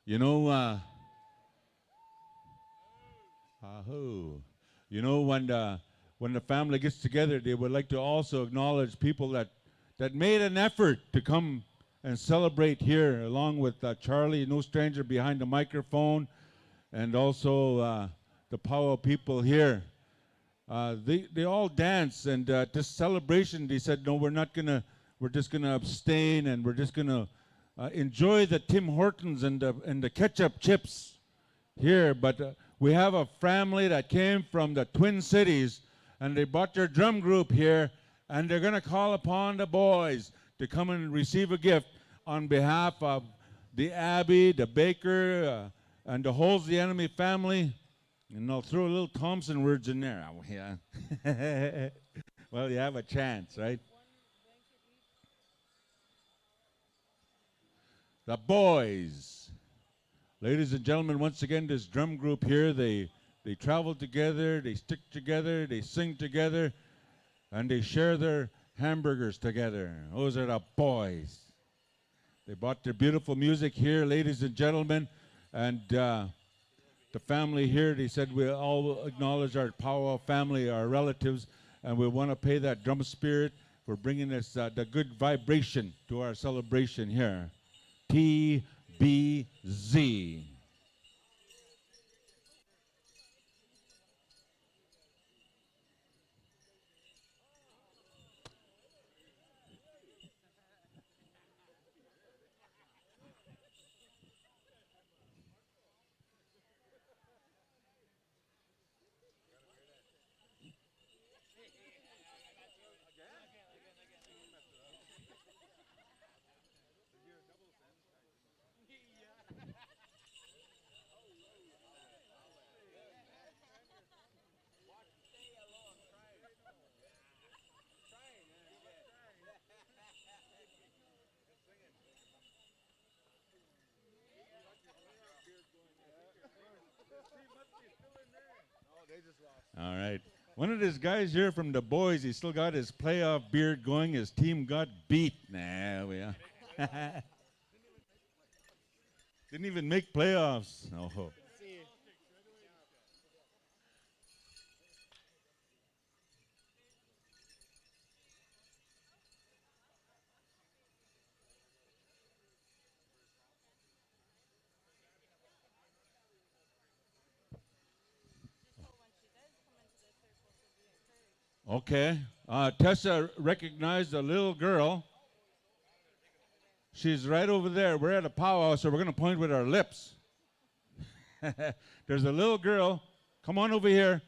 You know, ahoo. You know, when the family gets together, they would like to also acknowledge people that made an effort to come and celebrate here, along with Charlie, no stranger behind the microphone, and also the Pow people here. They all dance, and this celebration, they said, no, we're just gonna abstain, and we're just gonna enjoy the Tim Hortons and the ketchup chips here. But we have a family that came from the Twin Cities, and they brought their drum group here, and they're gonna call upon the boys to come and receive a gift on behalf of the Abbey, the Baker, and the Holds the Enemy family. And I'll throw a little Thompson words in there. Oh, yeah. Well, you have a chance, right? The boys. Ladies and gentlemen, once again, this drum group here, they travel together, they stick together, they sing together, and they share their hamburgers together. Those are the boys. They brought their beautiful music here, ladies and gentlemen, and the family here, they said we all acknowledge our Pow Wow family, our relatives, and we want to pay that drum spirit for bringing us the good vibration to our celebration here. TBZ. All right. One of these guys here from the boys, he still got his playoff beard going. His team got beat. Nah, we didn't even make playoffs. Oh. Okay. Tessa recognized a little girl. She's right over there. We're at a powwow, so we're going to point with our lips. There's a little girl. Come on over here.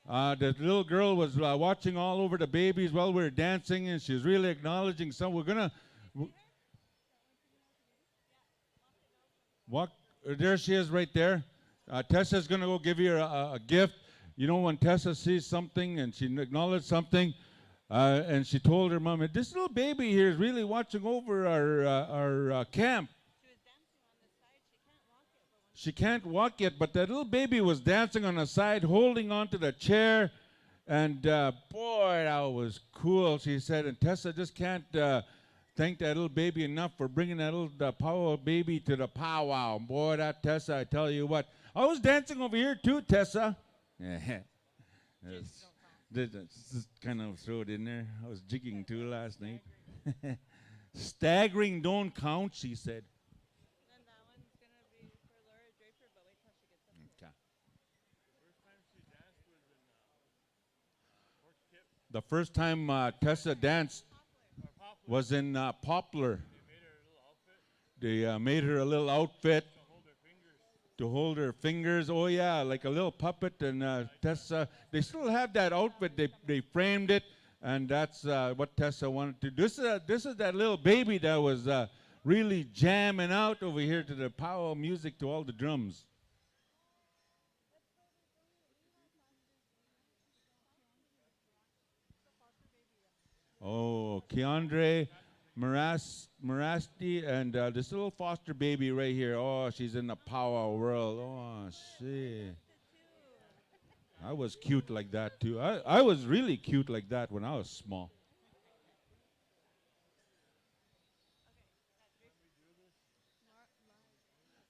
The little girl was watching all over the babies while we were dancing, and she's really acknowledging some. We're going to walk. There she is right there. Tessa's going to go give you a gift. You know, when Tessa sees something and she acknowledged something, and she told her mom, this little baby here is really watching over our camp. She can't walk yet, but that little baby was dancing on the side, holding onto the chair, and boy, that was cool, she said. And Tessa just can't thank that little baby enough for bringing that little Pow baby to the powwow. Boy, that Tessa, I tell you what. I was dancing over here too, Tessa. Yeah. Just kind of throw it in there. I was jigging too last night. Staggering don't count, she said. And that one's going to be for Laura Draper, but wait till she gets up. Okay. The first time Tessa danced was in Poplar. They made her a little outfit to hold her fingers. Oh yeah, like a little puppet. And Tessa, they still have that outfit. They framed it, and that's what Tessa wanted to do. This is that little baby that was really jamming out over here to the power music, to all the drums. Oh, Keandre Marasti, and this little foster baby right here. Oh, she's in the power world. Oh, shit. I was cute like that, too. I was really cute like that when I was small.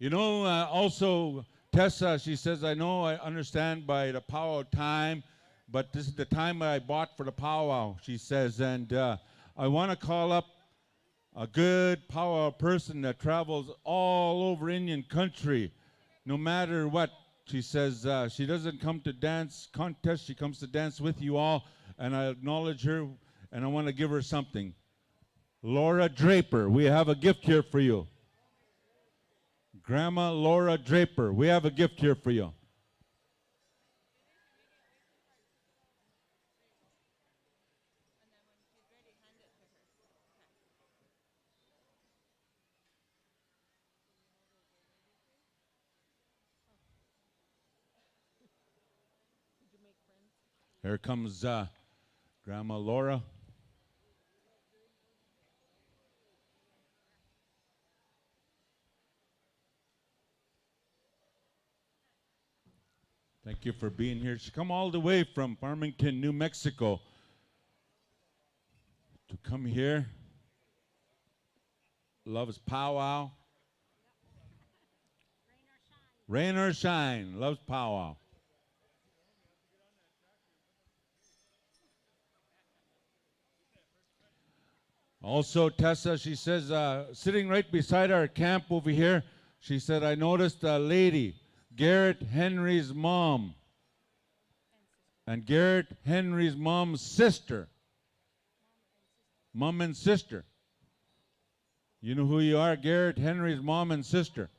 You know, also, Tessa, she says, I know I understand by the powwow time, but this is the time I bought for the powwow, she says. And I want to call up a good powwow person that travels all over Indian country, no matter what. She says she doesn't come to dance contest, she comes to dance with you all, and I acknowledge her, and I want to give her something. Laura Draper, we have a gift here for you. Grandma Laura Draper, we have a gift here for you. Here comes Grandma Laura. Thank you for being here. She come all the way from Farmington, New Mexico to come here. Loves powwow. Rain or shine, loves powwow. Also, Tessa, she says, sitting right beside our camp over here, she said, I noticed a lady, Garrett Henry's mom, and Garrett Henry's mom's sister. Mom and sister. You know who you are? Garrett Henry's mom and sister.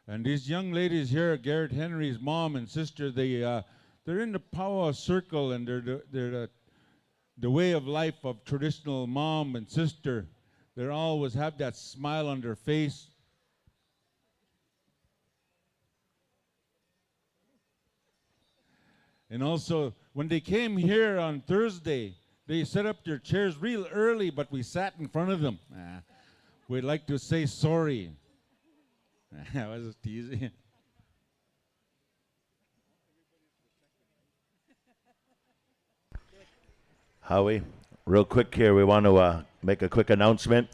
And these young ladies here, Garrett Henry's mom and sister, they're in the powwow circle, and they're the way of life of traditional mom and sister. They always have that smile on their face. And also, when they came here on Thursday, they set up their chairs real early, but we sat in front of them. We'd like to say sorry. I was just teasing. Howie, real quick here, we want to make a quick announcement.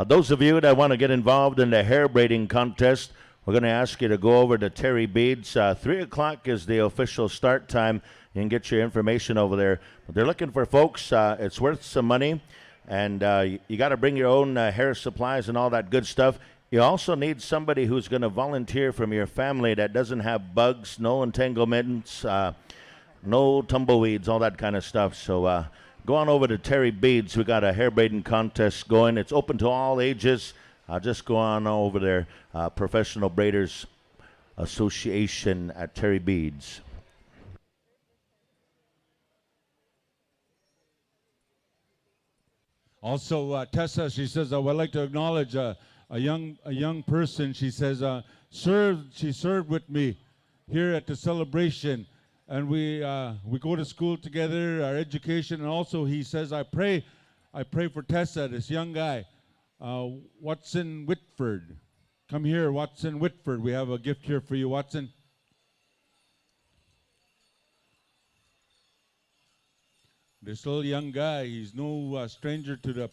Those of you that want to get involved in the hair braiding contest, we're going to ask you to go over to Terry Beads. 3 o'clock is the official start time. You can get your information over there. But they're looking for folks. It's worth some money, and you got to bring your own hair supplies and all that good stuff. You also need somebody who's going to volunteer from your family that doesn't have bugs, no entanglements, no tumbleweeds, all that kind of stuff. So go on over to Terry Beads. We got a hair braiding contest going. It's open to all ages. Just go on over there. Professional Braiders Association at Terry Beads. Also, Tessa, she says, I would like to acknowledge a young person. She says, she served with me here at the celebration. And we go to school together, our education, and also he says, I pray for Tessa, this young guy, Watson Whitford. Come here, Watson Whitford. We have a gift here for you, Watson. This little young guy, he's no stranger to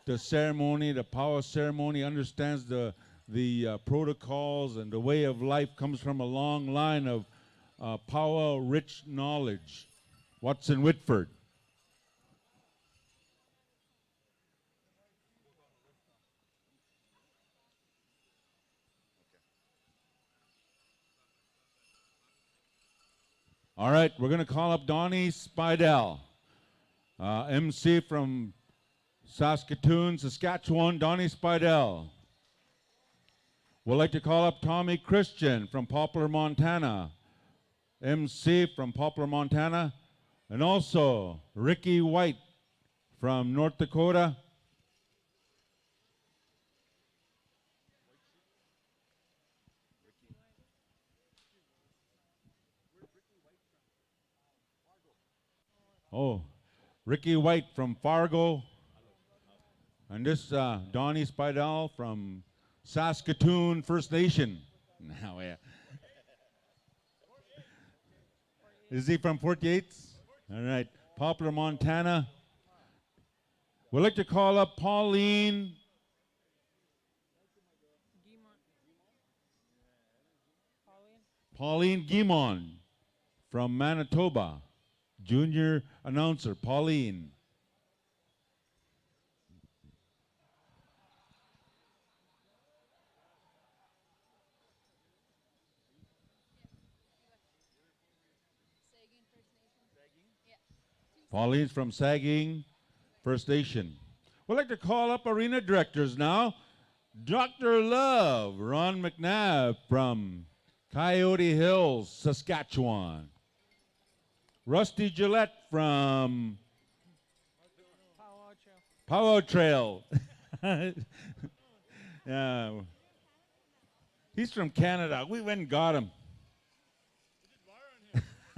the ceremony, the powwow ceremony, understands the protocols and the way of life, comes from a long line of powwow rich knowledge. Watson Whitford. All right, we're going to call up Donnie Spidell, MC from Saskatoon, Saskatchewan, Donnie Spidell. We'd like to call up Tommy Christian from Poplar, Montana, MC from Poplar, Montana, and also Ricky White from North Dakota. Oh, Ricky White from Fargo. And this Donnie Spidell from Saskatoon First Nation. Now, yeah. Is he from 48? All right. Poplar, Montana. We'd like to call up Pauline Pauline Guimond from Manitoba. Junior announcer, Pauline. Pauline's from Sagging First Nation. We'd like to call up arena directors now. Dr. Love, Ron McNabb from Coyote Hills, Saskatchewan. Rusty Gillette from Pow Wow Trail. Yeah. He's from Canada. We went and got him.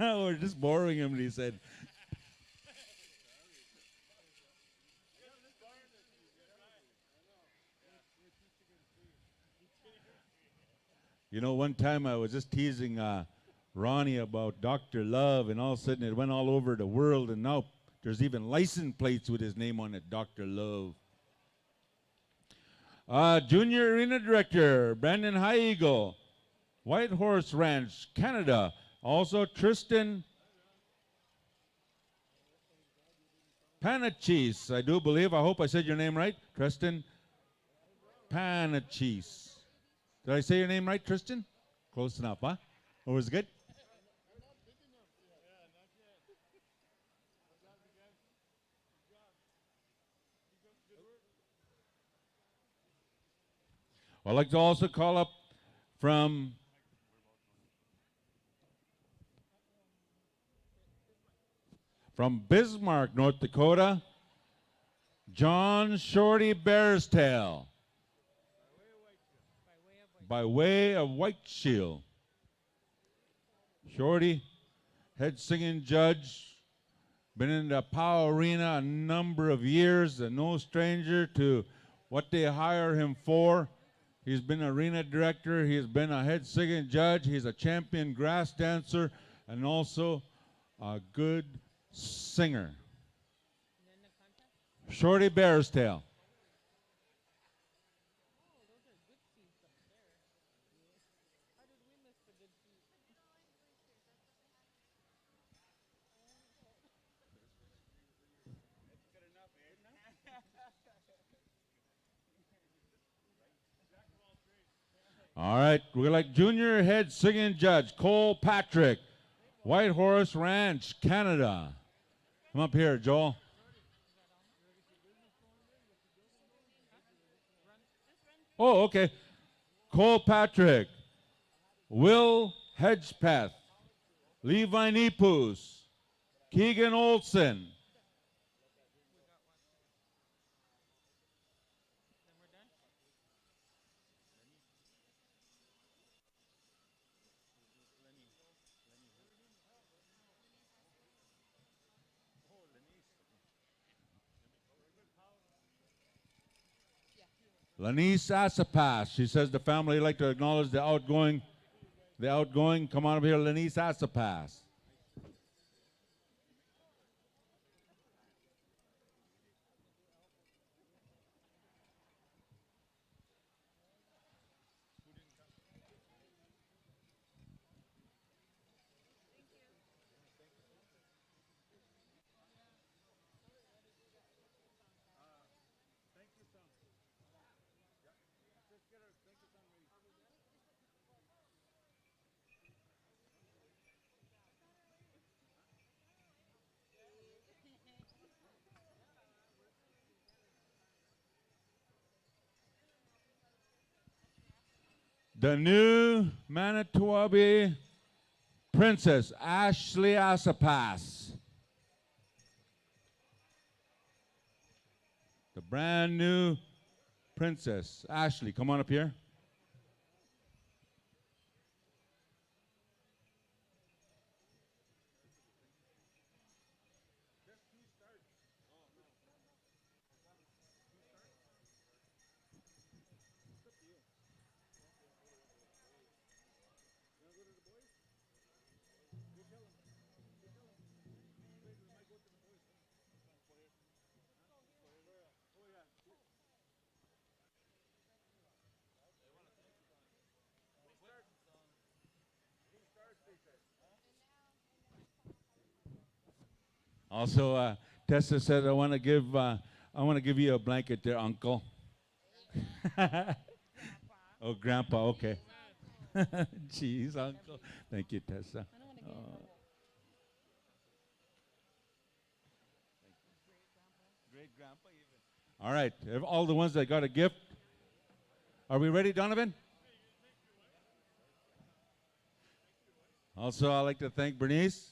We're just borrowing him, he said. You know, one time I was just teasing Ronnie about Dr. Love, and all of a sudden it went all over the world, and now there's even license plates with his name on it, Dr. Love. Junior Arena Director, Brandon High Eagle, White Horse Ranch, Canada. Also Tristan Panachis, I do believe. I hope I said your name right. Tristan Panachis. Did I say your name right, Tristan? Close enough, huh? Oh, was it good? I'd like to also call up from Bismarck, North Dakota, John Shorty Bearstail. By way of White Shield. Shorty, head singing judge, been in the Pow Arena a number of years, and no stranger to what they hire him for. He's been arena director, he's been a head singing judge, he's a champion grass dancer, and also a good singer. Shorty Bearstail. All right, we're like junior head singing judge, Cole Patrick, White Horse Ranch, Canada. Come up here, Joel. Oh, okay. Cole Patrick, Will Hedgepeth, Levi Nepus, Keegan Olson. Lanice Asapas. She says the family would like to acknowledge the outgoing. Come on up here, Lanice Asapas. The new Manito Ahbee Princess, Ashley Asapas. The brand new princess, Ashley. Come on up here. Also, Tessa said, I want to give you a blanket there, Uncle. Oh, Grandpa, okay. Jeez, Uncle. Thank you, Tessa. Great-grandpa even. All right, all the ones that got a gift. Are we ready, Donovan? Also, I'd like to thank Bernice.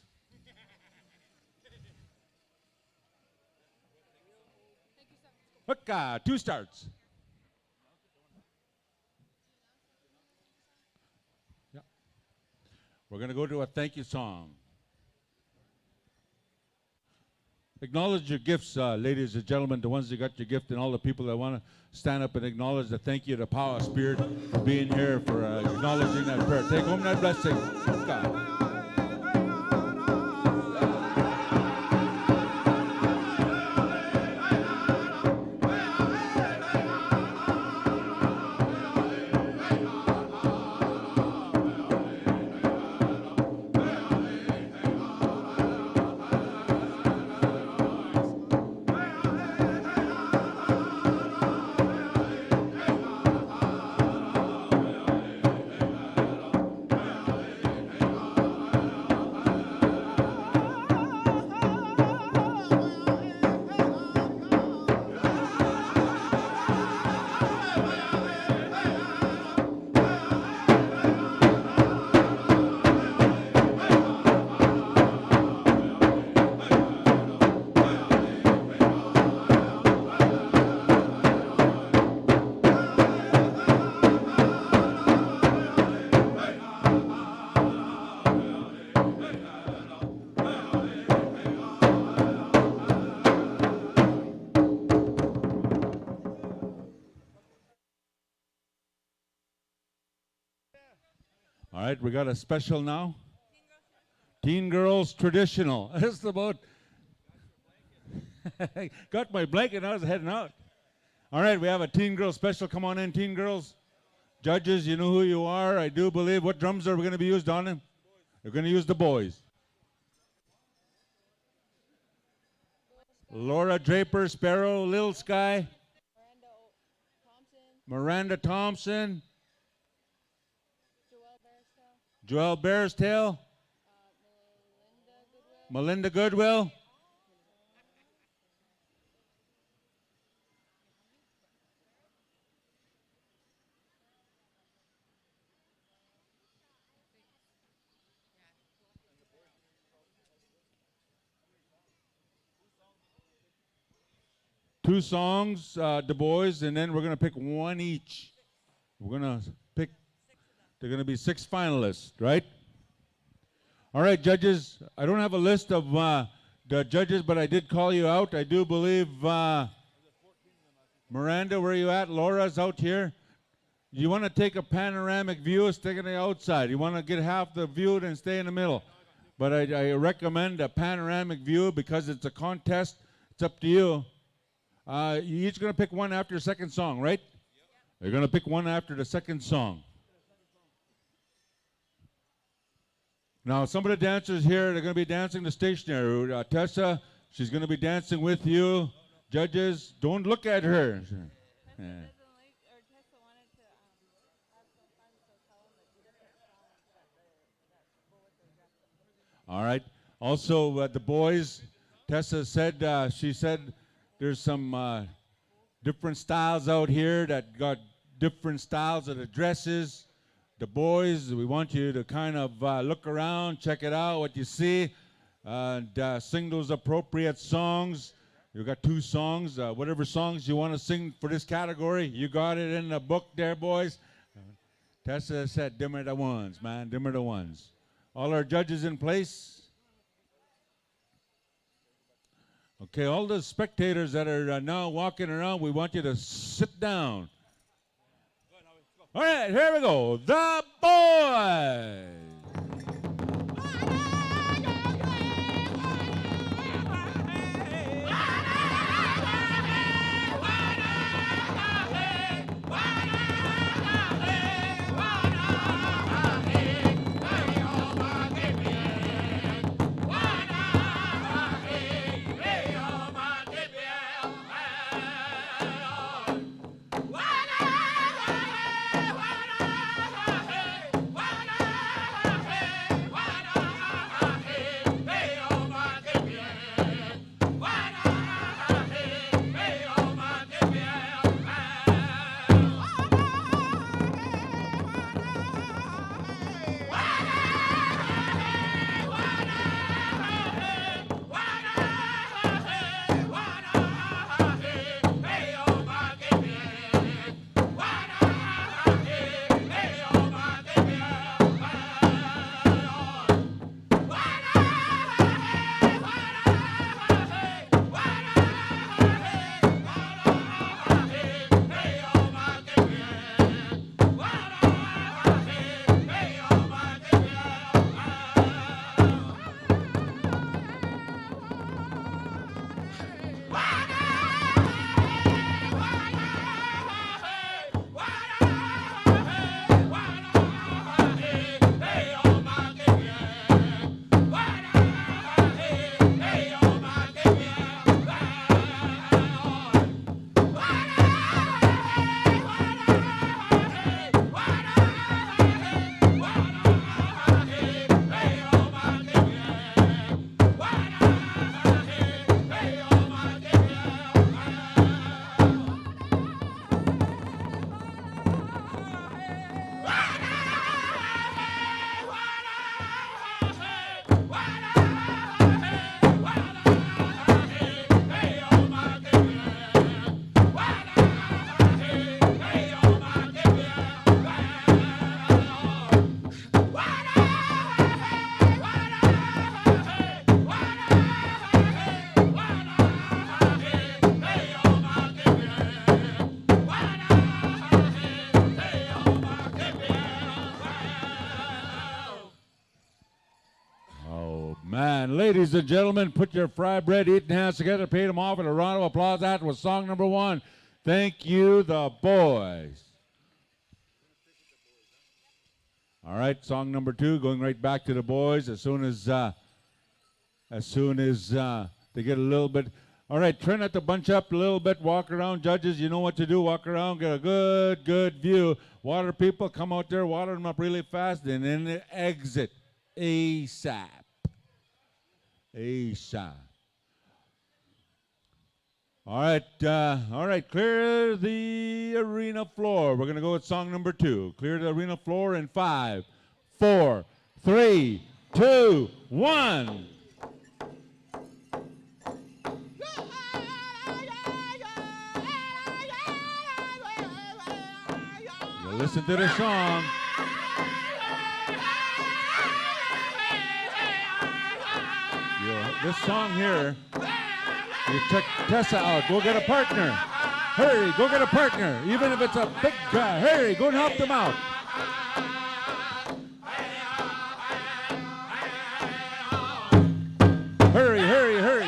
Hooka, 2 starts. Yeah. We're going to go to a thank you song. Acknowledge your gifts, ladies and gentlemen, the ones that got your gift, and all the people that want to stand up and acknowledge the thank you to Power Spirit for being here, for acknowledging that prayer. Take home that blessing. Hooka. All right, we got a special now. Teen Girls Traditional. It's about... got my blanket, I was heading out. All right, we have a Teen Girls special. Come on in, Teen Girls. Judges, you know who you are. I do believe. What drums are we going to be used on them? We're going to use the boys. Laura Draper, Sparrow, Lil Sky. Miranda Thompson. Joelle Bearstail. Melinda Goodwill. Two songs, the boys, and then we're going to pick one each. We're going to pick, they're going to be 6 finalists, right? All right, judges, I don't have a list of the judges, but I did call you out. I do believe, Miranda, where are you at? Laura's out here. You want to take a panoramic view, stick it on the outside. You want to get half the view and stay in the middle. But I recommend a panoramic view because it's a contest. It's up to you. You each going to pick one after the second song, right? Yep. You're going to pick one after the second song. Now, some of the dancers here, they're going to be dancing the stationary. Tessa, she's going to be dancing with you. Judges, don't look at her. Yeah. All right. Also, the boys, Tessa said, she said, there's some different styles out here that got different styles of the dresses. The boys, we want you to kind of look around, check it out, what you see, and sing those appropriate songs. You got 2 songs, whatever songs you want to sing for this category. You got it in the book there, boys. Tessa said, them are the ones, man, them are the ones. All our judges in place. Okay, all the spectators that are now walking around, we want you to sit down. All right, here we go. The boys. ladies and gentlemen, put your fry bread eating hands together, paid them off with a round of applause. That was song number 1. Thank you, the boys. All right, song number 2, going right back to the boys as soon as they get a little bit. All right, try not to bunch up a little bit. Walk around, judges. You know what to do. Walk around, get a good view. Water people, come out there, water them up really fast, and then exit ASAP. ASAP. All right, clear the arena floor. We're going to go with song number 2. Clear the arena floor in 5, 4, 3, 2, 1. You listen to the song. This song here, you took Tessa out. Go get a partner. Hurry, go get a partner. Even if it's a big guy, hurry, go and help them out. Hurry, hurry, hurry.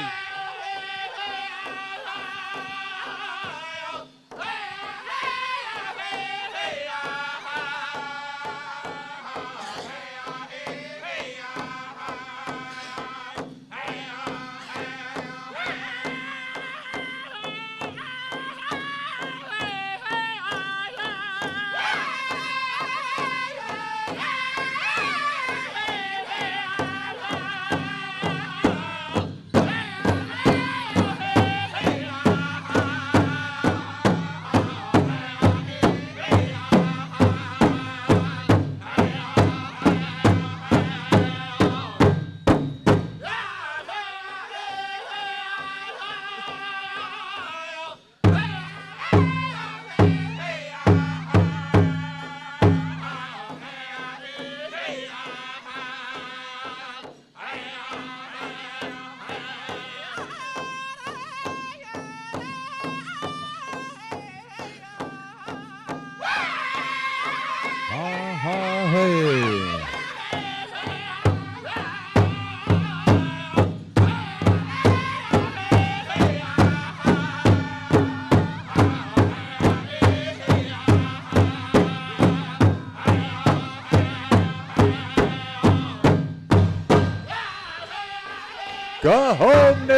Go home,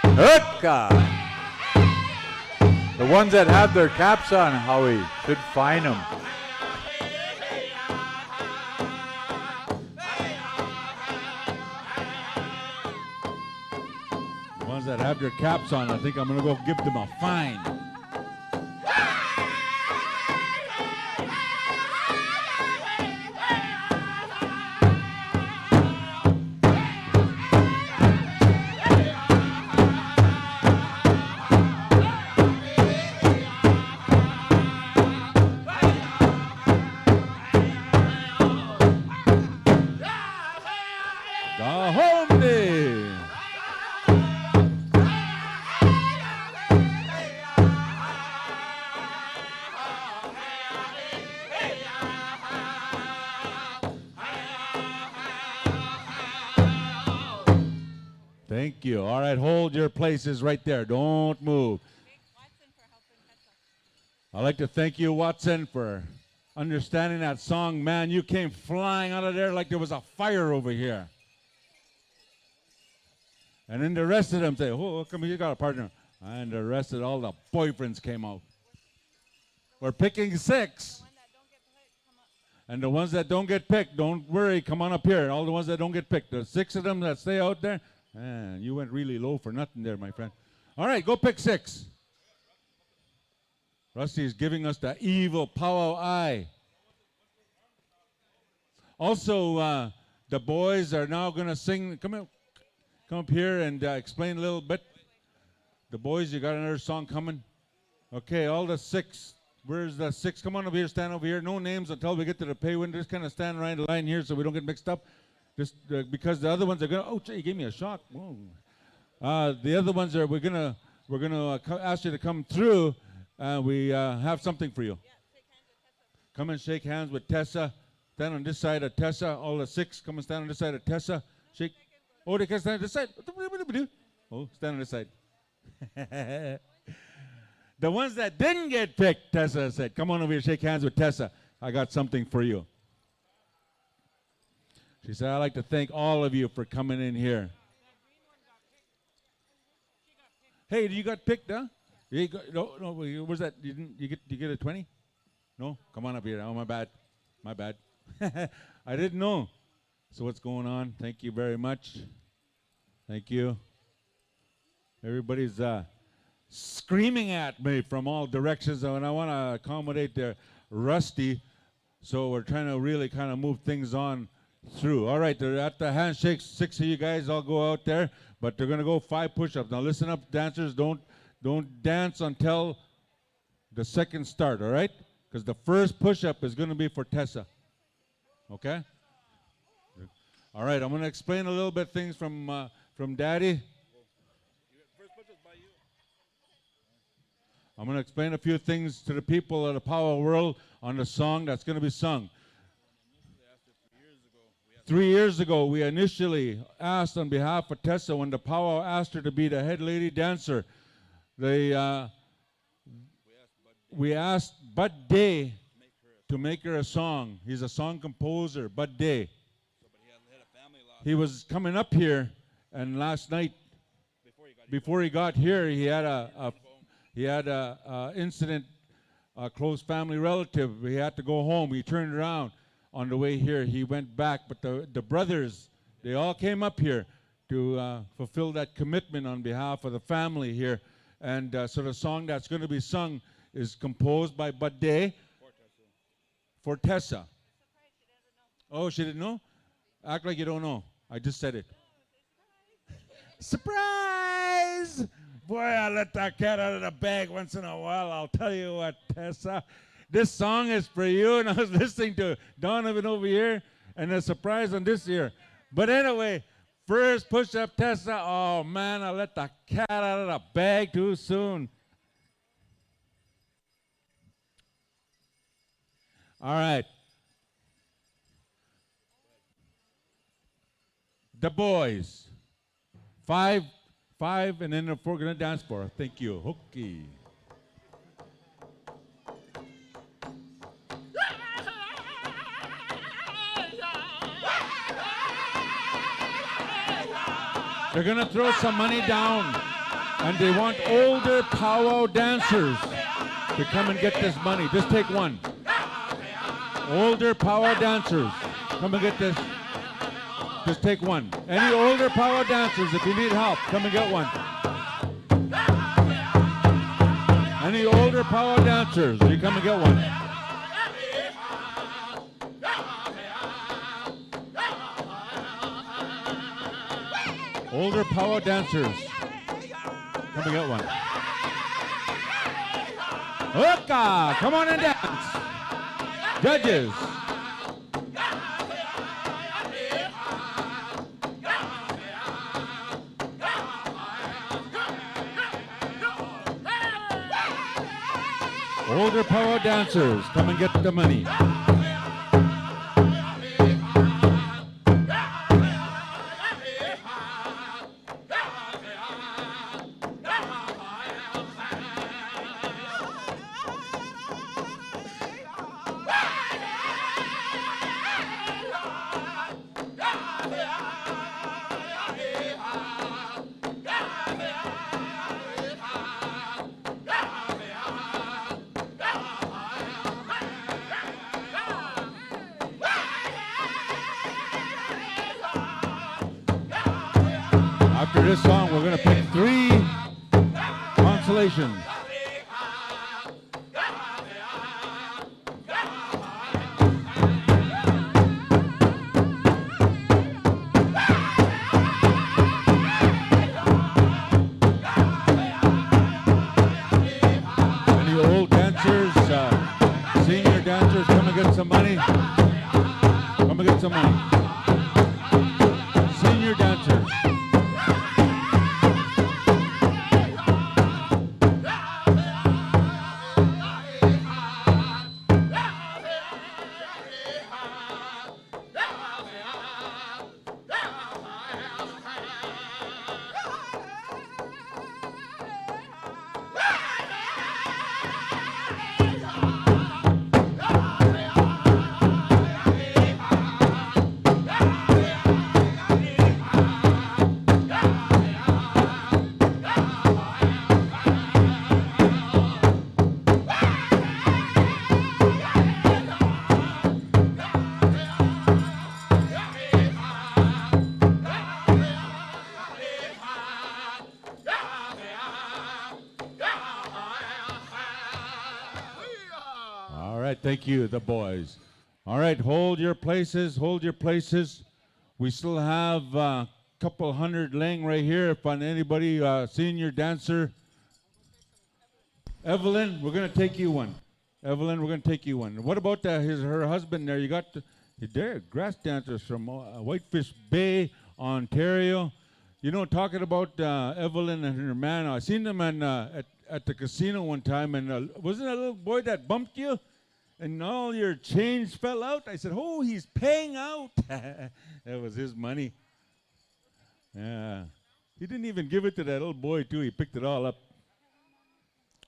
Hooka. The ones that have their caps on, Howie, should find them. The ones that have their caps on, I think I'm going to go give them a fine. Thank you. All right, hold your places right there. Don't move. I'd like to thank you, Watson, for understanding that song. Man, you came flying out of there like there was a fire over here. And then the rest of them say, oh, come here, you got a partner. And the rest of all the boyfriends came out. We're picking 6. And the ones that don't get picked, don't worry, come on up here. All the ones that don't get picked, the 6 of them that stay out there, man, you went really low for nothing there, my friend. All right, go pick 6. Rusty is giving us the evil powwow eye. Also, the boys are now going to sing. Come up here and explain a little bit. The boys, you got another song coming? Okay, all the 6. Where's the 6? Come on over here, stand over here. No names until we get to the pay window. Just kind of stand right in the line here so we don't get mixed up. Just because the other ones are going to, oh, gee, you gave me a shock. Whoa. The other ones are, we're gonna ask you to come through. We have something for you. Come and shake hands with Tessa. Stand on this side of Tessa. All the 6, come and stand on this side of Tessa. Shake. Oh, they can stand on this side. Oh, stand on this side. The ones that didn't get picked, Tessa said, come on over here, shake hands with Tessa. I got something for you. She said, I'd like to thank all of you for coming in here. Hey, you got picked, huh? You got, no, where's that? You get a 20? No? Come on up here. Oh, my bad. My bad. I didn't know. So what's going on? Thank you very much. Thank you. Everybody's screaming at me from all directions, and I want to accommodate their Rusty, so we're trying to really kind of move things on through. All right, they're at the handshake. 6 of you guys all go out there, but they're going to go 5 push-ups. Now listen up, dancers. Don't dance until the second start, all right? Because the first push-up is going to be for Tessa. Okay? All right, I'm going to explain a little bit things from Daddy. I'm going to explain a few things to the people of the Pow Wow world on the song that's going to be sung. 3 years ago, we initially asked on behalf of Tessa, when the Pow Wow asked her to be the head lady dancer, we asked Bud Day to make her a song. He's a song composer, Bud Day. He was coming up here, and last night, before he got here, he had a incident, a close family relative. He had to go home. He turned around on the way here. He went back, but the brothers, they all came up here to fulfill that commitment on behalf of the family here. And so the song that's going to be sung is composed by Bud Day for Tessa. Oh, she didn't know? Act like you don't know. I just said it. Surprise! Boy, I let that cat out of the bag once in a while. I'll tell you what, Tessa. This song is for you. And I was listening to Donovan over here, and a surprise on this ear. But anyway, first push-up, Tessa. Oh, man, I let the cat out of the bag too soon. All right. The boys. 5, and then the 4 going to dance for her. Thank you. Hooky. They're going to throw some money down, and they want older Pow Wow dancers to come and get this money. Just take one. Older Pow Wow dancers, come and get this. Just take one. Any older Pow Wow dancers, if you need help, come and get one. Any older Pow Wow dancers, you come and get one. Older Pow Wow dancers, come and get one. Hooka! Come on and dance. Judges. Older Pow Wow dancers, come and get the money. After this song, we're going to pick 3 consolations. Any old dancers, senior dancers, come and get some money. Come and get some money. Senior dancers. thank you, the boys. All right, hold your places, hold your places. We still have a couple hundred laying right here. If on anybody, senior dancer, Evelyn, we're going to take you one. Evelyn, we're going to take you one. What about her husband there? You got there, grass dancers from Whitefish Bay, Ontario. You know, talking about Evelyn and her man, I seen them at the casino one time, and wasn't a little boy that bumped you? And all your change fell out? I said, oh, he's paying out. That was his money. Yeah. He didn't even give it to that little boy, too. He picked it all up.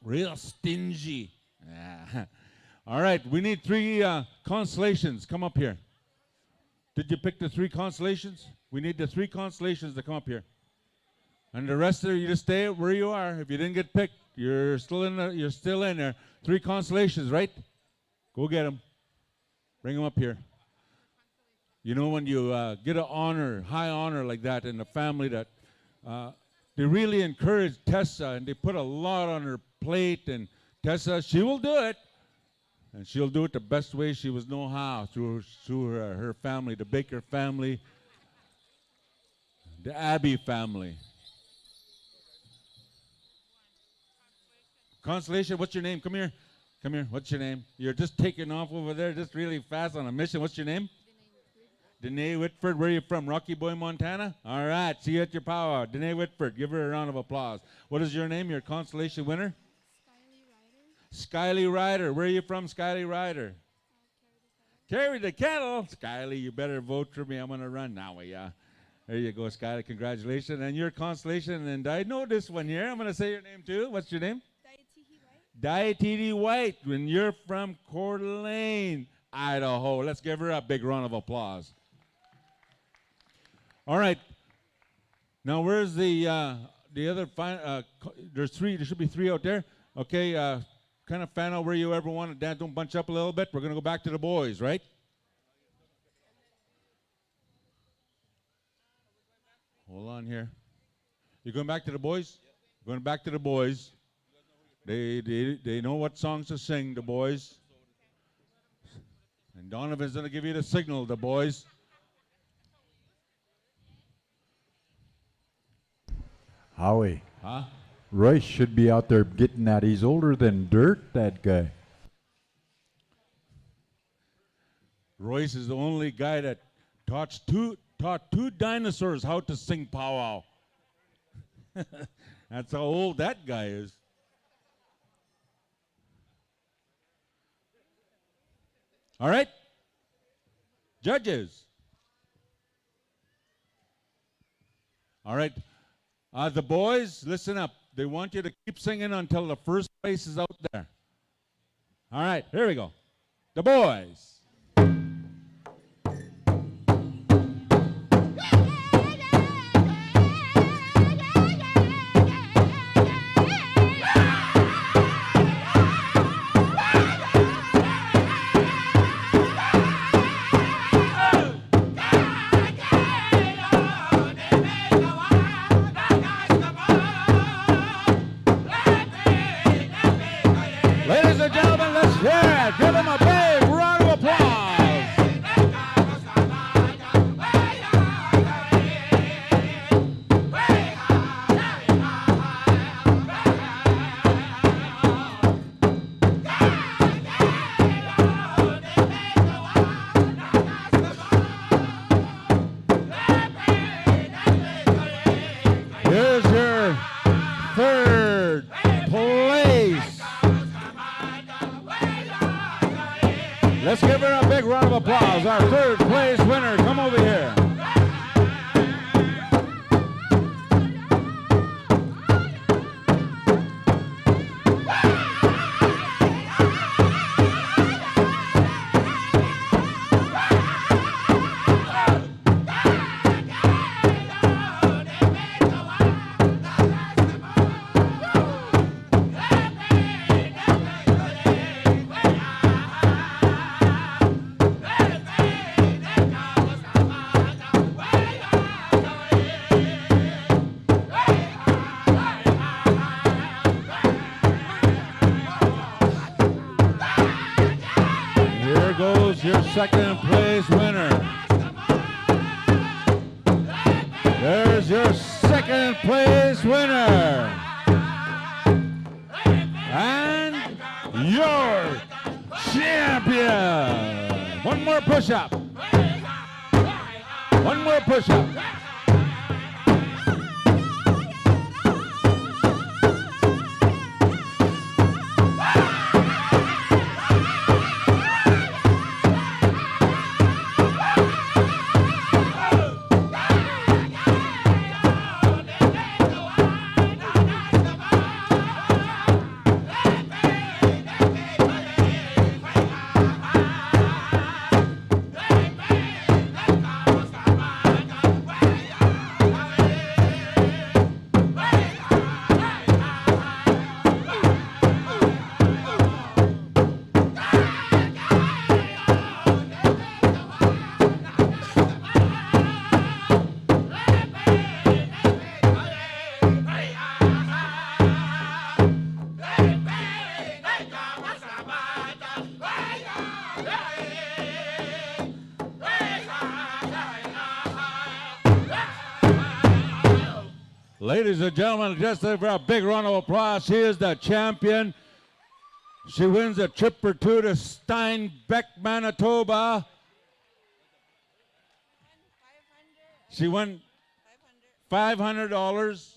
Real stingy. Yeah. All right, we need 3 constellations. Come up here. Did you pick the 3 constellations? We need the 3 constellations to come up here. And the rest of you just stay where you are. If you didn't get picked, you're still in there. 3 constellations, right? Go get them. Bring them up here. You know, when you get an honor, high honor like that in the family, that they really encourage Tessa, and they put a lot on her plate. And Tessa, she will do it. And she'll do it the best way she was know how, through her family, the Baker family, the Ahbee family. Constellation, what's your name? Come here. Come here. What's your name? You're just taking off over there just really fast on a mission. What's your name? Danae Whitford. Where are you from? Rocky Boy, Montana? All right. See you at your powwow. Danae Whitford. Give her a round of applause. What is your name? Your constellation winner? Skyly Ryder. Where are you from, Skyly Ryder? Carry the kettle. Skyly, you better vote for me. I'm going to run now. Yeah. There you go, Skyly. Congratulations. And your constellation. And I know this one here. I'm going to say your name, too. What's your name? Dietiti White. When you're from Coeur d'Alene, Idaho. Let's give her a big round of applause. All right. Now, where's the other there's 3. There should be 3 out there. Okay. Kind of fan out where you ever want to dance. Don't bunch up a little bit. We're going to go back to the boys, right? Hold on here. You going back to the boys? Yep. Going back to the boys. They know what songs to sing, the boys. And Donovan's going to give you the signal, the boys. Howie. Huh? Royce should be out there getting that. He's older than dirt, that guy. Royce is the only guy that taught 2 dinosaurs how to sing powwow. That's how old that guy is. All right? Judges. All right. The boys, listen up. They want you to keep singing until the first place is out there. All right, here we go. The boys. Give them a big round of applause. Here's your 3rd place. Let's give her a big round of applause. Our 3rd place winner. Come over here. second place winner. There's your second place winner. And your champion. One more push-up. One more push-up. Ladies and gentlemen, just for a big round of applause, she is the champion. She wins a trip or two to Steinbeck, Manitoba. She won $500,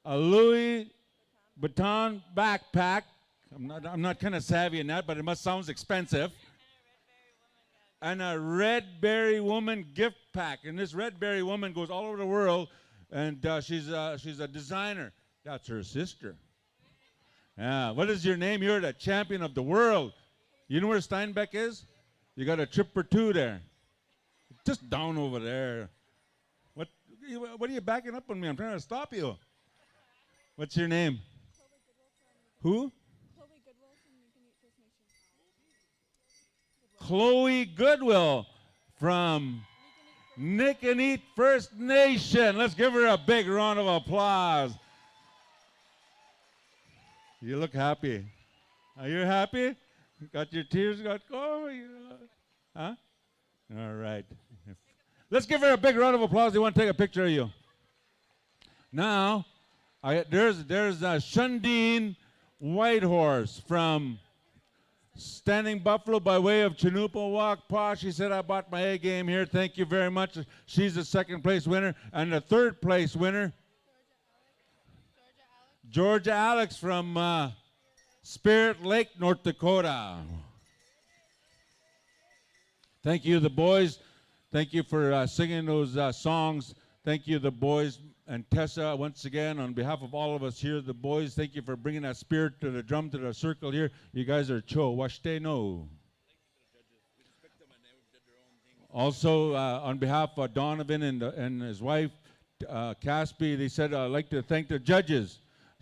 a Louis Vuitton backpack. I'm not kind of savvy in that, but it must sound expensive. And a Red Berry Woman gift pack. And this Red Berry Woman goes all over the world. And she's a designer. That's her sister. Yeah. What is your name? You're the champion of the world. You know where Steinbeck is? You got a trip or two there. Just down over there. What are you backing up on me? I'm trying to stop you. What's your name? Who? Chloe Goodwill from Nick and Eat First Nation. Let's give her a big round of applause. You look happy. Are you happy? Got your tears got going? Huh? All right. Let's give her a big round of applause. They want to take a picture of you. Now, there's Shundeen Whitehorse from Standing Buffalo by way of Chinoopa Pa. She said, I bought my A game here. Thank you very much. She's the second place winner. And the third place winner, Georgia Alex from Spirit Lake, North Dakota. Thank you, the boys. Thank you for singing those songs. Thank you, the boys. And Tessa, once again, on behalf of all of us here, the boys, thank you for bringing that spirit to the drum, to the circle here. You guys are cho, washte no. Also, on behalf of Donovan and his wife, Caspi, they said, I'd like to thank the judges.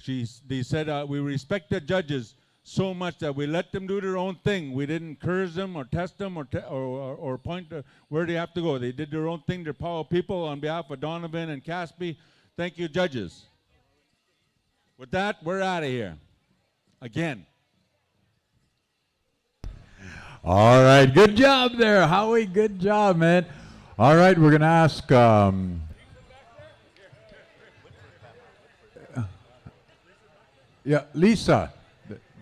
They said, we respect the judges so much that we let them do their own thing. We didn't encourage them or test them or point to where they have to go. They did their own thing. They're power people. On behalf of Donovan and Caspi, thank you, judges. With that, we're out of here. Again. All right, good job there, Howie. Good job, man. All right, we're going to ask... yeah, Lisa.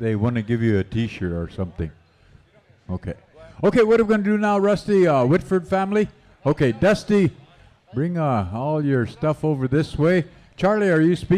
They want to give you a T-shirt or something. Okay. Okay, what are we going to do now, Rusty? Whitford family? Okay, Dusty, bring all your stuff over this way. Charlie, are you speaking?